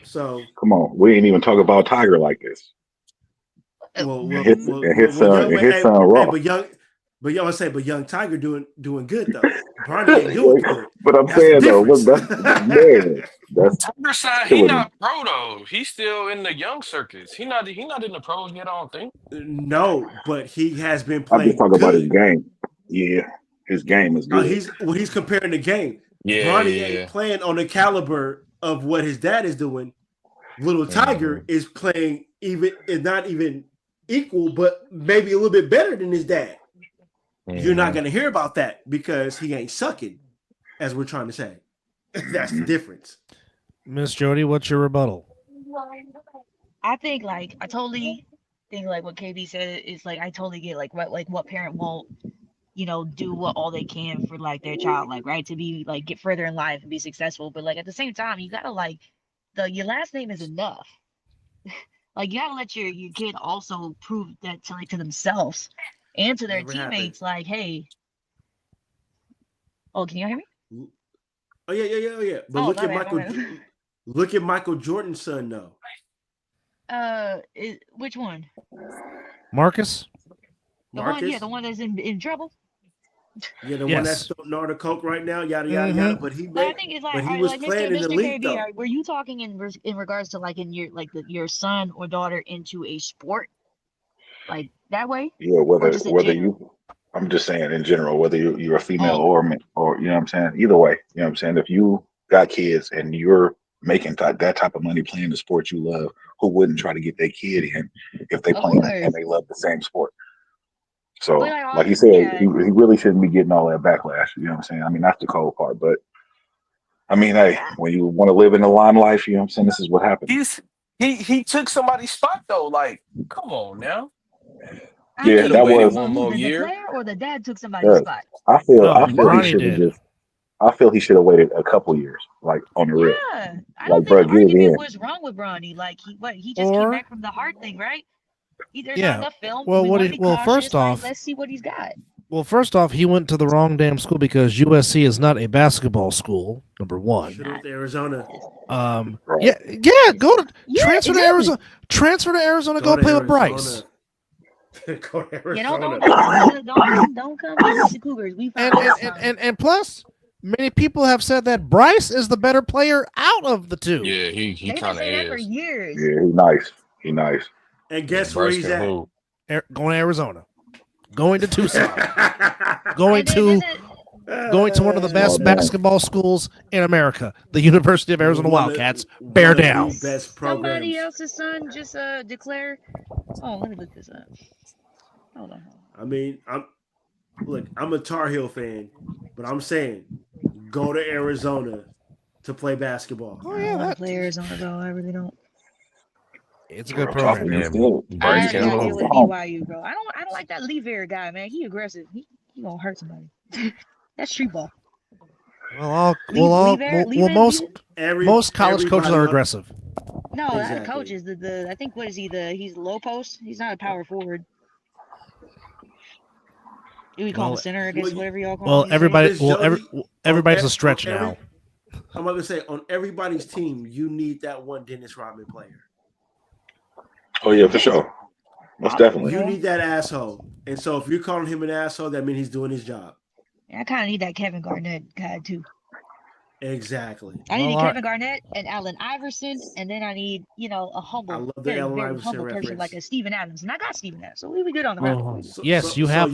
So come on, we ain't even talk about Tiger like this. His son Ross. But young Tiger doing good though. Bronny ain't doing good. But I'm saying though, that's Tiger side, he not pro though. He's still in the young circuits. He not in the pros yet, I don't think. No, but he has been playing. I'm just talking about his game. Yeah, his game is good. He's comparing the game. Yeah, Bronny ain't playing on the caliber of what his dad is doing. Little Tiger is playing not even equal, but maybe a little bit better than his dad. You're not going to hear about that because he ain't sucking, as we're trying to say. That's the difference. Miss Jody, what's your rebuttal? I think I totally think what KB said is I totally get what parent won't do all they can for their child right to be get further in life and be successful, but at the same time you gotta your last name is enough. You gotta let your kid also prove that to themselves and to their teammates, hey. Oh, can you hear me? Oh yeah. But look at Michael Jordan's son though. Which one? Marcus? The one that's in trouble. Yeah, the one that's throwing all the coke right now, yada yada yada. But he was playing in the league though. Were you talking in regards to in your son or daughter into a sport that way? Yeah, whether you, I'm just saying in general, whether you're a female or you know what I'm saying. Either way, you know what I'm saying. If you got kids and you're making that type of money playing the sport you love, who wouldn't try to get their kid in if they play and they love the same sport? So, like he said, he really shouldn't be getting all that backlash. You know what I'm saying? I mean, that's the cold part. But, I mean, hey, when you want to live in the limelight, you know what I'm saying? This is what happens. He took somebody's spot, though. Come on now. Yeah, that was one more year. The player or the dad took somebody's spot? I feel he should have waited a couple years, on the real. Yeah, I don't think the argument was wrong with Bronny. He just came back from the heart thing, right? There's not enough film. First off, let's see what he's got. Well, first off, he went to the wrong damn school because USC is not a basketball school. Number one. Should have went to Arizona. Transfer to Arizona. Transfer to Arizona. Go play with Bryce. Go to Arizona. Don't come to the Cougars. And plus, many people have said that Bryce is the better player out of the two. Yeah, he kind of is. For years. Yeah, he's nice. And guess where he's at? Going to Arizona. Going to Tucson. going to one of the best basketball schools in America, the University of Arizona Wildcats. Bear down. Somebody else's son just declared. Oh, let me look this up. Hold on. I mean, I'm a Tar Heel fan, but I'm saying go to Arizona to play basketball. Oh yeah, I want to play Arizona though. I really don't. It's a good program. I deal with BYU, bro. I don't like that Lever guy, man. He aggressive. He gonna hurt somebody. That's street ball. Most college coaches are aggressive. No, not coaches. I think what is he? He's low post. He's not a power forward. We call him center, I guess. Whatever y'all call him. Everybody's a stretch now. I'm going to say on everybody's team, you need that one Dennis Rodman player. Oh yeah, for sure. Most definitely. You need that asshole. And so if you're calling him an asshole, that means he's doing his job. I kind of need that Kevin Garnett guy too. Exactly. I need Kevin Garnett and Allen Iverson, and then I need, a humble, very humble person like a Steven Adams. And I got Steven Adams, so we be good on the round. You have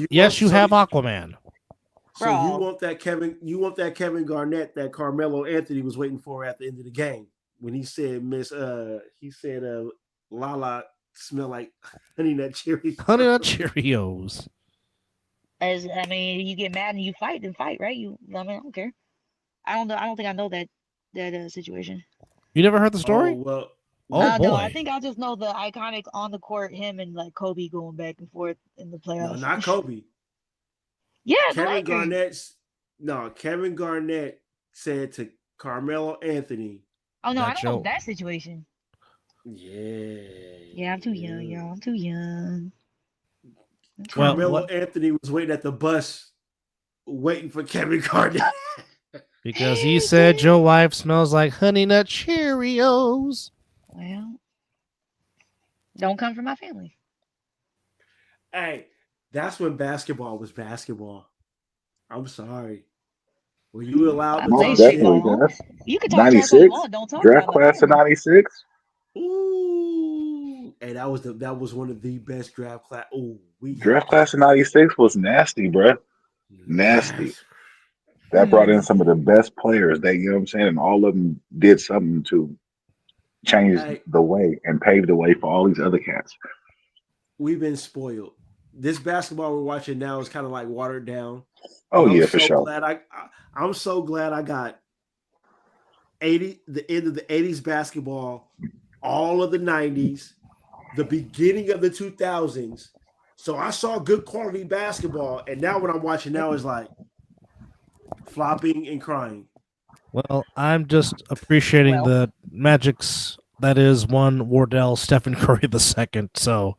Aquaman. So you want that Kevin Garnett that Carmelo Anthony was waiting for at the end of the game when he said Lala smell like Honey Nut Cheerios. Honey Nut Cheerios. You get mad and you fight, then fight, right? I don't care. I don't think I know that situation. You never heard the story? Boy. No, I think I just know the iconic on the court, him and like Kobe going back and forth in the playoffs. No, not Kobe. Yeah, Kevin Garnett said to Carmelo Anthony. Oh no, I don't know that situation. Yeah, I'm too young, y'all. I'm too young. Carmelo Anthony was waiting at the bus, waiting for Kevin Garnett. Because he said your wife smells like Honey Nut Cheerios. Well, don't come from my family. Hey, that's when basketball was basketball. I'm sorry. Were you allowed to talk shit? You can talk 96. Don't talk draft class of 96. Ooh, hey, that was one of the best draft class. Ooh, draft class of 96 was nasty, bro. Nasty. That brought in some of the best players. You know what I'm saying? And all of them did something to change the way and pave the way for all these other cats. We've been spoiled. This basketball we're watching now is kind of like watered down. Oh yeah, for sure. I'm so glad I got the end of the 80s basketball, all of the 90s, the beginning of the 2000s. So I saw good quality basketball, and now what I'm watching now is like flopping and crying. Well, I'm just appreciating the magics that is one Wardell Stephen Curry II. So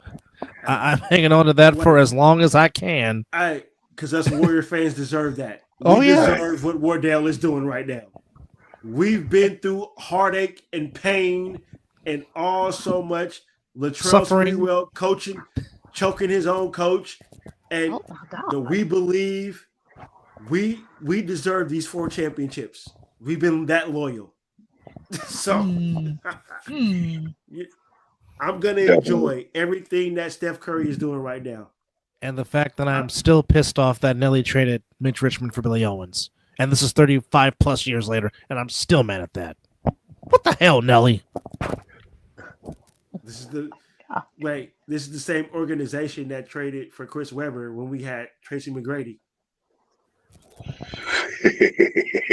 I'm hanging on to that for as long as I can. Because us Warrior fans deserve that. We deserve what Wardell is doing right now. We've been through heartache and pain and all so much. Latrell Sprewell coaching, choking his own coach. And we believe we deserve these 4 championships. We've been that loyal. So I'm going to enjoy everything that Steph Curry is doing right now. And the fact that I'm still pissed off that Nelly traded Mitch Richmond for Billy Owens. And this is 35 plus years later, and I'm still mad at that. What the hell, Nelly? This is the same organization that traded for Chris Webber when we had Tracy McGrady.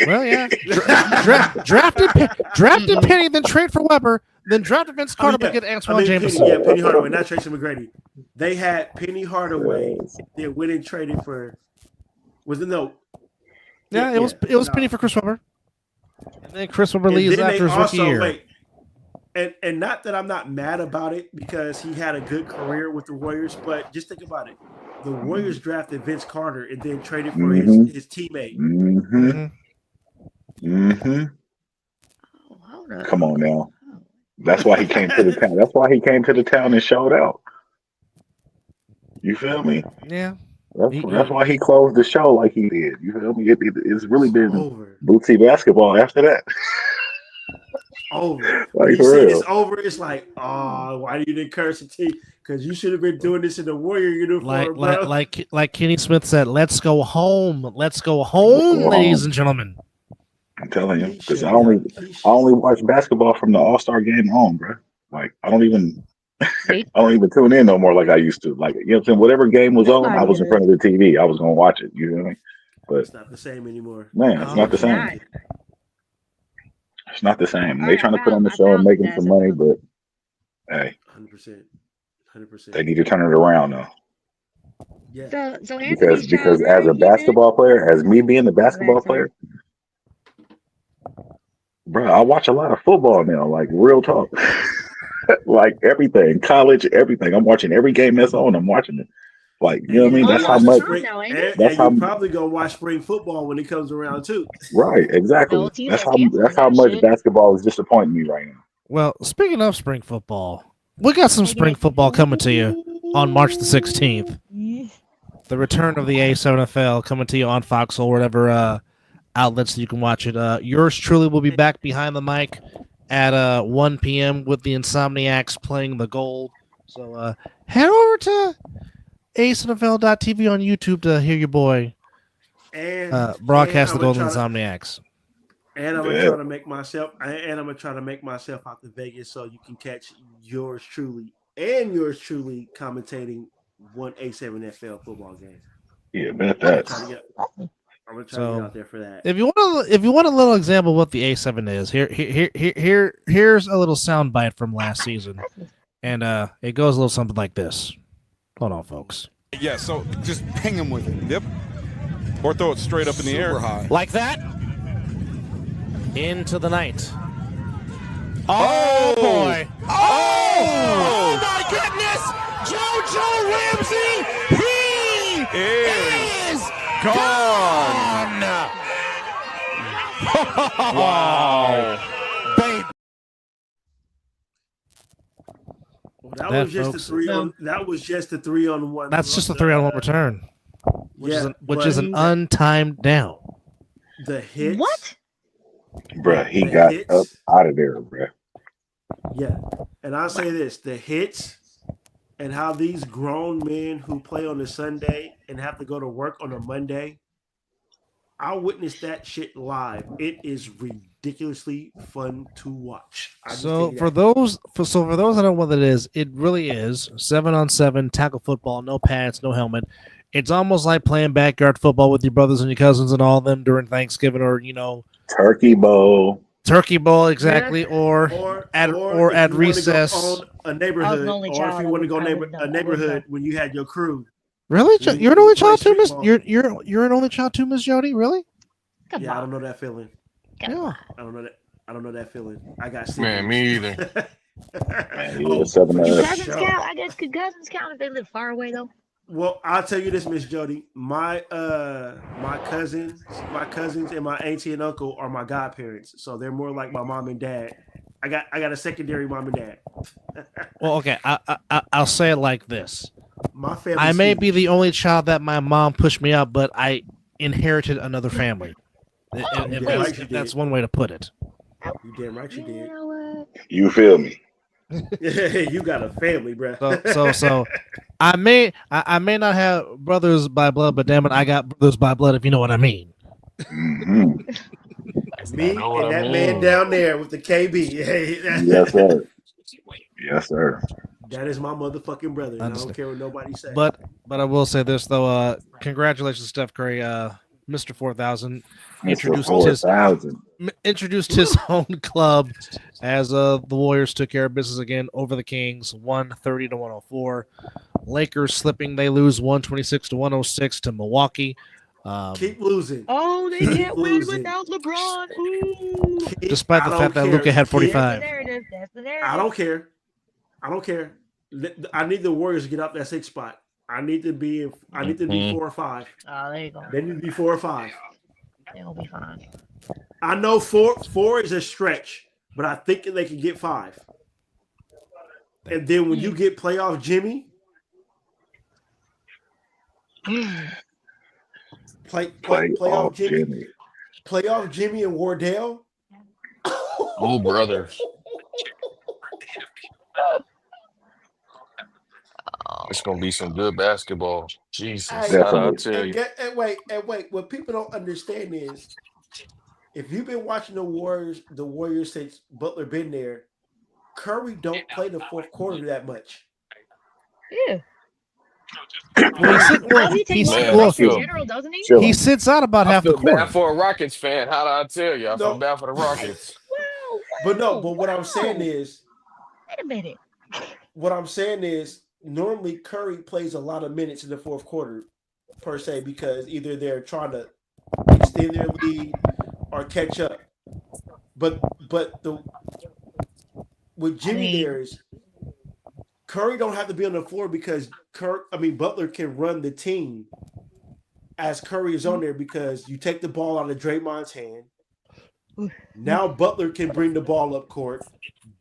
Well, yeah. Drafted Penny, then trade for Weber, then drafted Vince Carter to get Antoine Jameson. Penny Hardaway, not Tracy McGrady. They had Penny Hardaway. They went and traded for. Yeah, it was Penny for Chris Webber. And then Chris Webber leaves after his rookie year. And not that I'm not mad about it because he had a good career with the Warriors, but just think about it. The Warriors drafted Vince Carter and then traded for his teammate. Come on now. That's why he came to the town. That's why he came to the town and showed out. You feel me? Yeah. That's why he closed the show like he did. You feel me? It's really been bootsy basketball after that. Over. Like, you see it's over, it's like, oh, why you didn't curse the team? Because you should have been doing this in the Warrior uniform, like Kenny Smith said, let's go home. Let's go home, ladies and gentlemen. I'm telling you, because I only watch basketball from the All-Star game on, bro. Like I don't even tune in no more like I used to. Like, you know what I'm saying? Whatever game was on, I was in front of the TV. I was gonna watch it. You know what I mean? But it's not the same anymore. Man, it's not the same. It's not the same. They trying to put on the show and making some money, but hey, 100%. They need to turn it around though. Yeah. So because as a basketball player, as me being the basketball player, bro, I watch a lot of football now. Like real talk, like everything, college, everything. I'm watching every game that's on. I'm watching it. Like, you know what I mean? That's how much. And you probably gonna watch spring football when it comes around too. Right, exactly. That's how much basketball is disappointing me right now. Well, speaking of spring football, we got some spring football coming to you on March the 16th. The return of the A7FL coming to you on Fox or whatever outlets that you can watch it. Yours truly will be back behind the mic at 1 p.m. with the Insomniacs playing the gold. So head over to ASNFL.tv on YouTube to hear your boy broadcast the Golden Insomniacs. And I'm gonna try to make myself. And I'm gonna try to make myself out to Vegas so you can catch yours truly commentating one A7FL football game. Yeah, bet that. I'm gonna try to get out there for that. If you want a little example of what the A7 is, here's a little soundbite from last season, and it goes a little something like this. Hold on, folks. Yeah, so just ping him with it. Yep. Or throw it straight up in the air. High. Like that. Into the night. Oh boy. Oh my goodness. JoJo Ramsey. He is gone. Wow. Baby. Well, that was just a 3-on. That was just a 3-on-1. That's just a 3-on-1 return, which is an untimed down. The hits. What? Bruh, he got up out of there, bruh. Yeah, and I'll say this: the hits and how these grown men who play on a Sunday and have to go to work on a Monday. I witnessed that shit live. It is ridiculously fun to watch. So for those that don't know what it is, it really is 7-on-7 tackle football, no pads, no helmet. It's almost like playing backyard football with your brothers and your cousins and all of them during Thanksgiving or Turkey Bowl, exactly, or at recess. A neighborhood, or if you want to go a neighborhood when you had your crew. Really? You're an only child too, Miss? You're an only child too, Miss Jody? Really? Yeah, I don't know that feeling. Yeah. I don't know that feeling. I got sick. Man, me either. Cousins count? I guess could cousins count if they live far away though? Well, I'll tell you this, Miss Jody. My cousins and my auntie and uncle are my godparents, so they're more like my mom and dad. I got a secondary mom and dad. Well, okay, I'll say it like this. My family. I may be the only child that my mom pushed me out, but I inherited another family. That's one way to put it. You damn right you did. You feel me? You got a family, bro. So I may not have brothers by blood, but damn it, I got brothers by blood. If you know what I mean. Mm-hmm. Me and that man down there with the KB. Yes, sir. Yes, sir. That is my motherfucking brother. And I don't care what nobody says. But I will say this though. Congratulations, Steph Curry. Mr. 4000 introduced his own club as the Warriors took care of business again over the Kings, 130-104. Lakers slipping; they lose 126-106 to Milwaukee. Keep losing. Oh, they can't win without LeBron. Ooh. Despite the fact that Luka had 45. I don't care. I need the Warriors to get up that 6th spot. I need to be 4 or 5. Oh, there you go. They need to be 4 or 5. They'll be fine. I know 4 is a stretch, but I think they can get 5. And then when you get playoff Jimmy, playoff Jimmy, playoff Jimmy and Wardell. Oh, brother. It's gonna be some good basketball. Jesus, I tell you. And wait. What people don't understand is, if you've been watching the Warriors since Butler been there, Curry don't play the fourth quarter that much. Yeah. He sits out about half the quarter. Bad for a Rockets fan. How do I tell you? I feel bad for the Rockets. But what I'm saying is, wait a minute. What I'm saying is, normally Curry plays a lot of minutes in the fourth quarter, per se, because either they're trying to extend their lead or catch up. But with Jimmy there is, Curry don't have to be on the floor because Butler can run the team as Curry is on there because you take the ball out of Draymond's hand. Now Butler can bring the ball up court.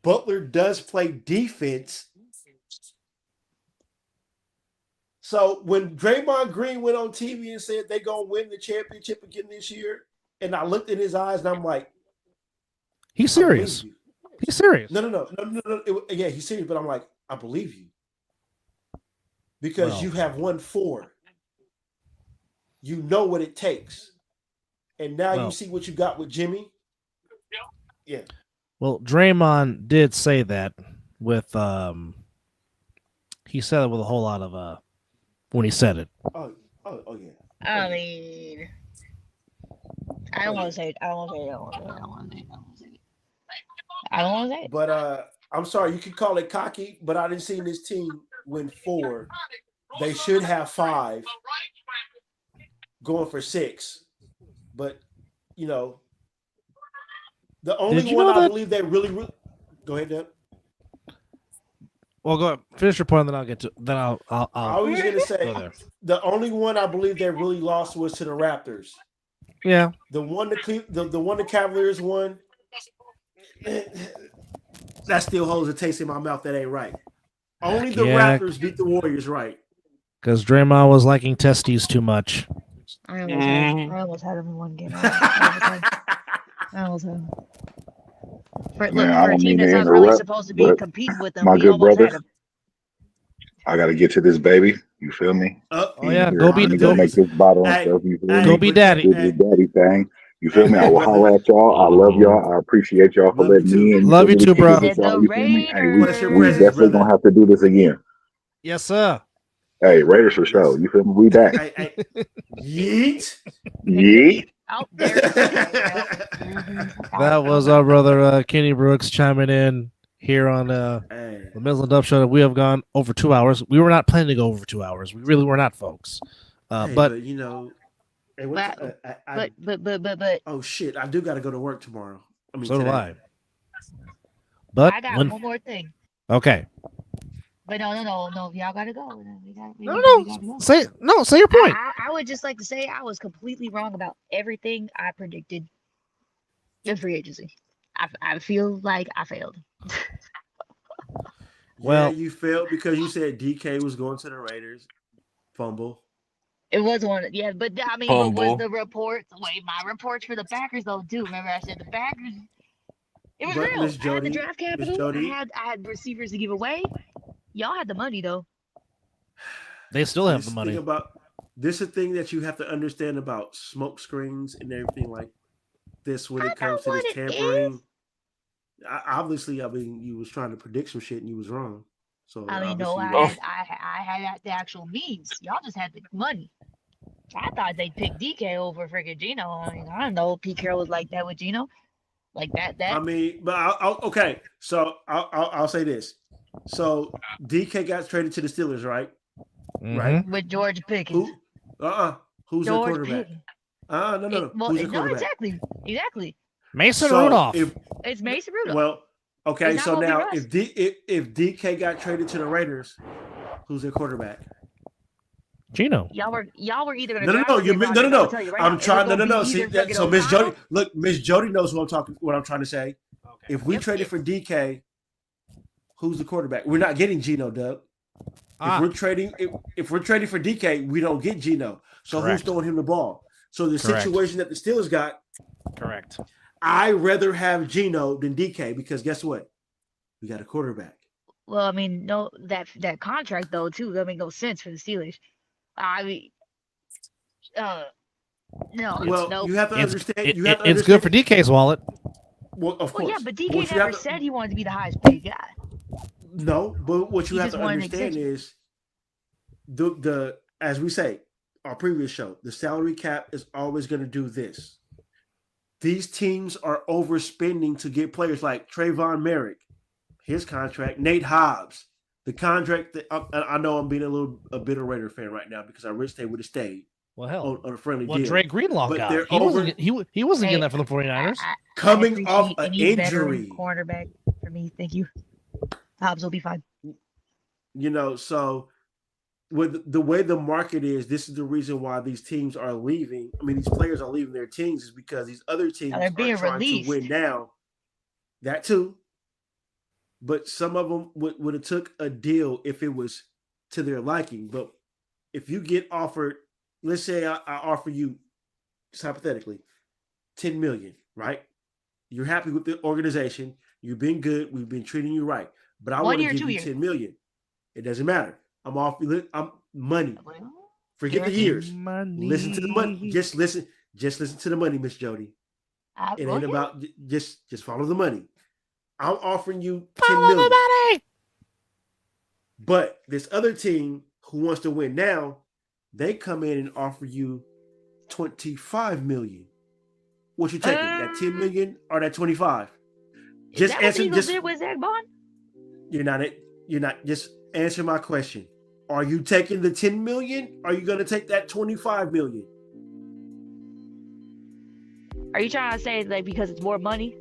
Butler does play defense. So when Draymond Green went on TV and said they're going to win the championship again this year, and I looked in his eyes and I'm like, he's serious. He's serious. No. Yeah, he's serious, but I'm like, I believe you. Because you have won 4. You know what it takes. And now you see what you got with Jimmy. Yeah. Well, Draymond did say that with he said it with a whole lot of when he said it. Oh yeah. I mean, I don't want to say it. I don't want to say it. But I'm sorry, you can call it cocky, but I didn't see this team win 4. They should have 5, going for 6. But the only one I believe they really go ahead, Deb. Well, go ahead. Finish your point, and then I'll get to. Then I'll I was going to say the only one I believe they really lost was to the Raptors. Yeah. The one the Cavaliers won. That still holds a taste in my mouth. That ain't right. Only the Raptors beat the Warriors, right? Because Draymond was liking testes too much. I almost had him in one game. I almost had him. For a team that's not really supposed to be competing with them, my good brother. I got to get to this baby. You feel me? Go be go make this bottle and stuff. You feel me? Go be daddy. Do this daddy thing. You feel me? I will holler at y'all. I love y'all. I appreciate y'all for letting me in. Love you too, bro. You feel me? Hey, we definitely gonna have to do this again. Yes, sir. Hey, Raiders for sure. You feel me? We back. Yeet. Out there. That was our brother Kenny Brooks chiming in here on the Mizzle Dub Show. We have gone over 2 hours. We were not planning to go over 2 hours. We really were not, folks. But oh shit! I do got to go to work tomorrow. So do I. But I got one more thing. Okay. But no. If y'all gotta go, No. Say your point. I would just like to say I was completely wrong about everything I predicted in free agency. I feel like I failed. Well, you failed because you said DK was going to the Raiders. Fumble. It was one, yeah, but I mean, what was the reports? Wait, my reports for the Packers though, too. Remember, I said the Packers. It was real. I had the draft capital. I had receivers to give away. Y'all had the money though. They still have the money. This is the thing that you have to understand about smoke screens and everything like this when it comes to this tampering. Obviously, you was trying to predict some shit and you was wrong. So I mean, no, I had the actual means. Y'all just had the money. I thought they'd pick DK over freaking Gino. I mean, I don't know. Pete Carroll was like that with Gino, like that. I mean, but okay. So I'll say this. So DK got traded to the Steelers, right? Mm-hmm. Right. With George Pickens. Who's the quarterback? No. Who's the quarterback? No, exactly. Mason Rudolph. It's Mason Rudolph. Well, okay. So now, if DK got traded to the Raiders, who's their quarterback? Gino. Y'all were either gonna no. I'm trying. No. See, so Miss Jody, look, Miss Jody knows what I'm trying to say. Okay. If we traded for DK, who's the quarterback? We're not getting Gino, Doug. If we're trading for DK, we don't get Gino. So who's throwing him the ball? So the situation that the Steelers got. Correct. I'd rather have Gino than DK because guess what? We got a quarterback. Well, I mean, no, that contract though too. That makes no sense for the Steelers. I mean, no. Well, no. You have to understand. It's good for DK's wallet. Well, of course. Yeah, but DK never said he wanted to be the highest paid guy. No, but what you have to understand is the as we say, our previous show, the salary cap is always going to do this. These teams are overspending to get players like Trayvon Merrick, his contract, Nate Hobbs, the contract that I know I'm being a bitter Raider fan right now because I wish they would have stayed. Well, hell, on a friendly deal. What Dre Greenlaw got? He wasn't getting that from the 49ers. Coming off an injury. Cornerback for me, thank you. Hobbs will be fine. So with the way the market is, this is the reason why these teams are leaving. I mean, these players are leaving their teams is because these other teams are trying to win now. That too. But some of them would have took a deal if it was to their liking. But if you get offered, let's say I offer you, just hypothetically, $10 million, right? You're happy with the organization. You've been good. We've been treating you right. But I want to give you $10 million. It doesn't matter. I'm money. Forget the years. Money. Listen to the money. Just listen to the money, Miss Jody. It ain't about just follow the money. I'm offering you $10 million. But this other team who wants to win now, they come in and offer you $25 million. What you taking? That $10 million or that $25? Just answer. Just with Zach Bond? You're not. Just answer my question. Are you taking the $10 million? Or are you going to take that $25 million? Are you trying to say like because it's more money?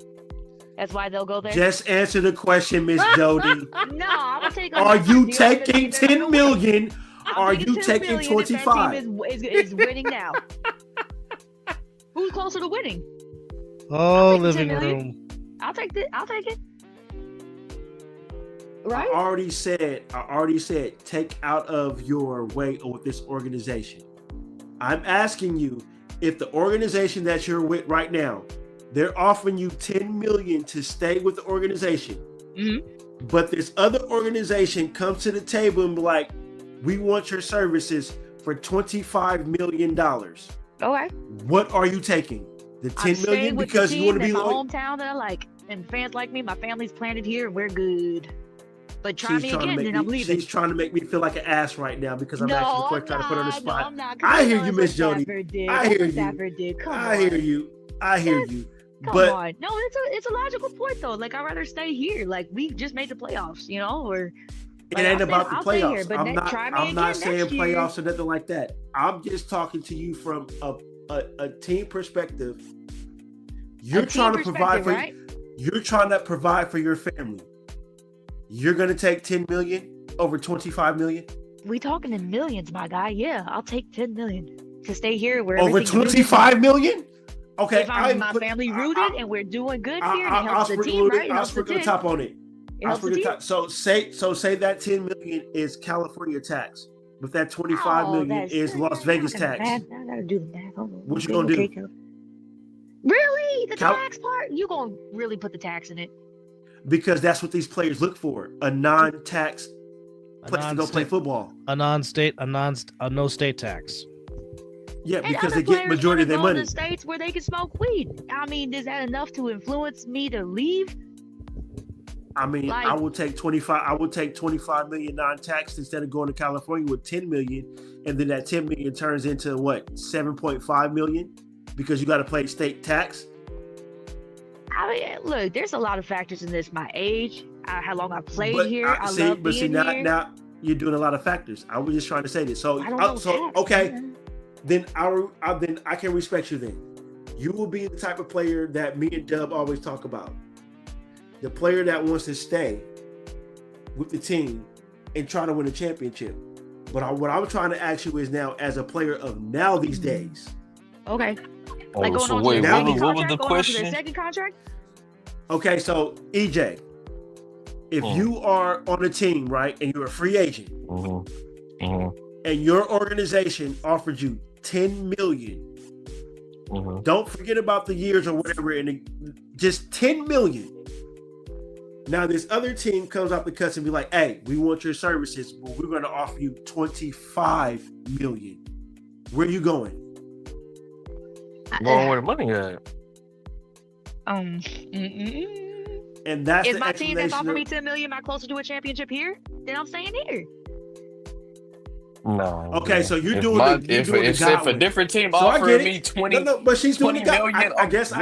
That's why they'll go there. Just answer the question, Miss Jody. No, I'm gonna take. Are you taking $10 million? Are you taking 25? Is winning now. Who's closer to winning? Oh, living room. I'll take it. Right? I already said, take out of your way with this organization. I'm asking you if the organization that you're with right now, they're offering you $10 million to stay with the organization. Mm-hmm. But this other organization comes to the table and be like, we want your services for $25 million. Okay. What are you taking? The $10 million because you want to be my hometown that I like, and fans like me. My family's planted here, and we're good. But try me again, then I'm leaving. She's trying to make me feel like an ass right now because I'm actually trying to put her on the spot. No, I'm not. I hear you, Miss Jody. I hear you. I hear you. I hear you. Come on. No, it's a logical point though. Like I'd rather stay here. Like we just made the playoffs, or it ain't about the playoffs. I'm not saying playoffs or nothing like that. I'm just talking to you from a team perspective. You're trying to provide for you're trying to provide for your family. You're gonna take $10 million over $25 million? We talking in millions, my guy. Yeah, I'll take $10 million to stay here where over $25 million? Okay, if my family rooted and we're doing good here, and it helps the team, right? I'll sprinkle the top on it. So say that $10 million is California tax, but that $25 million is Las Vegas tax. I gotta do the math. What you gonna do? Really, the tax part? You gonna really put the tax in it? Because that's what these players look for: a non-tax place to go play football, a no state tax. Yeah, and because they get majority of their money. To states where they can smoke weed. I mean, is that enough to influence me to leave? I mean, I would take 25. I would take 25 million non-tax instead of going to California with 10 million, and then that 10 million turns into what 7.5 million because you got to pay state tax. I mean, look, there's a lot of factors in this. My age, how long I played here. I love being here. Now you're doing a lot of factors. I was just trying to say this. So okay. Then I can respect you then. You will be the type of player that me and Dub always talk about. The player that wants to stay with the team and try to win a championship. But what I'm trying to ask you is now, as a player of now these days. Okay. Like going on wait, what was the question? The second contract? Okay, so EJ, if you are on a team, right, and you're a free agent, and your organization offered you $10 million, don't forget about the years or whatever, and just $10 million. Now this other team comes out the cuts and be like, "Hey, we want your services, but we're going to offer you $25 million." Where are you going? Going where the money at? And that's is my team that's offering me $10 million. Am I closer to a championship here? Then I'm staying here. No. Okay, so you're doing if a different team offering me 20, but she's doing the million, I guess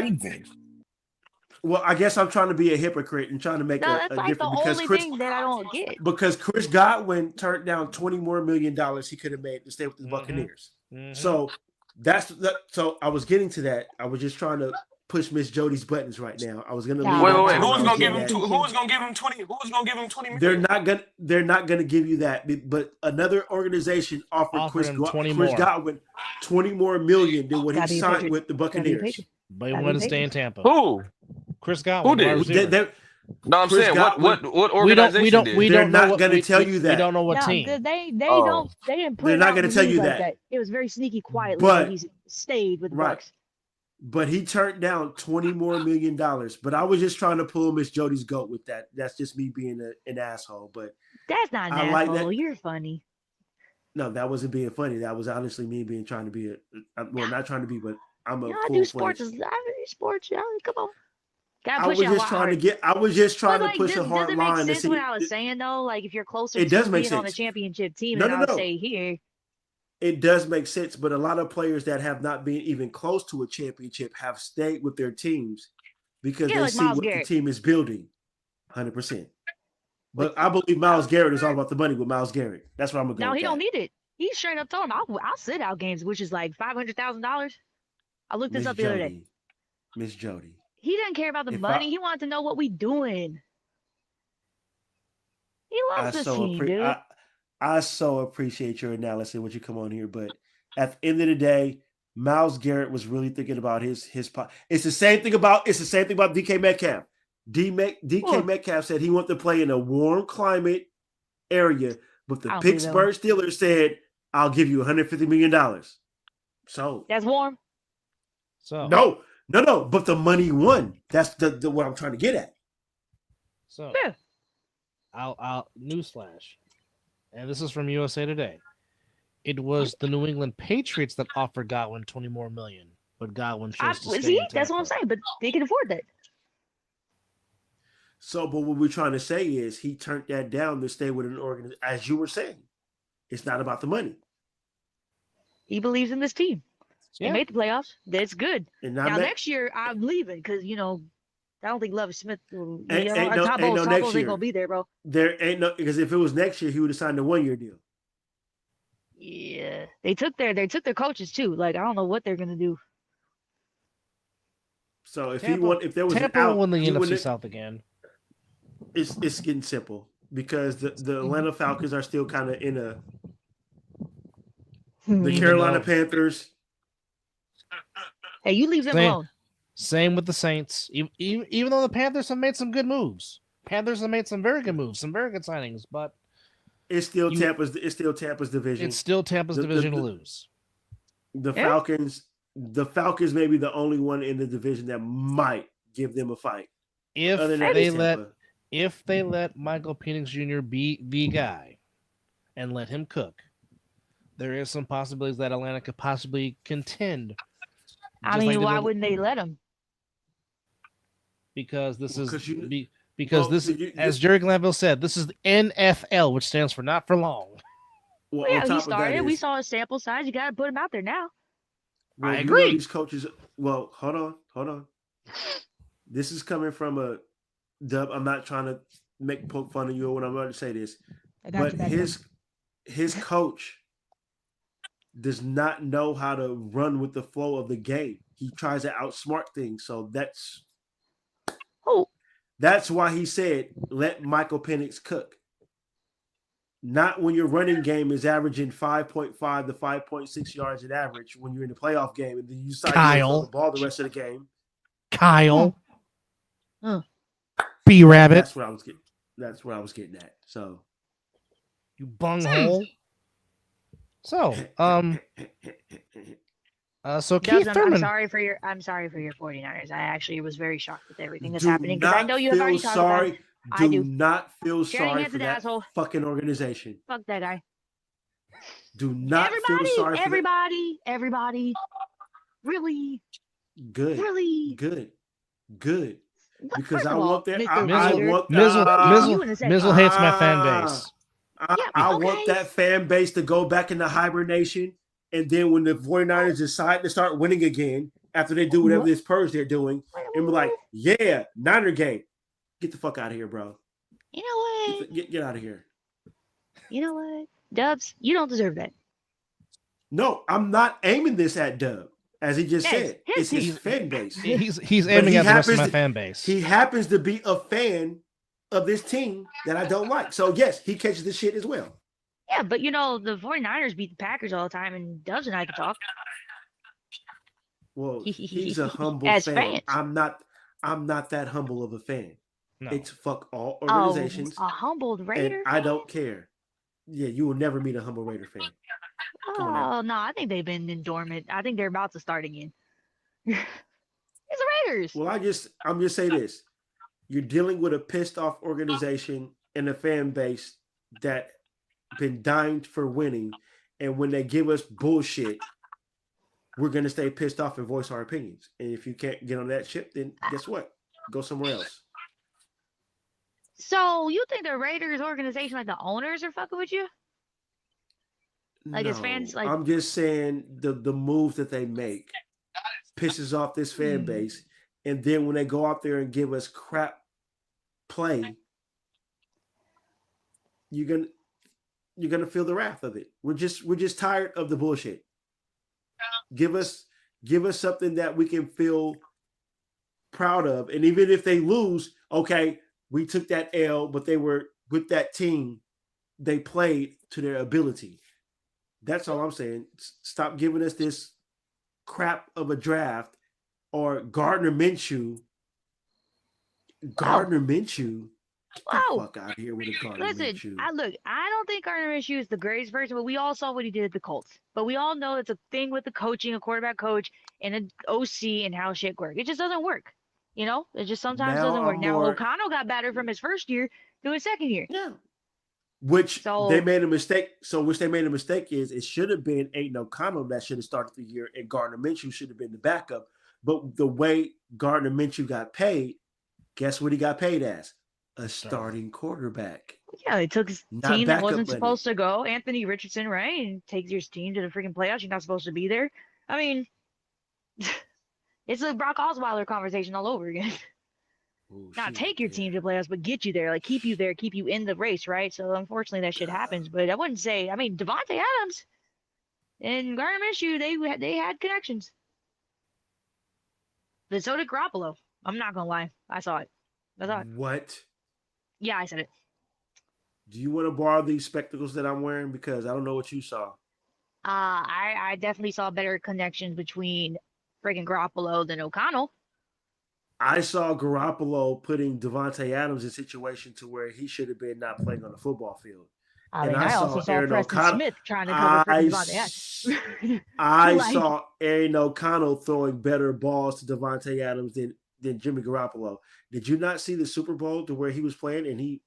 well, I guess I'm trying to be a hypocrite and trying to make a like difference because Chris, thing that I don't get. Because Chris Godwin turned down $20 more million he could have made to stay with the Buccaneers. So so I was getting to that. I was just trying to push Miss Jody's buttons right now. I was gonna leave. Wait. Who's gonna give him 20? Who's gonna give him 20 million? They're not gonna give you that. But another organization offered Chris Godwin 20 more million than what he signed with the Buccaneers. But he wanted to stay in Tampa. Who? Chris Godwin. Who did? No, I'm saying what organization did? They're not going to tell you that. We don't know what team. They didn't put. They're not going to tell you that. It was very sneaky, quietly. But he stayed with the Bucs. But he turned down $20 more million. But I was just trying to pull Miss Jody's goat with that. That's just me being an asshole. But that's not an asshole. Like that. You're funny. No, that wasn't being funny. That was honestly me trying to be not trying to be, but I'm a. I do sports. I do sports. Yeah, come on. I was just trying to push a hard line. Does it make sense what I was saying though? Like if you're closer to being on the championship team, I would say here. It does make sense, but a lot of players that have not been even close to a championship have stayed with their teams because they see what the team is building. 100%. But I believe Myles Garrett is all about the money with Myles Garrett. That's what I'm gonna go. No, he don't need it. He straight up told him, "I'll sit out games, which is like $500,000." I looked this up the other day. Miss Jody. He didn't care about the money. He wanted to know what we doing. He loves this team, dude. I so appreciate your analysis when you come on here, but at the end of the day, Myles Garrett was really thinking about his. It's the same thing about DK Metcalf. DK Metcalf said he wanted to play in a warm climate area, but the Pittsburgh Steelers said, "I'll give you $150 million." So that's warm. So no, but the money won. That's the what I'm trying to get at. So I'll newsflash. And this is from USA Today. It was the New England Patriots that offered Godwin $20 more million, but Godwin chose to stay in Tampa. That's what I'm saying, but they can afford that. So, but what we're trying to say is he turned that down to stay with an organization. As you were saying, it's not about the money. He believes in this team. They made the playoffs. That's good. Now next year, I'm leaving because, I don't think Love Smith Tabo ain't gonna be there, bro. There ain't no because if it was next year, he would have signed a 1-year deal. Yeah, they took their coaches too. Like I don't know what they're gonna do. So if there was Tampa will win the NFC South again. It's getting simple because the Atlanta Falcons are still kind of in the Carolina Panthers. Hey, you leave them alone. Same with the Saints. Even though the Panthers have made some good moves. Panthers have made some very good moves, some very good signings, but it's still Tampa's division. It's still Tampa's division to lose. The Falcons may be the only one in the division that might give them a fight. If they let Michael Penix Jr. be the guy and let him cook, there is some possibilities that Atlanta could possibly contend. Why wouldn't they let him? Because this is as Jerry Glanville said, this is the NFL, which stands for not for long. He started. We saw his sample size. You got to put him out there now. I agree. These coaches. Well, hold on. This is coming from a Dub. I'm not trying to poke fun of you when I'm about to say this, but his coach does not know how to run with the flow of the game. He tries to outsmart things. So that's why he said, let Michael Penix cook. Not when your running game is averaging 5.5 to 5.6 yards at average when you're in the playoff game and then you decide to throw the ball the rest of the game. Kyle. B-Rabbit. That's where I was getting at. So you bunghole. So, Keith Thurman. I'm sorry for your 49ers. I actually was very shocked with everything that's happening because I know you have already talked about it. I do not feel sorry for that fucking organization. Fuck that guy. Do not feel sorry for everybody. Really? Good. Really? Good. Because I want that. Mizzle hates my fan base. I want that fan base to go back into hibernation. And then when the 49ers decide to start winning again, after they do whatever this purge they're doing, and we're like, yeah, Niner game. Get the fuck out of here, bro. You know what? Get out of here. You know what? Dubs, you don't deserve that. No, I'm not aiming this at Dub. As he just said, it's his fan base. He's aiming at the rest of my fan base. He happens to be a fan of this team that I don't like. So, yes, he catches the shit as well. Yeah, but, you know, the 49ers beat the Packers all the time, and Dubs and I can talk. Well, he's a humble fan. I'm not that humble of a fan. No. It's fuck all organizations. A humbled Raider? I don't care. Yeah, you will never meet a humble Raider fan. Oh, no, I think they've been in dormant. I think they're about to start again. It's the Raiders. Well, I'm just saying this. You're dealing with a pissed off organization and a fan base that been dying for winning. And when they give us bullshit, we're going to stay pissed off and voice our opinions. And if you can't get on that ship, then guess what? Go somewhere else. So you think the Raiders organization, like the owners, are fucking with you? Like no, as fans, like I'm just saying the moves that they make pisses off this fan base, and then when they go out there and give us crap play, you're gonna feel the wrath of it. We're just tired of the bullshit. Give us something that we can feel proud of, and even if they lose, okay, we took that L, but they were with that team. They played to their ability. That's all I'm saying. Stop giving us this crap of a draft or Gardner Minshew. Gardner Minshew. Get the fuck out of here with a Gardner Minshew. I don't think Gardner Minshew is the greatest person, but we all saw what he did at the Colts. But we all know it's a thing with the coaching, a quarterback coach, and an OC and how shit works. It just doesn't work. You know, it just sometimes doesn't work. Now, O'Connell got better from his first year to his second year. Yeah. They made a mistake. So which they made a mistake is it should have been Aiden O'Connell that should have started the year, and Gardner Minshew should have been the backup. But the way Gardner Minshew got paid, guess what he got paid as? A starting quarterback. Yeah, he took his team that wasn't supposed to go. Anthony Richardson, right? And takes your team to the freaking playoffs. You're not supposed to be there. I mean, it's a Brock Osweiler conversation all over again. Ooh, not take your team to playoffs, but get you there, like keep you there, keep you in the race, right? So unfortunately that shit happens. But I wouldn't say. I mean, Devontae Adams and Gardner Minshew, they had connections. But so did Garoppolo. I'm not gonna lie, I saw it. What? Yeah, I said it. Do you want to borrow these spectacles that I'm wearing? Because I don't know what you saw. I definitely saw better connections between freaking Garoppolo than O'Connell. I saw Garoppolo putting Devontae Adams in a situation to where he should have been not playing on the football field. I also saw Preston Smith trying to cover for Devontae Adams. I saw Aaron O'Connell throwing better balls to Devontae Adams than Jimmy Garoppolo. Did you not see the Super Bowl to where he was playing and he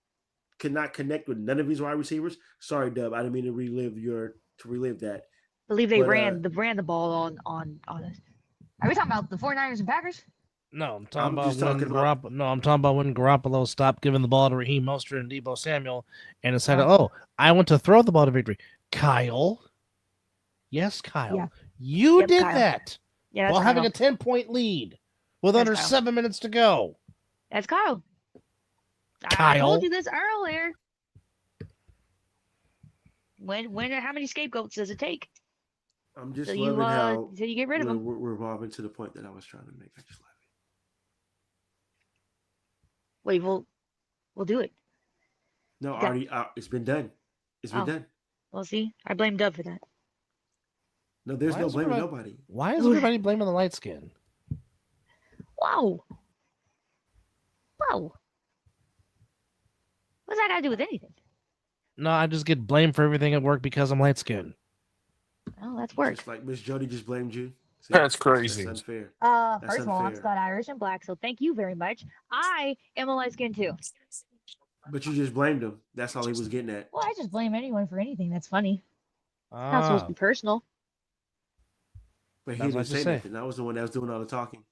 could not connect with none of his wide receivers? Sorry, Dub, I didn't mean to relive that. I believe they ran the ball on us. Are we talking about the 49ers and Packers? No, I'm talking about when Garoppolo stopped giving the ball to Raheem Mostert and Deebo Samuel and decided, I want to throw the ball to victory. Kyle. Yes, Kyle. Yeah. You did Kyle. That. Yeah, while having a 10-point lead with under 7 minutes to go. That's Kyle. Kyle. I told you this earlier. How many scapegoats does it take? I'm just loving how you get rid of them. We're evolving to the point that I was trying to make. I just love it. Wait, we'll do it. No, already. It's been done. It's been done. Well, see, I blame Dub for that. No, there's no blaming nobody. Why is everybody blaming the light skin? Wow. What's that got to do with anything? No, I just get blamed for everything at work because I'm light skinned. Oh, that's work. Just like Miss Jody just blamed you. See, that's crazy. That's unfair. First of all, I'm Scott Irish and black, so thank you very much. I am a light skin too. But you just blamed him. That's all he was getting at. Well, I just blame anyone for anything. That's funny. Not supposed to be personal. But he didn't say nothing. I was the one that was doing all the talking.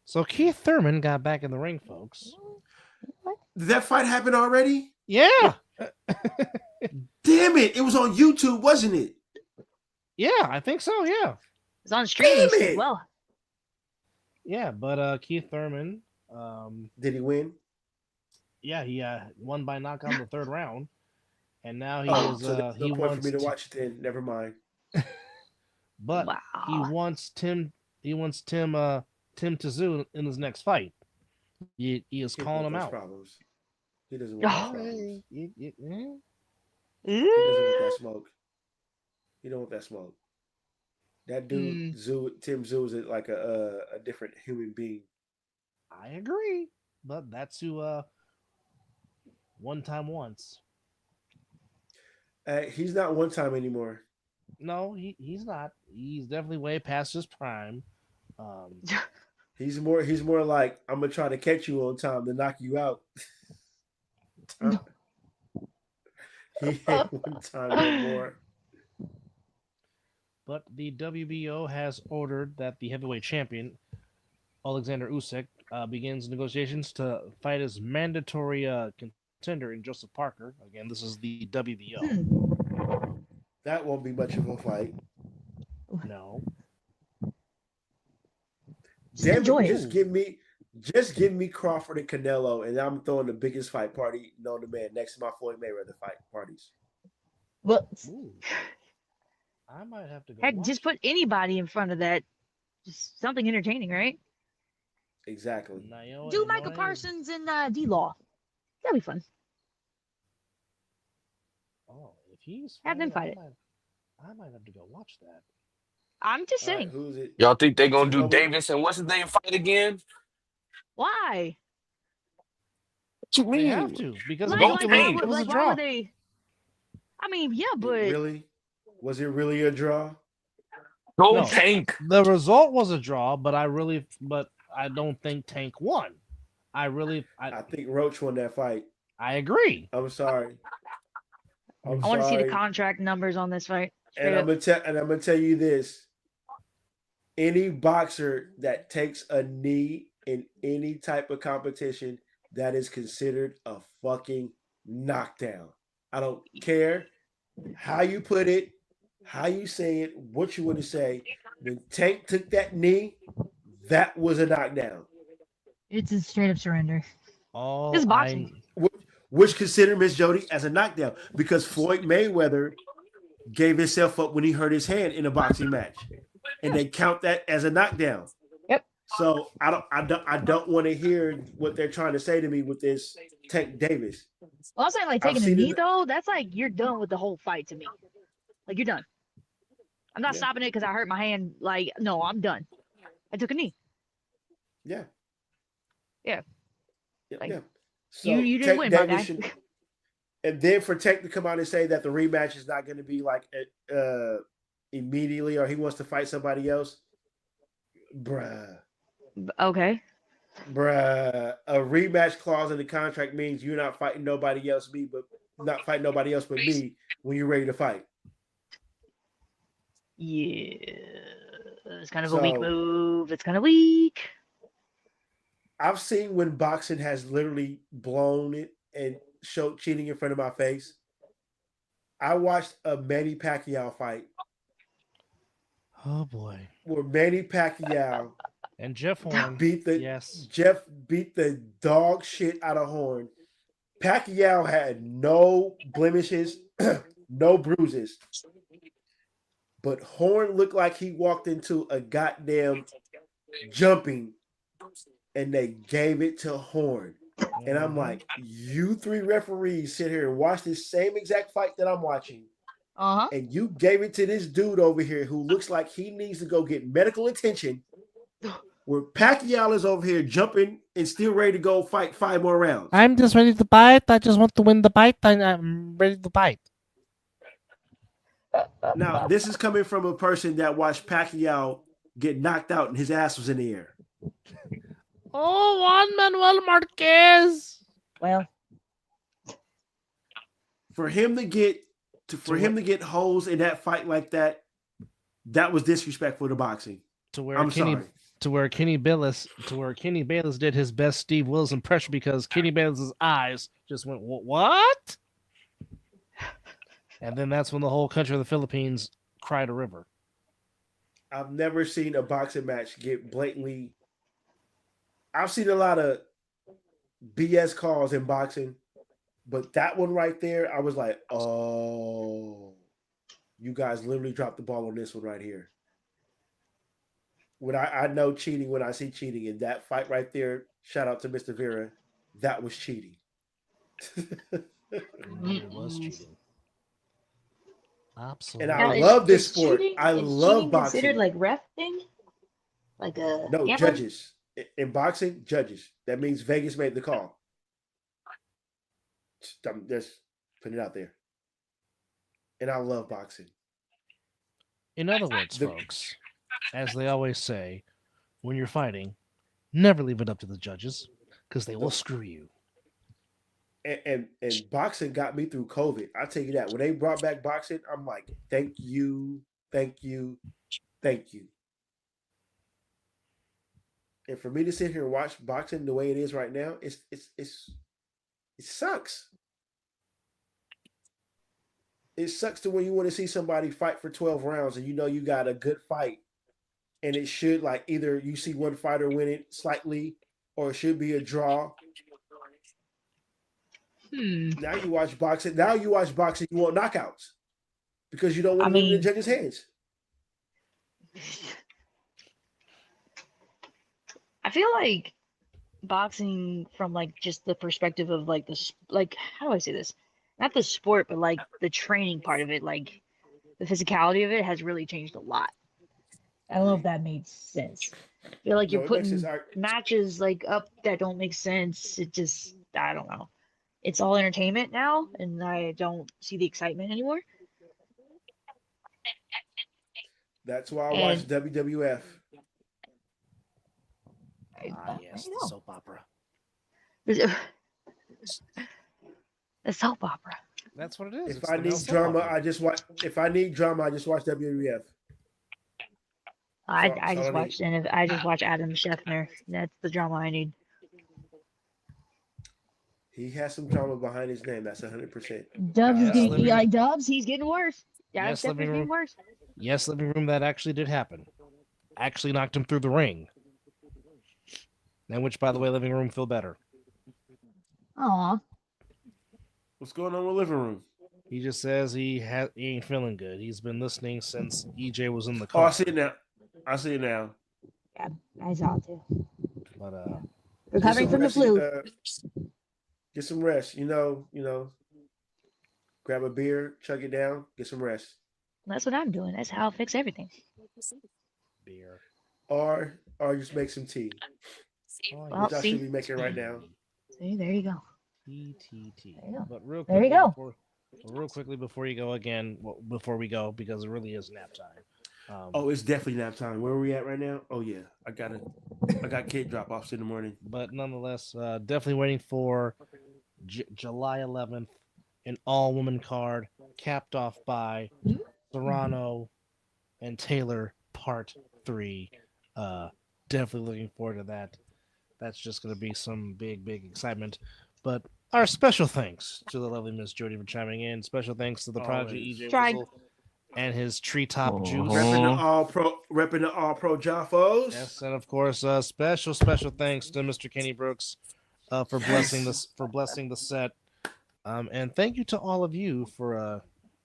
So Keith Thurman got back in the ring, folks. What? Did that fight happen already? Yeah. Damn it. It was on YouTube, wasn't it? Yeah, I think so, yeah. It's on streaming as well. Yeah, but Keith Thurman... did he win? Yeah, he won by knockout in the third round. And now he no point for me to watch it then. Never mind. but he wants Tim Tszyu in his next fight. He is calling him out. Problems. He doesn't want those problems. He doesn't want that smoke. He don't want that smoke. That dude, Tim Tszyu, is like a different human being. I agree, but that's who one time once. He's not one time anymore. No, he's not. He's definitely way past his prime. He's more like, I'm gonna try to catch you on time to knock you out. He ain't one time anymore. But the WBO has ordered that the heavyweight champion, Alexander Usyk, begins negotiations to fight his mandatory contender in Joseph Parker. Again, this is the WBO. That won't be much of a fight. No. Damn it, just give me Crawford and Canelo, and I'm throwing the biggest fight party known to man next to my Floyd Mayweather fight parties. Well, I might have to go. Heck, just put anybody in front of that. Just something entertaining, right? Exactly. Do Michael Parsons and D-Law. That'd be fun. Oh, if he's have them fight it. I might have to go watch that. I'm just saying. Right, who's it? Y'all think they're gonna do Davis and what's his name fight again? Why? What you mean? They have to because Like, it was a why draw. would they? I mean, yeah, but Really? Was it really a draw? Go Tank. The result was a draw, but I don't think Tank won. I think Roach won that fight. I agree. I'm sorry. I want to see the contract numbers on this fight. And I'm gonna tell you this: any boxer that takes a knee in any type of competition, that is considered a fucking knockdown. I don't care how you put it, how you say it, what you want to say. When Tank took that knee, that was a knockdown. It's a straight up surrender. Oh, this is boxing. Which consider Miss Jody as a knockdown because Floyd Mayweather gave himself up when he hurt his hand in a boxing match, and they count that as a knockdown. Yep. So I don't want to hear what they're trying to say to me with this Tank Davis. Well, I'm saying like taking a knee though. That's like you're done with the whole fight to me. Like you're done. I'm not stopping it because I hurt my hand. Like no, I'm done. I took a knee. Yeah. Yeah. Like, yeah. So you didn't win, my guy. And then for Tank to come out and say that the rematch is not going to be like immediately, or he wants to fight somebody else, bruh. Okay. Bruh, a rematch clause in the contract means you're not fighting nobody else, not fighting nobody else but me when you're ready to fight. Yeah, it's kind of a weak move. It's kind of weak. I've seen when boxing has literally blown it and showed cheating in front of my face. I watched a Manny Pacquiao fight. Oh boy! Where Manny Pacquiao and Jeff Horn beat the dog shit out of Horn. Pacquiao had no blemishes, no bruises, but Horn looked like he walked into a goddamn jumping. And they gave it to Horn. And I'm like, you three referees sit here and watch this same exact fight that I'm watching. And you gave it to this dude over here who looks like he needs to go get medical attention. Where Pacquiao is over here jumping and still ready to go fight 5 more rounds. I'm just ready to fight. I just want to win the fight. I'm ready to fight. Now, this is coming from a person that watched Pacquiao get knocked out and his ass was in the air. Oh, Juan Manuel Marquez. Well, for him to get holes in that fight like that, that was disrespectful to boxing. To where Kenny Bayless did his best Steve Willis impression because Kenny Bayless's eyes just went what? And then that's when the whole country of the Philippines cried a river. I've never seen a boxing match get blatantly. I've seen a lot of BS calls in boxing, but that one right there, I was like, oh, you guys literally dropped the ball on this one right here. when I know cheating when I see cheating, and that fight right there, shout out to Mr. Vera, that was cheating. Indeed, it was cheating. And Absolutely. I Now, love this sport. cheating, I is love cheating considered boxing. like ref thing? Like a No, gambling? judges. In boxing, judges. That means Vegas made the call. Just putting it out there. And I love boxing. In other words, folks, as they always say, when you're fighting, never leave it up to the judges because they will screw you. And boxing got me through COVID. I'll tell you that. When they brought back boxing, I'm like, thank you, thank you, thank you. And for me to sit here and watch boxing the way it is right now, it sucks. It sucks to when you want to see somebody fight for 12 rounds and you know you got a good fight, and it should like either you see one fighter win it slightly or it should be a draw. Now you watch boxing. You want knockouts because you don't want to win in the judges' hands. I feel like boxing from like just the perspective of like how do I say this? Not the sport, but like the training part of it, like the physicality of it has really changed a lot. I don't know if that made sense. I feel like you're putting matches like up that don't make sense. It just, I don't know. It's all entertainment now, and I don't see the excitement anymore. That's why I watch WWF. Yes, the soap opera. The soap opera. That's what it is. If I need drama, I just watch. If I need drama, I just watch WWF. I just watch Adam Scheffner. That's the drama I need. He has some drama behind his name. That's 100%. Dubs is getting Dubs. He's getting worse. Yes, living room. Worse. Yes, living room. That actually did happen. Actually knocked him through the ring. And which, by the way, living room feel better. Aw. What's going on with living room? He just says he ain't feeling good. He's been listening since EJ was in the car. car. I see it now. Yeah, I saw it too. But recovering from the flu. Get some rest. You know. Grab a beer, chug it down, get some rest. That's what I'm doing. That's how I'll fix everything. Beer. Or just make some tea. Well, which I should be making right now. See, there you go. T. But real quickly, there you go. Real quickly before you go before we go, because it really is nap time. It's definitely nap time. Where are we at right now? Oh yeah, I got kid drop offs in the morning. But nonetheless, definitely waiting for July 11th, an all-woman card capped off by Serrano and Taylor Part 3. Definitely looking forward to that. That's just going to be some big excitement. But our special thanks to the lovely Miss Jody for chiming in. Special thanks to the Prodigy EJ Mizzle and his treetop juice. Repping the all pro Jaffos. Yes, and of course, special thanks to Mr. Kenny Brooks for blessing the set. And thank you to all of you for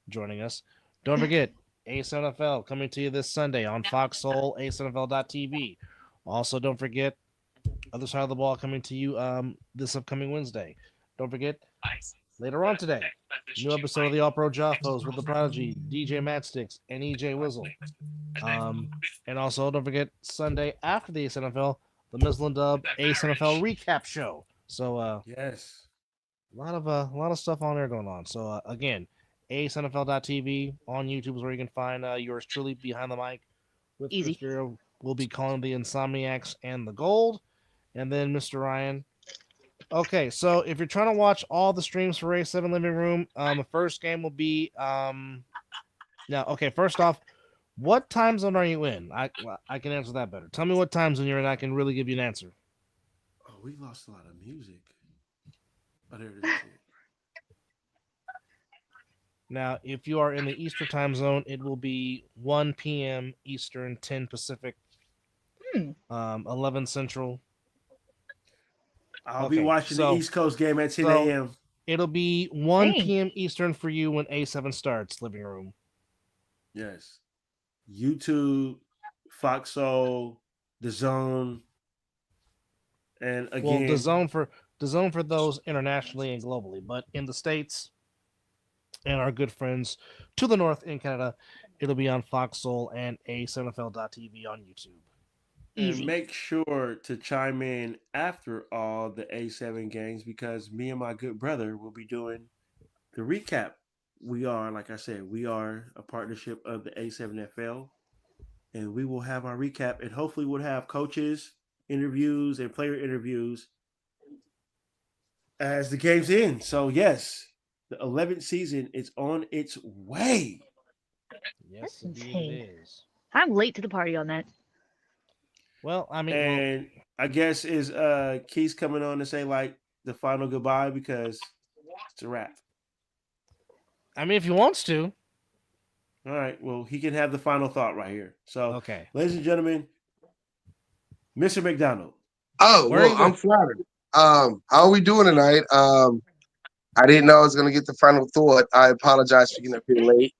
joining us. Don't forget, Ace NFL coming to you this Sunday on Fox Soul, AceNFL.tv. Also, don't forget, Other Side of the Ball coming to you this upcoming Wednesday. Don't forget, later on today, new episode of the All Pro Jaffos with the Prodigy, DJ Mattsticks, and EJ Wizzle. And also, don't forget, Sunday after the Ace NFL, the Mizzle Dub Ace NFL recap show. So, yes, a lot of stuff on there going on. So, again, AceNFL.tv on YouTube is where you can find yours truly behind the mic with Easy. Chris. We'll be calling the Insomniacs and the Gold, and then Mr. Ryan. Okay, so if you're trying to watch all the streams for A7 Living Room, the first game will be first off, what time zone are you in? I can answer that better. Tell me what time zone you're in. I can really give you an answer. Oh, we lost a lot of music. Oh, there it is. Now, if you are in the Eastern time zone, it will be 1 p.m. Eastern, 10 Pacific, 11 Central. I'll be watching the East Coast game at 10 a.m. It'll be 1 p.m. Eastern for you when A7 starts, Living Room. Yes. YouTube, Fox Soul, the Zone, and again, well, the zone for those internationally and globally, but in the States and our good friends to the north in Canada, it'll be on Fox Soul and A7FL.TV on YouTube. and Easy. make sure to chime in after all the A7 games because me and my good brother will be doing the recap. We are, like I said, we are a partnership of the A7FL, and we will have our recap, and hopefully we'll have coaches interviews and player interviews as the games end. So yes, the 11th season is on its way. Yes, That's indeed insane. it is. I'm late to the party on that. Well, I mean, And I guess is Keith coming on to say like the final goodbye because it's a wrap. if he wants to. All right. Well, he can have the final thought right here. So, Okay. ladies and gentlemen, Mr. McDonald. Oh, well, I'm flattered. How are we doing tonight? I didn't know I was gonna get the final thought. I apologize for getting up here late.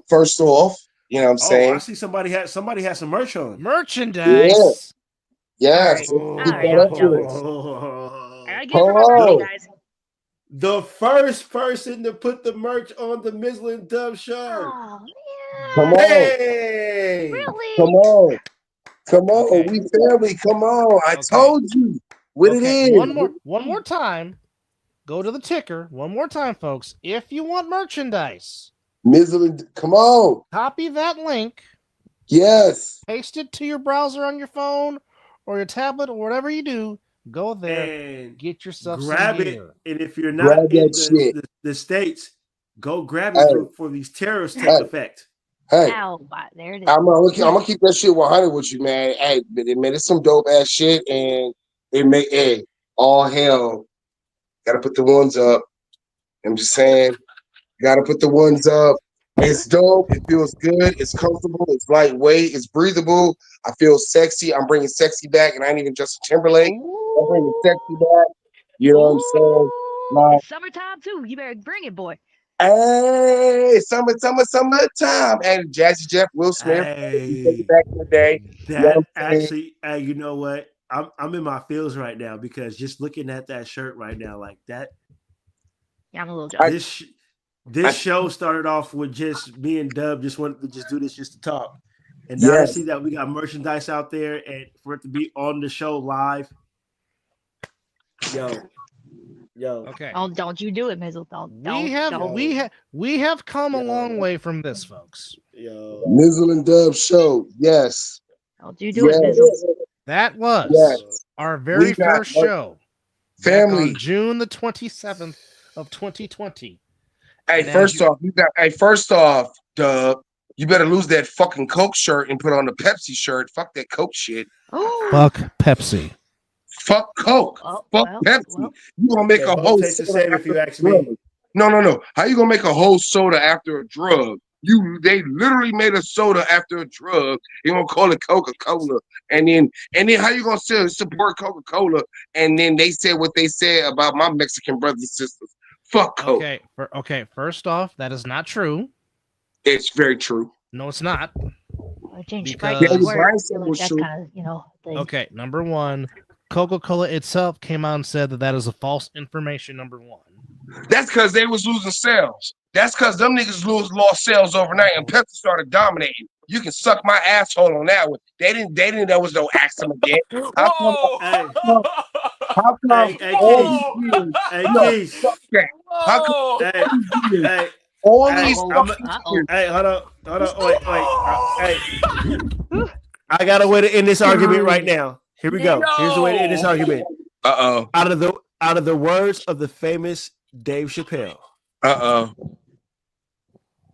First off, you know what I'm saying? I see somebody has some merch on. Merchandise. Yeah. All Yes. right, I'm jealous. I get from my birthday, guys. The first person to put the merch on the Mizzle Dub Show. Oh, Come yeah. on. Hey! Really? Come on. Come on. Okay. We family. Come on. I told you what it is. One more time. Go to the ticker. One more time, folks. If you want merchandise, Mizzle, come on. copy that link. Yes. Paste it to your browser on your phone or your tablet or whatever you do. Go there and get yourself grab some it. gear. And if you're not Grab in that the States, go grab it for these terrorists take effect. Hey, Ow, there it is. I'm gonna keep that shit 100 with you, man. Hey, man, it's some dope ass shit, and it make all hell. Gotta put the ones up. I'm just saying, gotta put the ones up. It's dope. It feels good. It's comfortable. It's lightweight. It's breathable. I feel sexy. I'm bringing sexy back, and I ain't even Justin Timberlake. I'm bringing sexy back. You know what I'm saying? Like, It's summertime too. You better bring it, boy. hey, summertime. And Jazzy Jeff, Will Smith, Hey, back in the day. that actually, you know what? I'm in my feels right now because just looking at that shirt right now, like that. Yeah, I'm a little jealous. This show started off with just me and Dub just wanted to just do this just to talk, and now to see that we got merchandise out there and for it to be on the show live. Yo. Okay. Don't you do it, Mizzle. We have come a long way from this, folks. Yo. Mizzle and Dub Show. Yes. Don't you do it, Mizzle. That was our very first show. Family. On June the 27th of 2020. Hey, first off, Dub, you better lose that fucking Coke shirt and put on the Pepsi shirt. Fuck that Coke shit. Fuck Pepsi. Fuck Coke. Fuck Pepsi. You gonna make a whole taste the same if you ask me. No. How you gonna make a whole soda after a drug? They literally made a soda after a drug. You gonna call it Coca-Cola, and then how you gonna support Coca-Cola? And then they said what they said about my Mexican brothers and sisters. Fuck Coke. Okay. First off, that is not true. It's very true. No, it's not. Okay, number one, Coca-Cola itself came out and said that is a false information. Number one. That's because they was losing sales. That's because them niggas lost sales overnight, and Pepsi started dominating. You can suck my asshole on that one. They didn't. There was no accident again. How come all these years? All these Hey, hold on. Wait. Hey, I got a way to end this argument right now. Here we go. Here's the way to end this argument. Out of the words of the famous Dave Chappelle.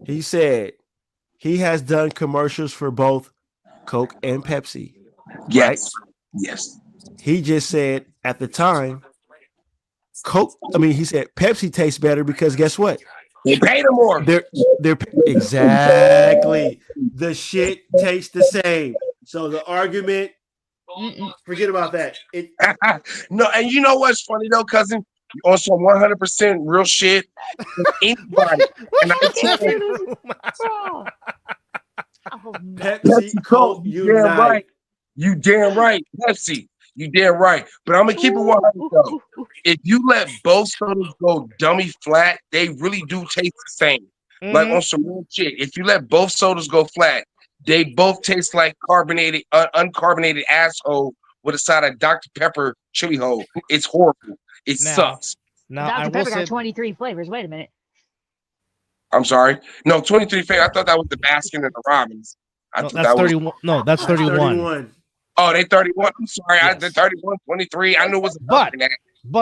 He said he has done commercials for both Coke and Pepsi. Yes. Right? Yes. He just said at the time, he said Pepsi tastes better because guess what? They paid them more. They're exactly. The shit tastes the same. So the argument, forget about that. No, and you know what's funny though, cousin? On some 100% real shit. Anybody. And Pepsi Coke unite. Right. You damn right, Pepsi. You damn right. But I'm gonna keep it 100 though. If you let both sodas go dummy flat, they really do taste the same. Like on some real shit. If you let both sodas go flat, they both taste like carbonated, uncarbonated asshole with a side of Dr. Pepper chili hole. It's horrible. It sucks. Now Dr. Pepper got 23 flavors. Wait a minute. I'm sorry. No, 23 flavors. I thought that was the Baskin and the Robbins. No, that's 31. No, that's 31. Oh, they 31. I'm sorry. Yes. The 31, 23. I knew it was but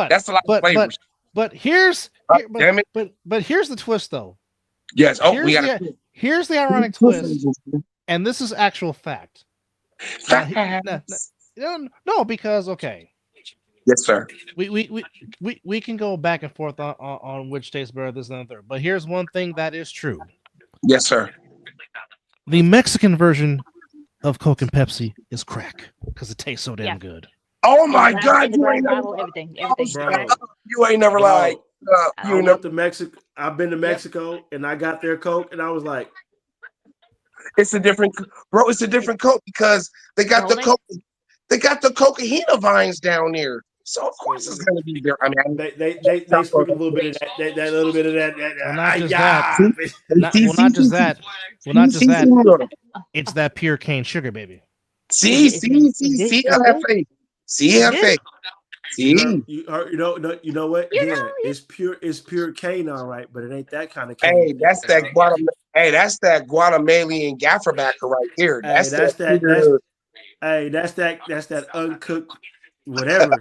that's a lot of flavors. But here's the twist though. Yes. Oh, here's the ironic twist, and this is actual fact. No, because okay. Yes, sir. We can go back and forth on which tastes better, this and the third. But here's one thing that is true. Yes, sir. The Mexican version of Coke and Pepsi is crack because it tastes so damn good. Oh my God! You ain't never lied. I've been to Mexico and I got their Coke and I was like, it's a different Coke because they got the Coke. They got the cocaine vines down there. So of course it's gonna be there. I mean, they sprinkle a little bit of that little bit of that. Well, not just that. Well, not just that. It's that pure cane sugar, baby. See, have faith. See, have faith. See, you know what? Yeah, it's pure cane, all right, but it ain't that kind of cane. Hey, that's that Guatemalan gafferbacker right here. That's that uncooked whatever.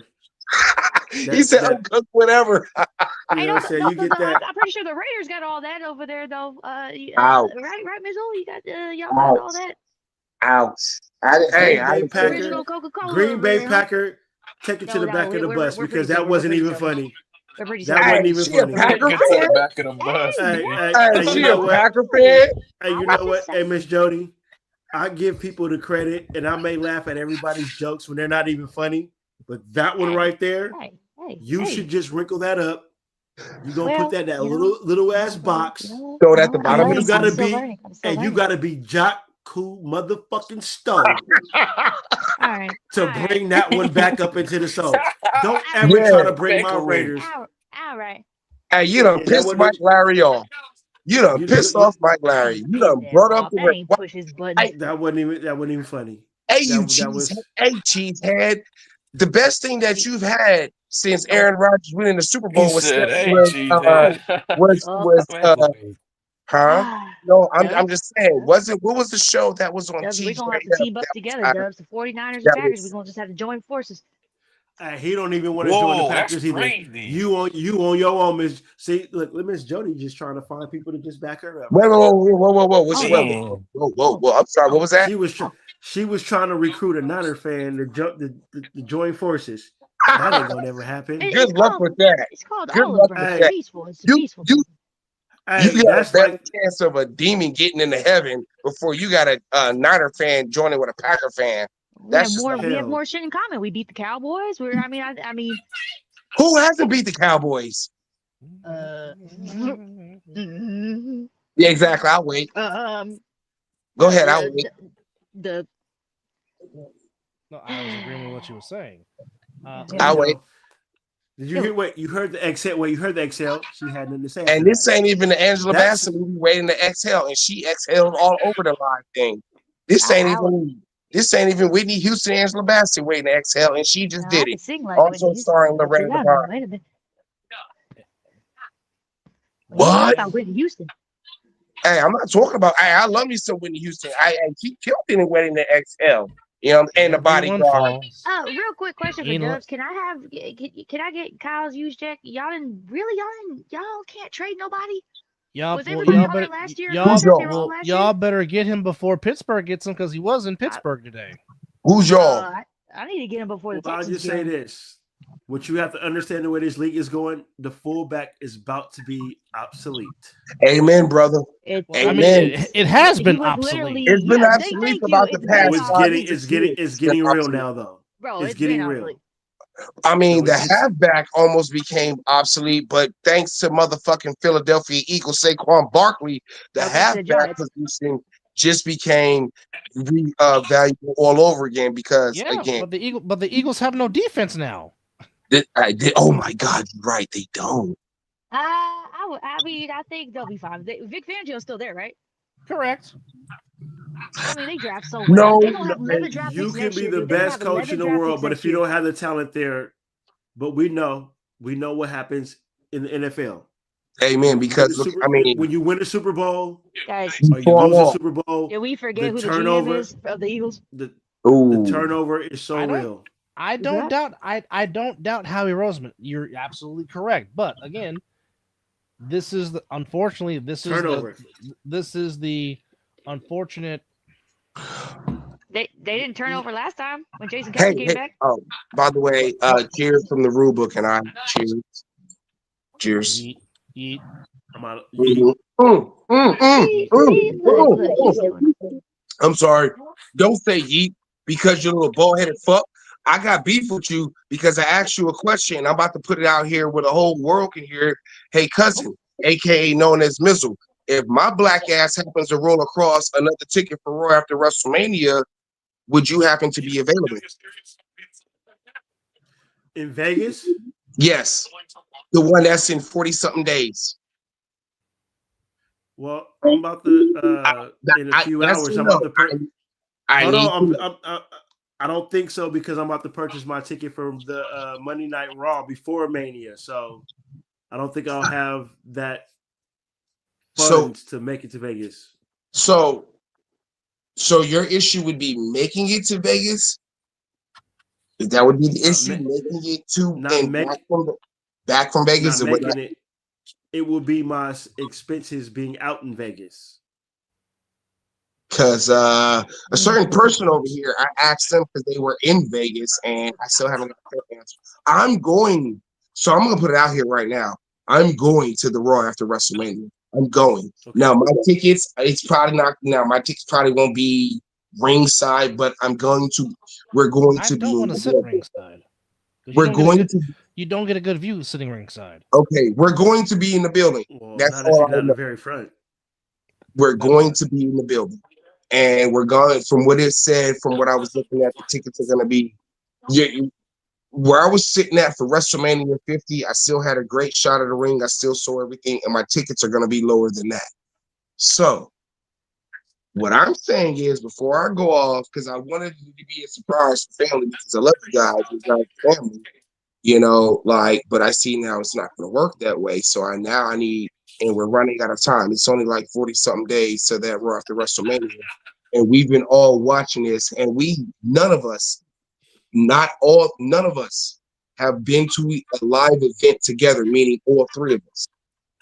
He said uncooked whatever. You know what I'm saying? You get that. I'm pretty sure the Raiders got all that over there, though. Right, Mizzle? You got y'all got all that. Ouch. Green Bay Packer, take it to the back of the bus because that wasn't even funny. That wasn't even funny. Packer fan? Back of the bus. She a Packer fan? Hey, you know what? Hey, Miss Jody, I give people the credit, and I may laugh at everybody's jokes when they're not even funny, but that one right there, you should just wrinkle that up. You're gonna put that in that little ass box. Throw it at the bottom. You gotta be Jock Cool motherfucking Stone to bring that one back up into the soul. Don't ever try to bring my Raiders. All right. Hey, you done pissed Mike Larry off. You done pissed off Mike Larry. You done brought up that wasn't even funny. Hey, cheesehead. The best thing that you've had since Aaron Rodgers winning the Super Bowl was No, I'm just saying. What was the show that was on TV? We're gonna have to team up together, Dubs. The 49ers and Packers. We're gonna just have to join forces. He don't even want to join the Packers either. Crazy. You on your own, Miss. See, look, Miss Jody just trying to find people to just back her up. Whoa! I'm sorry. What was that? She was trying to recruit a Niner fan to join forces. That ain't gonna never happen. Good luck with that. It's called olive branch. It's peaceful. It's peaceful. You got a better chance of a demon getting into heaven before you got a Niner fan joining with a Packer fan. We have more shit in common. We beat the Cowboys. I mean, who hasn't beat the Cowboys? Yeah, exactly. I'll wait. Go ahead. I'll wait. No, I was agreeing with what you were saying. I'll wait. Did you hear what you heard? The exhale. Well, you heard the exhale. She had nothing to say. And this ain't even the Angela Bassett movie waiting to exhale, and she exhaled all over the live thing. This ain't even Whitney Houston, Angela Bassett waiting to exhale, and she just did it. Also starring Lorraine Devine. Wait a minute. What? About Whitney Houston. Hey, I'm not talking about. I love me some Whitney Houston. She killed it in Waiting to Exhale. You know, and the bodyguard. Real quick question for Dubs. Can I get Kyle's use check? Y'all can't trade nobody. Y'all better get him before Pittsburgh gets him because he was in Pittsburgh today. Who's y'all? I need to get him before the Texans. I'll just say this. What you have to understand the way this league is going, the fullback is about to be obsolete. Amen, brother. Amen. It has been obsolete. It's been obsolete about the past. It's getting real now, though. Bro, it's getting real. Obsolete. I mean, the halfback almost became obsolete, but thanks to motherfucking Philadelphia Eagles Saquon Barkley, the halfback position just became valuable all over again because again, but the Eagles have no defense now. Oh my God, you're right, they don't. I mean, I think they'll be fine. Vic Fangio's still there, right? Correct. I mean, they draft so well. They're gonna have 11 draft you picks can next be year. the Dude. They're gonna best have coach in 11 the draft world, picks but next if you year. don't have the talent there, but we know what happens in the NFL. Amen. Because look, when you win a Super Bowl, guys, or you lose a Super Bowl, did we forget who the turnover GM is of the Eagles? The turnover is so real. I don't doubt Howie Roseman. You're absolutely correct. But again, this is the unfortunately this is the unfortunate. They didn't turn over last time when Jason Kelly came back. Oh, by the way, cheers from the rule book, and I cheers. Yeet. I'm sorry. Don't say yeet because you're a little bald-headed fuck. I got beef with you because I asked you a question. I'm about to put it out here where the whole world can hear it. Hey, cousin, aka known as Mizzle, if my black ass happens to roll across another ticket for Raw after WrestleMania, would you happen to be available? In Vegas? Yes. The one that's in 40-something days. Well, I'm about to in a few hours. I'm about to I don't think so because I'm about to purchase my ticket from the Monday Night Raw before Mania. So I don't think I'll have that funds to make it to Vegas. So your issue would be making it to Vegas? That would be the issue, making it to back from Vegas? Not making it. It will be my expenses being out in Vegas. Because a certain person over here, I asked them because they were in Vegas, and I still haven't got their answer. I'm going to put it out here right now. I'm going to the Raw after WrestleMania. I'm going. Okay. Now, my tickets, my tickets probably won't be ringside, but we're going to I don't want to sit ringside. You don't get a good view sitting ringside. Okay, we're going to be in the building. Well, that's not all if you're not in the very front. We're going to be in the building. And we're going, from what it said, from what I was looking at, the tickets are going to be, where I was sitting at for WrestleMania 50, I still had a great shot of the ring. I still saw everything, and my tickets are going to be lower than that. So, what I'm saying is, before I go off, because I wanted it to be a surprise for family, because I love you guys, you guys family, but I see now it's not going to work that way. So I need, and we're running out of time. It's only like 40-something days to that Raw after WrestleMania. And we've been all watching this, and none of us have been to a live event together, meaning all three of us.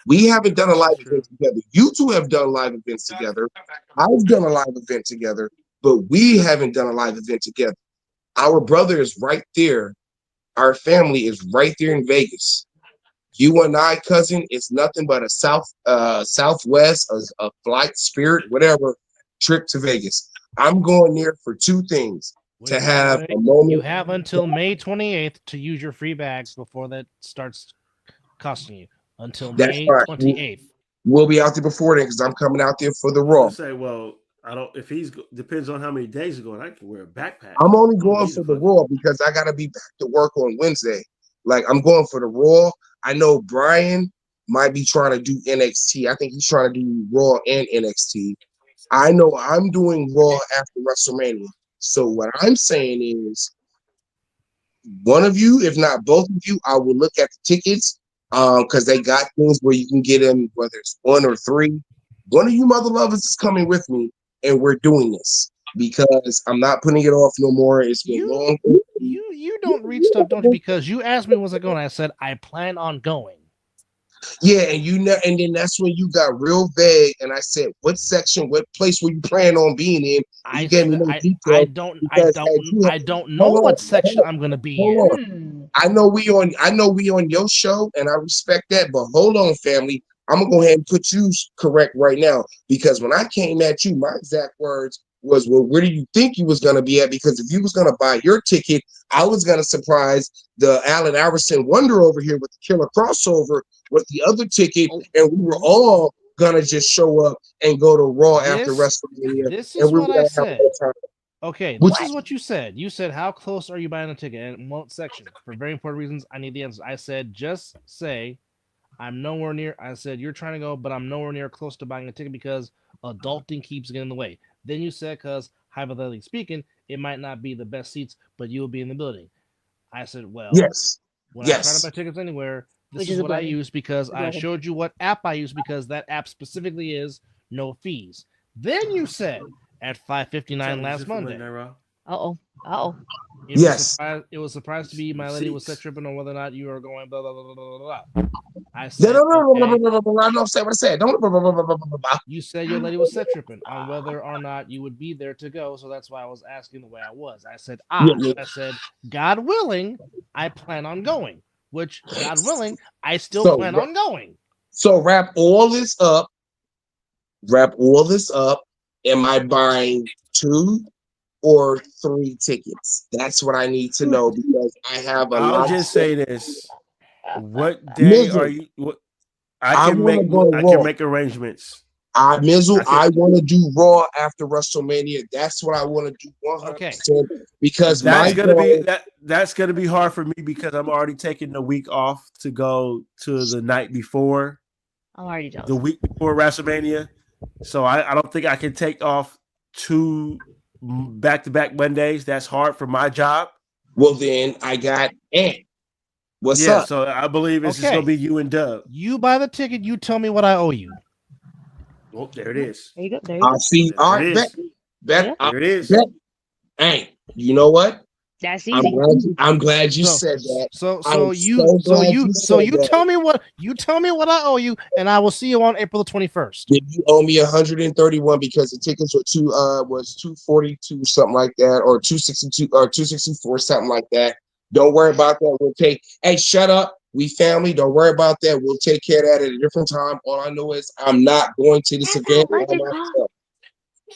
We haven't done a live event together. You two have done live events together. I've done a live event together, but we haven't done a live event together. Our brother is right there. Our family is right there in Vegas. You and I, cousin, it's nothing but a Southwest, a flight, Spirit, whatever, trip to Vegas. I'm going there for two things. To have a moment. You have until May 28th to use your free bags before that starts costing you. Until May 28th. We'll be out there before then because I'm coming out there for the Raw. I don't. If depends on how many days are going. I can wear a backpack. I'm only going for the Raw because I gotta be back to work on Wednesday. Like I'm going for the Raw. I know Brian might be trying to do NXT. I think he's trying to do Raw and NXT. I know I'm doing Raw after WrestleMania. So what I'm saying is, one of you, if not both of you, I will look at the tickets because they got things where you can get them, whether it's 1 or 3. One of you mother lovers is coming with me, and we're doing this because I'm not putting it off no more. It's been long. You don't read stuff, don't you? Because you asked me, was I going? I said I plan on going. Yeah, and then that's when you got real vague, and I said, "What section? What place were you planning on being in?" I don't know what section I'm going to be in. I know we on your show, and I respect that. But hold on, family. I'm gonna go ahead and put you correct right now because when I came at you, my exact words was, "Well, where do you think you was gonna be at?" Because if you was gonna buy your ticket, I was gonna surprise the Allen Iverson Wonder over here with the killer crossover with the other ticket, and we were all gonna just show up and go to Raw after WrestleMania. This is what I said. Time. Okay, this is what you said. You said, how close are you buying a ticket? And one section. For very important reasons, I need the answer. I said, just say, I'm nowhere near. I said, you're trying to go, but I'm nowhere near close to buying a ticket because adulting keeps getting in the way. Then you said, because hypothetically speaking, it might not be the best seats, but you'll be in the building. I said, well, yes. When I try to buy tickets anywhere, this is what I use because I showed you what app I use because that app specifically is no fees. Then you said at 5:59 last Monday. It was surprised to be my lady was set tripping on whether or not you are going blah blah blah blah blah blah. I said, don't say what I said. Don't. You said your lady was set tripping on whether or not you would be there to go, so that's why I was asking the way I was. I said, I said, God willing, I plan on going. Which, God willing, I still plan on going. So wrap all this up. Am I buying 2 or 3 tickets? That's what I need to know because I have a lot. I'll just say this. What day are you? I can make arrangements. Mizzle, I want to do Raw after WrestleMania. That's what I want to do 100%. Because that's gonna be hard for me because I'm already taking the week off to go to the night before. I'm already done. The week before WrestleMania, so I don't think I can take off 2 back-to-back Mondays. That's hard for my job. Well, then I got Ant. What's up? So I believe it's just gonna be you and Dub. You buy the ticket. You tell me what I owe you. Oh, there it is. There you go. There you go. See. All right, bet. There it is. Hey, you know what? That's easy. I'm glad you said that. So you tell me what I owe you, and I will see you on April the 21st. Did you owe me 131 because the tickets were was 242 something like that, or 262 or 264 something like that. Don't worry about that. We'll take. Hey, shut up. We family. Don't worry about that. We'll take care of that at a different time. All I know is I'm not going to this event.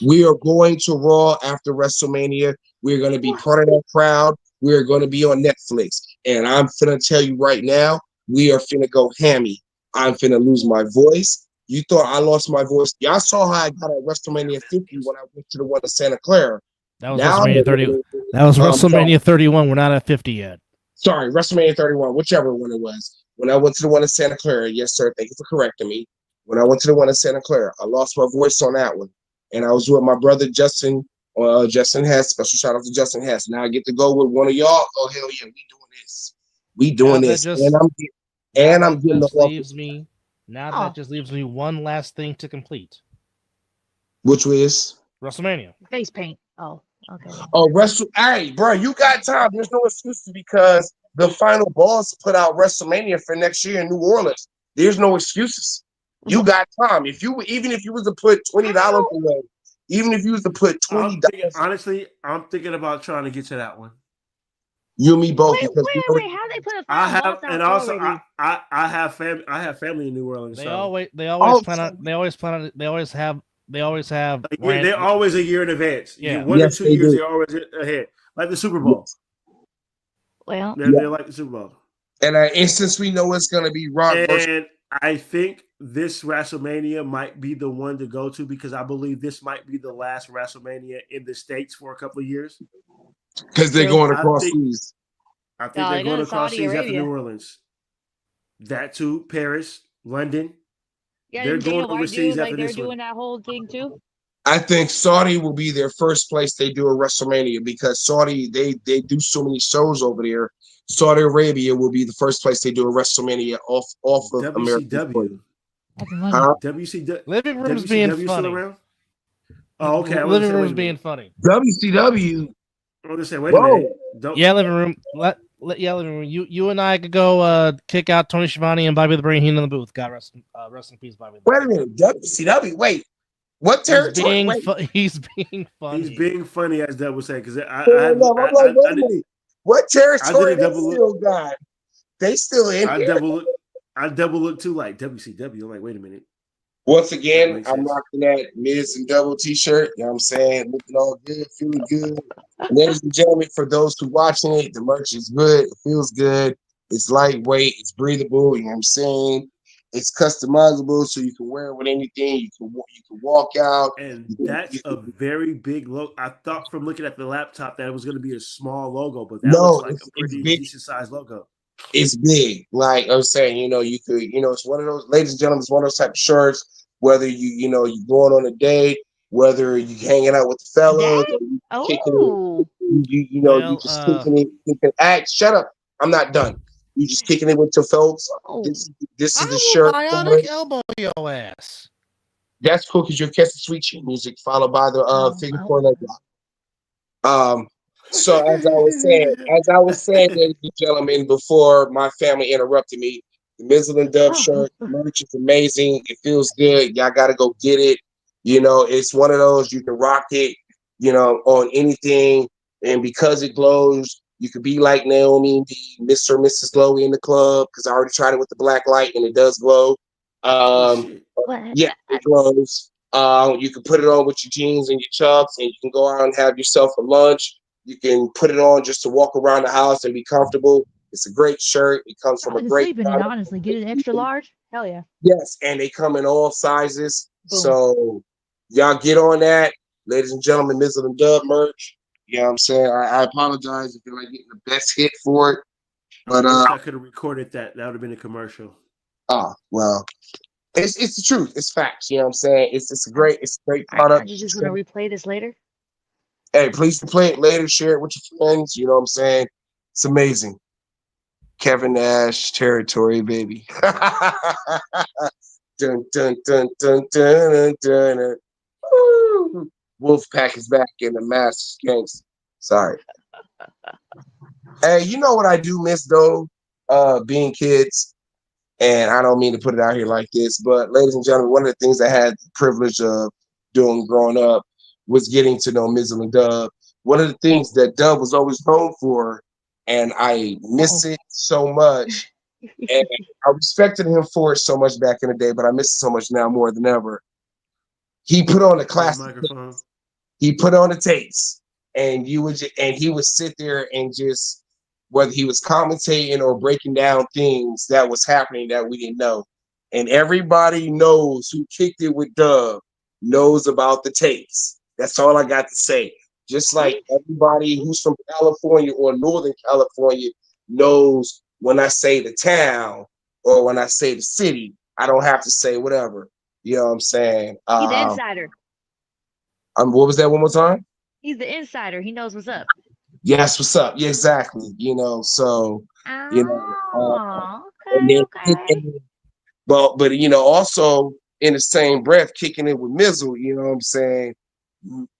We are going to Raw after WrestleMania. We're going to be part of that crowd. We're going to be on Netflix. And I'm finna tell you right now, we are finna go hammy. I'm finna lose my voice. You thought I lost my voice. Y'all saw how I got at WrestleMania 50 when I went to the one in Santa Clara. That was WrestleMania 30. That was WrestleMania 31. We're not at 50 yet. Sorry, WrestleMania 31, whichever one it was. When I went to the one in Santa Clara, yes, sir. Thank you for correcting me. When I went to the one in Santa Clara, I lost my voice on that one. And I was with my brother Justin. Justin Hess. Special shout out to Justin Hess. Now I get to go with one of y'all. Oh hell yeah, we doing this. We doing this. I'm getting the leaves me. Now that just leaves me one last thing to complete. Which was WrestleMania. Face paint. Oh, okay. Oh, hey, bro, you got time. There's no excuses because the final boss put out WrestleMania for next year in New Orleans. There's no excuses. You got time. Even if you was to put $20 away, even if you was to put $20. Honestly, I'm thinking about trying to get to that one. You and me both. Wait, how they put a final boss out? And also I have family. I have family in New Orleans. They always have. They always have. They're always a year in advance. Yeah, 1 or 2 years they're always ahead, like the Super Bowl. Well, they're like the Super Bowl. And since we know it's going to be Rock and I think this WrestleMania might be the one to go to because I believe this might be the last WrestleMania in the States for a couple of years. Because they're going across seas. I think they're going across seas after New Orleans. That too, Paris, London. Yeah, they're going overseas after they're this doing one. that whole thing too. I think Saudi will be their first place they do a WrestleMania because Saudi they do so many shows over there. Saudi Arabia will be the first place they do a WrestleMania off of WCW. WCW. Living room's being funny. Oh, okay. Living room's being funny. WCW. I'm gonna say, wait a minute. Living room. Living room. You and I could go kick out Tony Schiavone and Bobby the Brain Heenan in the booth. God rest in peace, Bobby. Wait a minute. WCW. Wait. What territory? He's being funny. He's being funny, as Deb was saying. Because what territory they still got? They still in here. I double look too, like WCW. I'm like, wait a minute. Once again, I'm rocking that Miz and Double t-shirt. You know what I'm saying? Looking all good, feeling good. Ladies and gentlemen, for those who watching it, the merch is good. It feels good. It's lightweight. It's breathable. You know what I'm saying? It's customizable, so you can wear it with anything. You can walk out, and that's a very big logo. I thought from looking at the laptop that it was going to be a small logo, but that looks No, like a it's pretty big. decent sized logo. It's big. Like I was saying, you could, it's one of those, ladies and gentlemen, it's one of those type of shirts. Whether you going on a date, whether you hanging out with the fellas, or you kicking it, you just kicking it. Act. Shut up. I'm not done. You just kicking it with your folks. This is the shirt. Bionic elbow your ass. That's cool because you're catching sweet chin music followed by the figure four leg lock. So as I was saying, ladies and gentlemen, before my family interrupted me, the Mizzle Dub shirt merch is amazing. It feels good. Y'all gotta go get it. It's one of those you can rock it, on anything, and because it glows, you could be like Naomi, be Mr. or Mrs. Glowy in the club, because I already tried it with the black light and it does glow. Yeah, it glows. You can put it on with your jeans and your chucks, and you can go out and have yourself a lunch. You can put it on just to walk around the house and be comfortable. It's a great shirt. It comes from a great sleep in it, honestly. Get it extra large. Hell yeah. Yes, and they come in all sizes. Boom. So y'all get on that. Ladies and gentlemen, Mizzle Dub merch. You know what I'm saying? I apologize if you're not getting the best hit for it. But I could have recorded that. That would have been a commercial. Oh, well. It's the truth. It's facts. You know what I'm saying? It's a great product. You just want to replay this later? Hey, please replay it later. Share it with your friends. You know what I'm saying? It's amazing. Kevin Nash territory, baby. Dun, dun, dun, dun, dun, dun, dun. Wolfpack is back in the mass gangs. Sorry. Hey, you know what I do miss though? Being kids. And I don't mean to put it out here like this, but ladies and gentlemen, one of the things I had the privilege of doing growing up was getting to know Mizzle and Dub. One of the things that Dub was always known for, and I miss it so much, and I respected him for it so much back in the day, but I miss it so much now more than ever. He put on the classic. He put on the tapes, and he would sit there and just, whether he was commentating or breaking down things that was happening that we didn't know. And everybody knows who kicked it with Dub knows about the tapes. That's all I got to say. Just like everybody who's from California or Northern California knows when I say the town or when I say the city, I don't have to say whatever. You know what I'm saying? He's the insider. What was that one more time? He's the insider. He knows what's up. Yes, what's up? Yeah, exactly. So okay. But also in the same breath, kicking it with Mizzle. You know what I'm saying?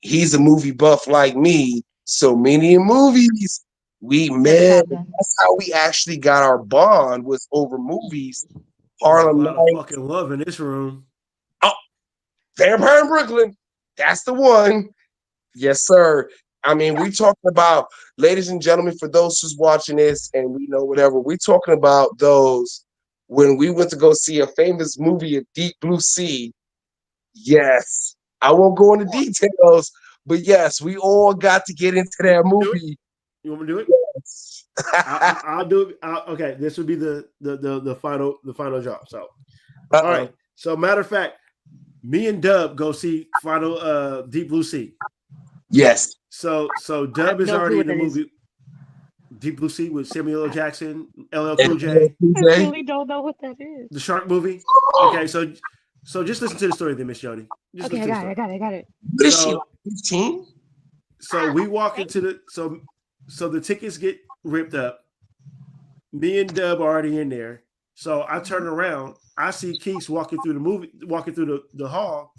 He's a movie buff like me. So many movies we met. That's how we actually got our bond, was over movies. Harlem Nights. A lot of fucking love in this room. Oh, Vampire in Brooklyn. That's the one. Yes, sir. I mean, we're talking about, ladies and gentlemen, for those who's watching this and we know whatever, we're talking about those when we went to go see a famous movie of Deep Blue Sea. Yes, I won't go into details, but yes, we all got to get into that movie. You want me to do it? Yes. I'll do it. Okay, this would be the final job. So, all right. So, matter of fact, me and Dub go see final Deep Blue Sea. Yes. So Dub is already in the movie Deep Blue Sea with Samuel L. Jackson, LL Cool J. I really don't know what that is. The shark movie. Okay, so just listen to the story then, Miss Jody. Okay, I got it. What is she, 15? So we walk into the so the tickets get ripped up. Me and Dub are already in there. So I turn around, I see Keith walking through the hall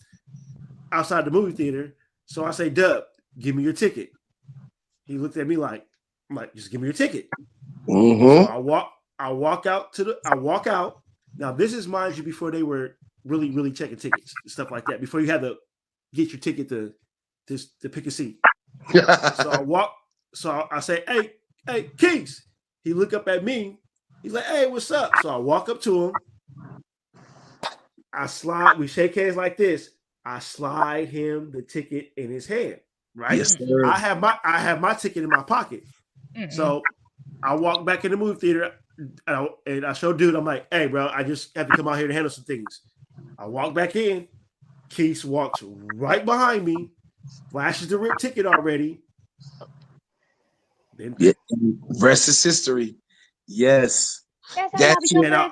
outside the movie theater. So I say, Dub, give me your ticket. He looked at me like, I'm like, just give me your ticket. Mm-hmm. So I walk out. Now, this is, mind you, before they were really, really checking tickets and stuff like that. Before you had to get your ticket to pick a seat. So I say, hey, Keith. He look up at me. He's like, hey, what's up? So I walk up to him. We shake hands like this. I slide him the ticket in his hand, right? Yes, I have my ticket in my pocket. Mm-hmm. So I walk back in the movie theater. and I showed dude, I'm like, hey, bro, I just have to come out here to handle some things. I walk back in. Keith walks right behind me, flashes the rip ticket already. Then rest is history. Yes. That's I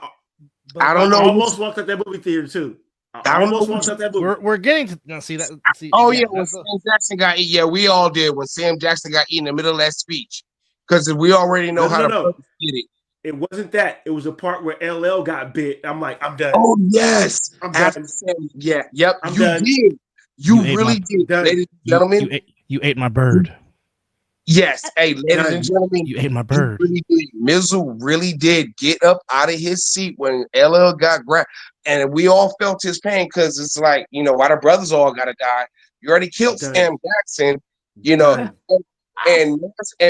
I don't know. almost walked out that movie theater too. I almost walked out that movie. We're getting to now. See that? See, When Sam Jackson got eaten. Yeah, we all did when Sam Jackson got eaten in the middle of that speech because we already know how to get it. It wasn't that. It was a part where LL got bit. I'm like, I'm done. Oh yes, I'm done. Yeah, yep. I'm you done. did. You really did, ladies and gentlemen. You ate my bird. Yes, hey, ladies and gentlemen, you ate my bird. Mizzle really did get up out of his seat when LL got grabbed, and we all felt his pain because it's like, you know, why the brothers all gotta die? You already killed Sam Jackson, you know. And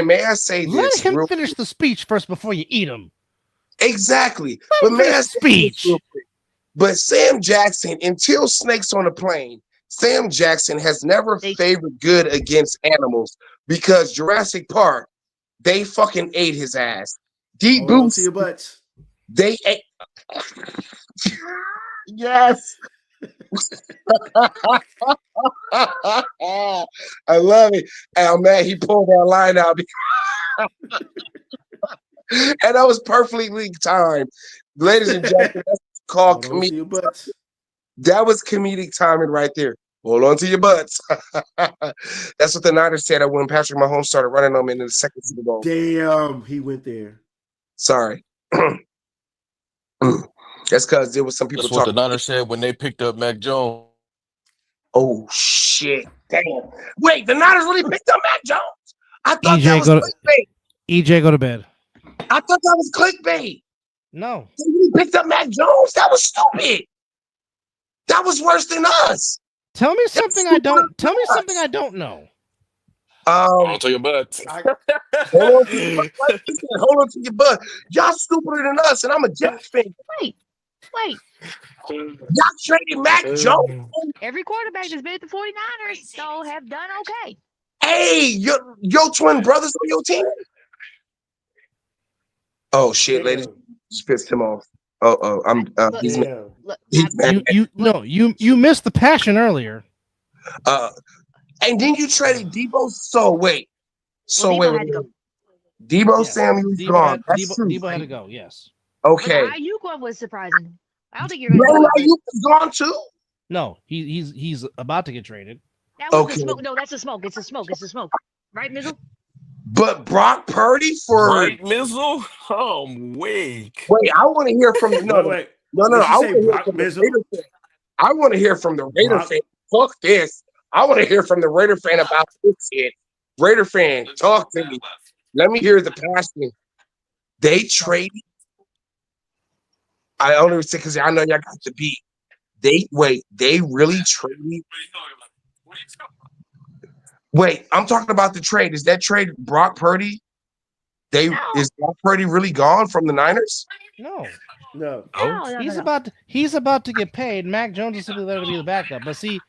may I say this? Let him finish the speech first before you eat him. Exactly, but may I say speech? But Sam Jackson, until Snakes on a Plane, Sam Jackson has never favored good against animals because Jurassic Park, they fucking ate his ass. Deep Boots, to your butts. They ate. Yes. I love it. Oh man, he pulled that line out. And that was perfectly timed. Ladies and gentlemen, that's called comedic. That was comedic timing right there. Hold on to your butts. That's what the Niners said when Patrick Mahomes started running them into the second Super Bowl. Damn, he went there. Sorry. That's because there was some people talking. That's what the Niners said when they picked up Mac Jones. Oh, shit. Damn. Wait, the Niners really picked up Mac Jones? I thought that was clickbait. EJ, go to bed. I thought that was clickbait. No. They really picked up Mac Jones? That was stupid. That was worse than us. Tell me something I don't. Tell me something I don't know. Hold on to your butt. Hold on to your butt. Y'all stupider than us, and I'm a Jets fan. Wait. Y'all traded Mac Jones. Every quarterback that's been at the 49ers so have done okay. Hey, your twin brothers on your team? Oh shit, ladies, just pissed him off. He's mad. You missed the passion earlier. And then you traded Debo. Wait. Debo Samuel's gone. Debo had to go. Yes. Okay. But Ayuk was surprising. I don't think you're going to. Ayuk is gone too. No, he's about to get traded. That was the smoke. No, that's a smoke. It's a smoke. Right, Mizzle? But Brock Purdy for right, Mizzle? Oh, weak. Wait, I want to hear from no. I want to hear from the Raider fan. Fuck this. I want to hear from the Raider fan about this shit. Raider fan, talk to me. Let me hear the passion. They traded. I only say because I know y'all got the beat. They really traded. Wait, I'm talking about the trade. Is that trade Brock Purdy? Is Brock Purdy really gone from the Niners? No. He's about to get paid. Mac Jones is simply there to be the backup. But see,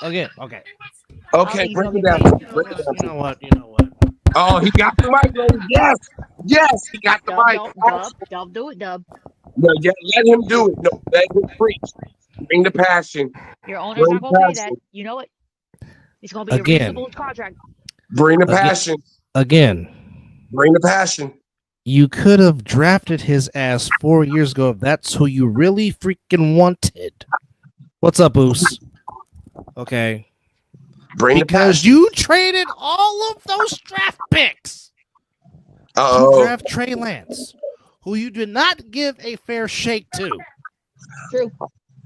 again, okay. Okay, break it down. You know what? Oh, he got the mic, lady. Yes, he got the mic. Dub, do it, Dub. No, let him do it. No, let him preach. Bring the passion. Your owner's not gonna pay that. You know it. It's gonna be a reasonable contract. Bring the passion. Again. Bring the passion. You could have drafted his ass 4 years ago if that's who you really freaking wanted. What's up, Oos? Okay. Because you traded all of those draft picks to draft Trey Lance, who you did not give a fair shake to. True.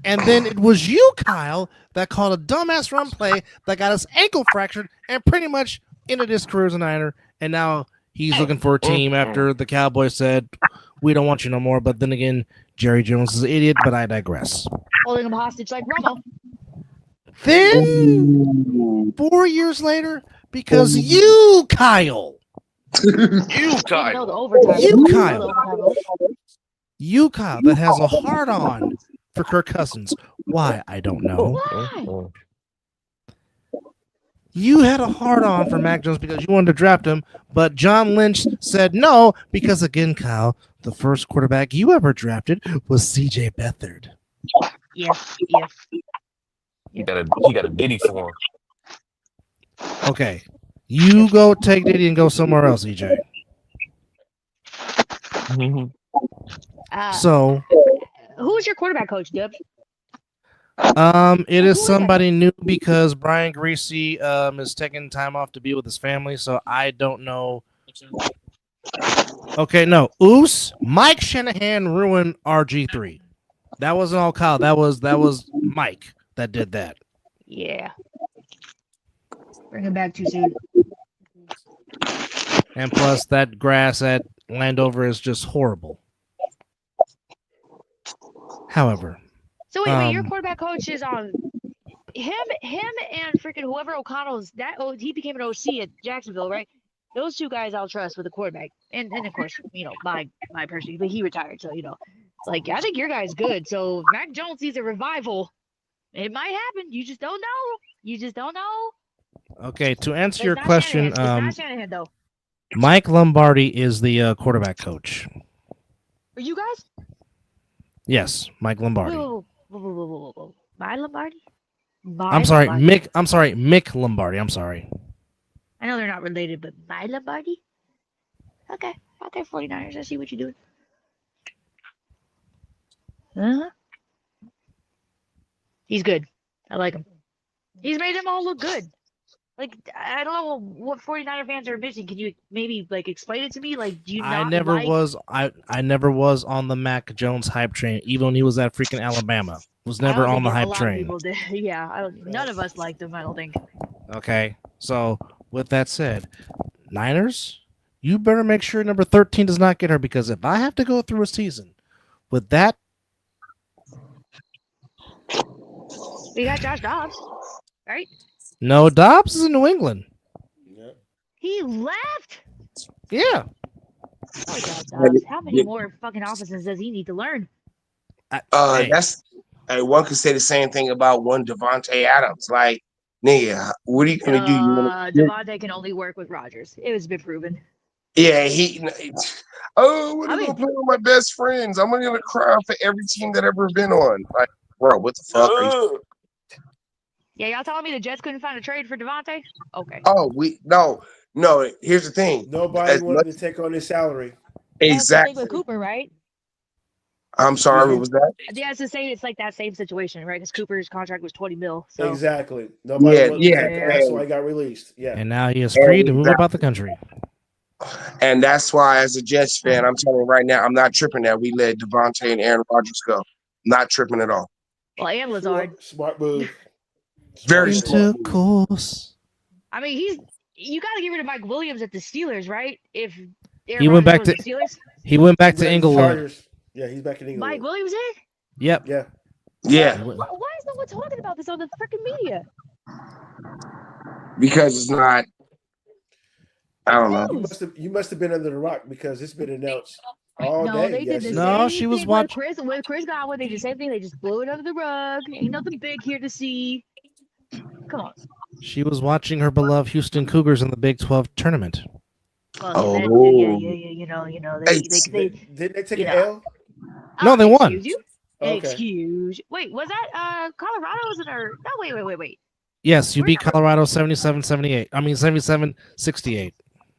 And then it was you, Kyle, that called a dumbass run play that got his ankle fractured and pretty much ended his career as a Niner. And now he's looking for a team after the Cowboys said, we don't want you no more. But then again, Jerry Jones is an idiot, but I digress. Holding him hostage like Romo. Then 4 years later, because you, Kyle. You, Kyle, that has a hard on for Kirk Cousins. Why? I don't know. Why? You had a hard-on for Mac Jones because you wanted to draft him, but John Lynch said no because, again, Kyle, the first quarterback you ever drafted was C.J. Beathard. Yeah. He got a ditty for him. Okay, you go take Diddy and go somewhere else, EJ. So, who's your quarterback coach, Dubs? it is somebody new because Brian Greasy is taking time off to be with his family, so I don't know. Okay, no. Mike Shanahan ruined RG3. That wasn't all Kyle. That was Mike that did that. Yeah. Bring him back too soon. And plus, that grass at Landover is just horrible. However. So wait, your quarterback coach is on him and freaking whoever O'Connell's he became an OC at Jacksonville, right? Those two guys I'll trust with the quarterback. And of course, my person, but he retired, so it's like I think your guy's good. So Mac Jones needs a revival. It might happen. You just don't know. Okay, to answer your question, it's not Shanahan, though. Mike Lombardi is the quarterback coach. Are you guys? Yes, Mike Lombardi. Whoa. My Lombardi? I'm sorry, Mick. I'm sorry, Mick Lombardi. I'm sorry. I know they're not related, but my Lombardi? Okay, 49ers. I see what you're doing. Uh-huh. He's good. I like him. He's made them all look good. Like, I don't know what 49er fans are missing. Can you maybe explain it to me? Like, do you not I never was on the Mac Jones hype train, even when he was at freaking Alabama. Was never on the hype train. Yeah, none of us liked him, I don't think. Okay, so with that said, Niners, you better make sure number 13 does not get her, because if I have to go through a season with that. We got Josh Dobbs, right? No, Dobbs is in New England. Yep. He left? Yeah. Oh, Josh Dobbs. How many more fucking offenses does he need to learn? One could say the same thing about one Devontae Adams. Like, nigga, what are you gonna do? Devontae can only work with Rodgers. It was been proven. Yeah, what am I gonna play with my best friends? I'm gonna cry for every team that ever been on. Like, bro, what the fuck? Yeah, y'all telling me the Jets couldn't find a trade for Devontae? Okay. Oh, no. Here's the thing. Nobody wanted to take on his salary. Exactly. With Cooper, right? I'm sorry, what was that? Yeah, it's the same. It's like that same situation, right? Because Cooper's contract was $20 million. So. Exactly. Nobody wanted to take on. That's why he got released. Yeah. And now he is free to move about the country. And that's why, as a Jets fan, I'm telling you right now, I'm not tripping that we let Devontae and Aaron Rodgers go. Not tripping at all. Well, and Lazard. Smart move. Very smart. Course. I mean, you got to get rid of Mike Williams at the Steelers, right? If Aaron he went back to the Steelers, he went back to Englewood. Yeah, he's back in England. Mike Williams in? Yep. Yeah. Why is no one talking about this on the freaking media? Because it's not. I don't know. You must have been under the rock because it's been announced all day. They did the no, she was watching. With Chris Godwin, they did the same thing. They just blew it under the rug. Ain't nothing big here to see. Come on. She was watching her beloved Houston Cougars in the Big 12 tournament. Yeah. They didn't they take an L? No, they won. Excuse you? Okay. Excuse. Wait, was that Colorado's in our? No, wait. Yes, you beat Colorado 77-78. I mean 77-68.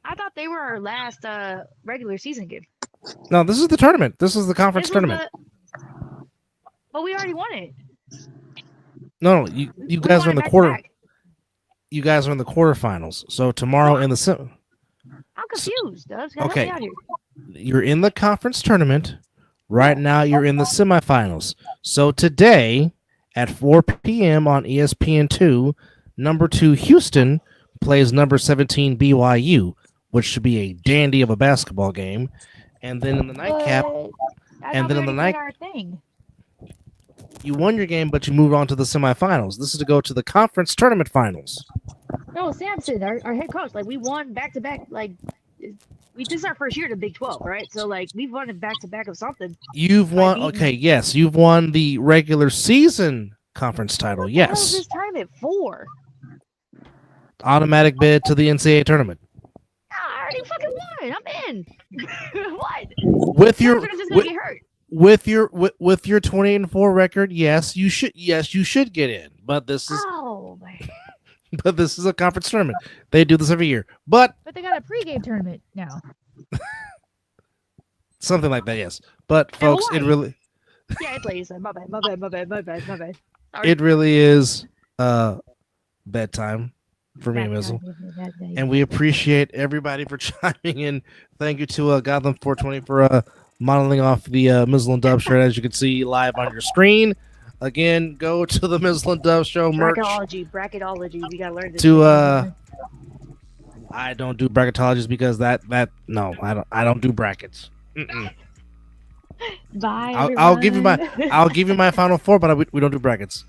I thought they were our last regular season game. No, this is the tournament. This is the conference tournament. But we already won it. No, you guys are in the quarter. You guys are in the quarterfinals. So tomorrow in the I'm confused. Okay, you're in the conference tournament. Right now, you're in the semifinals. So today at 4 p.m. on ESPN2, number 2 Houston plays number 17 BYU, which should be a dandy of a basketball game. And then in the nightcap, you won your game, but you move on to the semifinals. This is to go to the conference tournament finals. No, Samson, our head coach, we won back-to-back. This is our first year to Big 12, right? So, we've won it back-to-back of something. You've won, okay, yes. You've won the regular season conference title, yes. What was this time at 4? automatic bid to the NCAA tournament. I already fucking won. I'm in. What? With your just gonna get hurt. with your 28-4 record, yes, you should get in. But this is but this is a conference tournament. They do this every year. But they got a pregame tournament now. Something like that, yes. But folks, it really yeah, it's late. My bad. It really is bedtime for me, Mizzle. And we appreciate everybody for chiming in. Thank you to Gotham 420 for modeling off the Mizzle and Dub shirt, as you can see live on your screen. Again, go to the Mizzle and Dub Show merch. Bracketology. We gotta learn this. I don't do bracketologies because no, I don't do brackets. Mm-mm. Bye. I'll give you my final four, but we don't do brackets.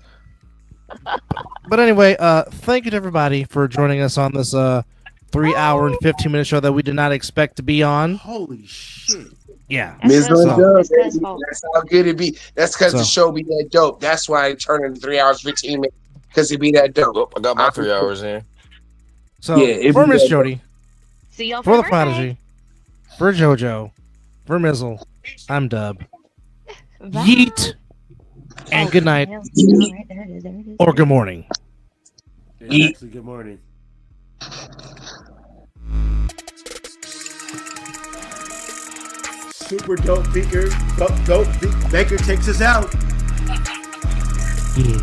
But anyway, thank you to everybody for joining us on this 3 hour and 15-minute show that we did not expect to be on. Holy shit. Yeah. Mizzle and Dub, that's how good it be. That's because the show be that dope. That's why it turned into 3 hours 15 minutes, because it be that dope. Oh, I got my 3 hours in. So for Miss Jody, see y'all for the Prodigy, for JoJo, for Mizzle, I'm Dub. Bye. Yeet. And good night. Right, there it is. Or good morning. It's actually good morning. Super dope Baker. Dope Baker takes us out. Yeah.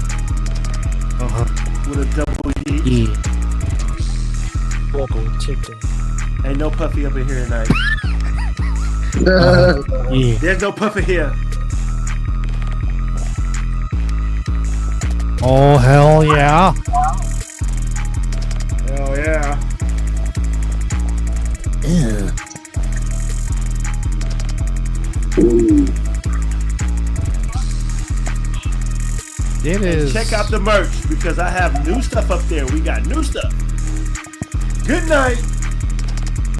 With a double yeet. Yeah. Welcome, chicken. Ain't no Puffy up in here tonight. Yeah. There's no Puffy here. Oh, hell yeah. Hell yeah. Yeah. It is. Check out the merch because I have new stuff up there. We got new stuff. Good night.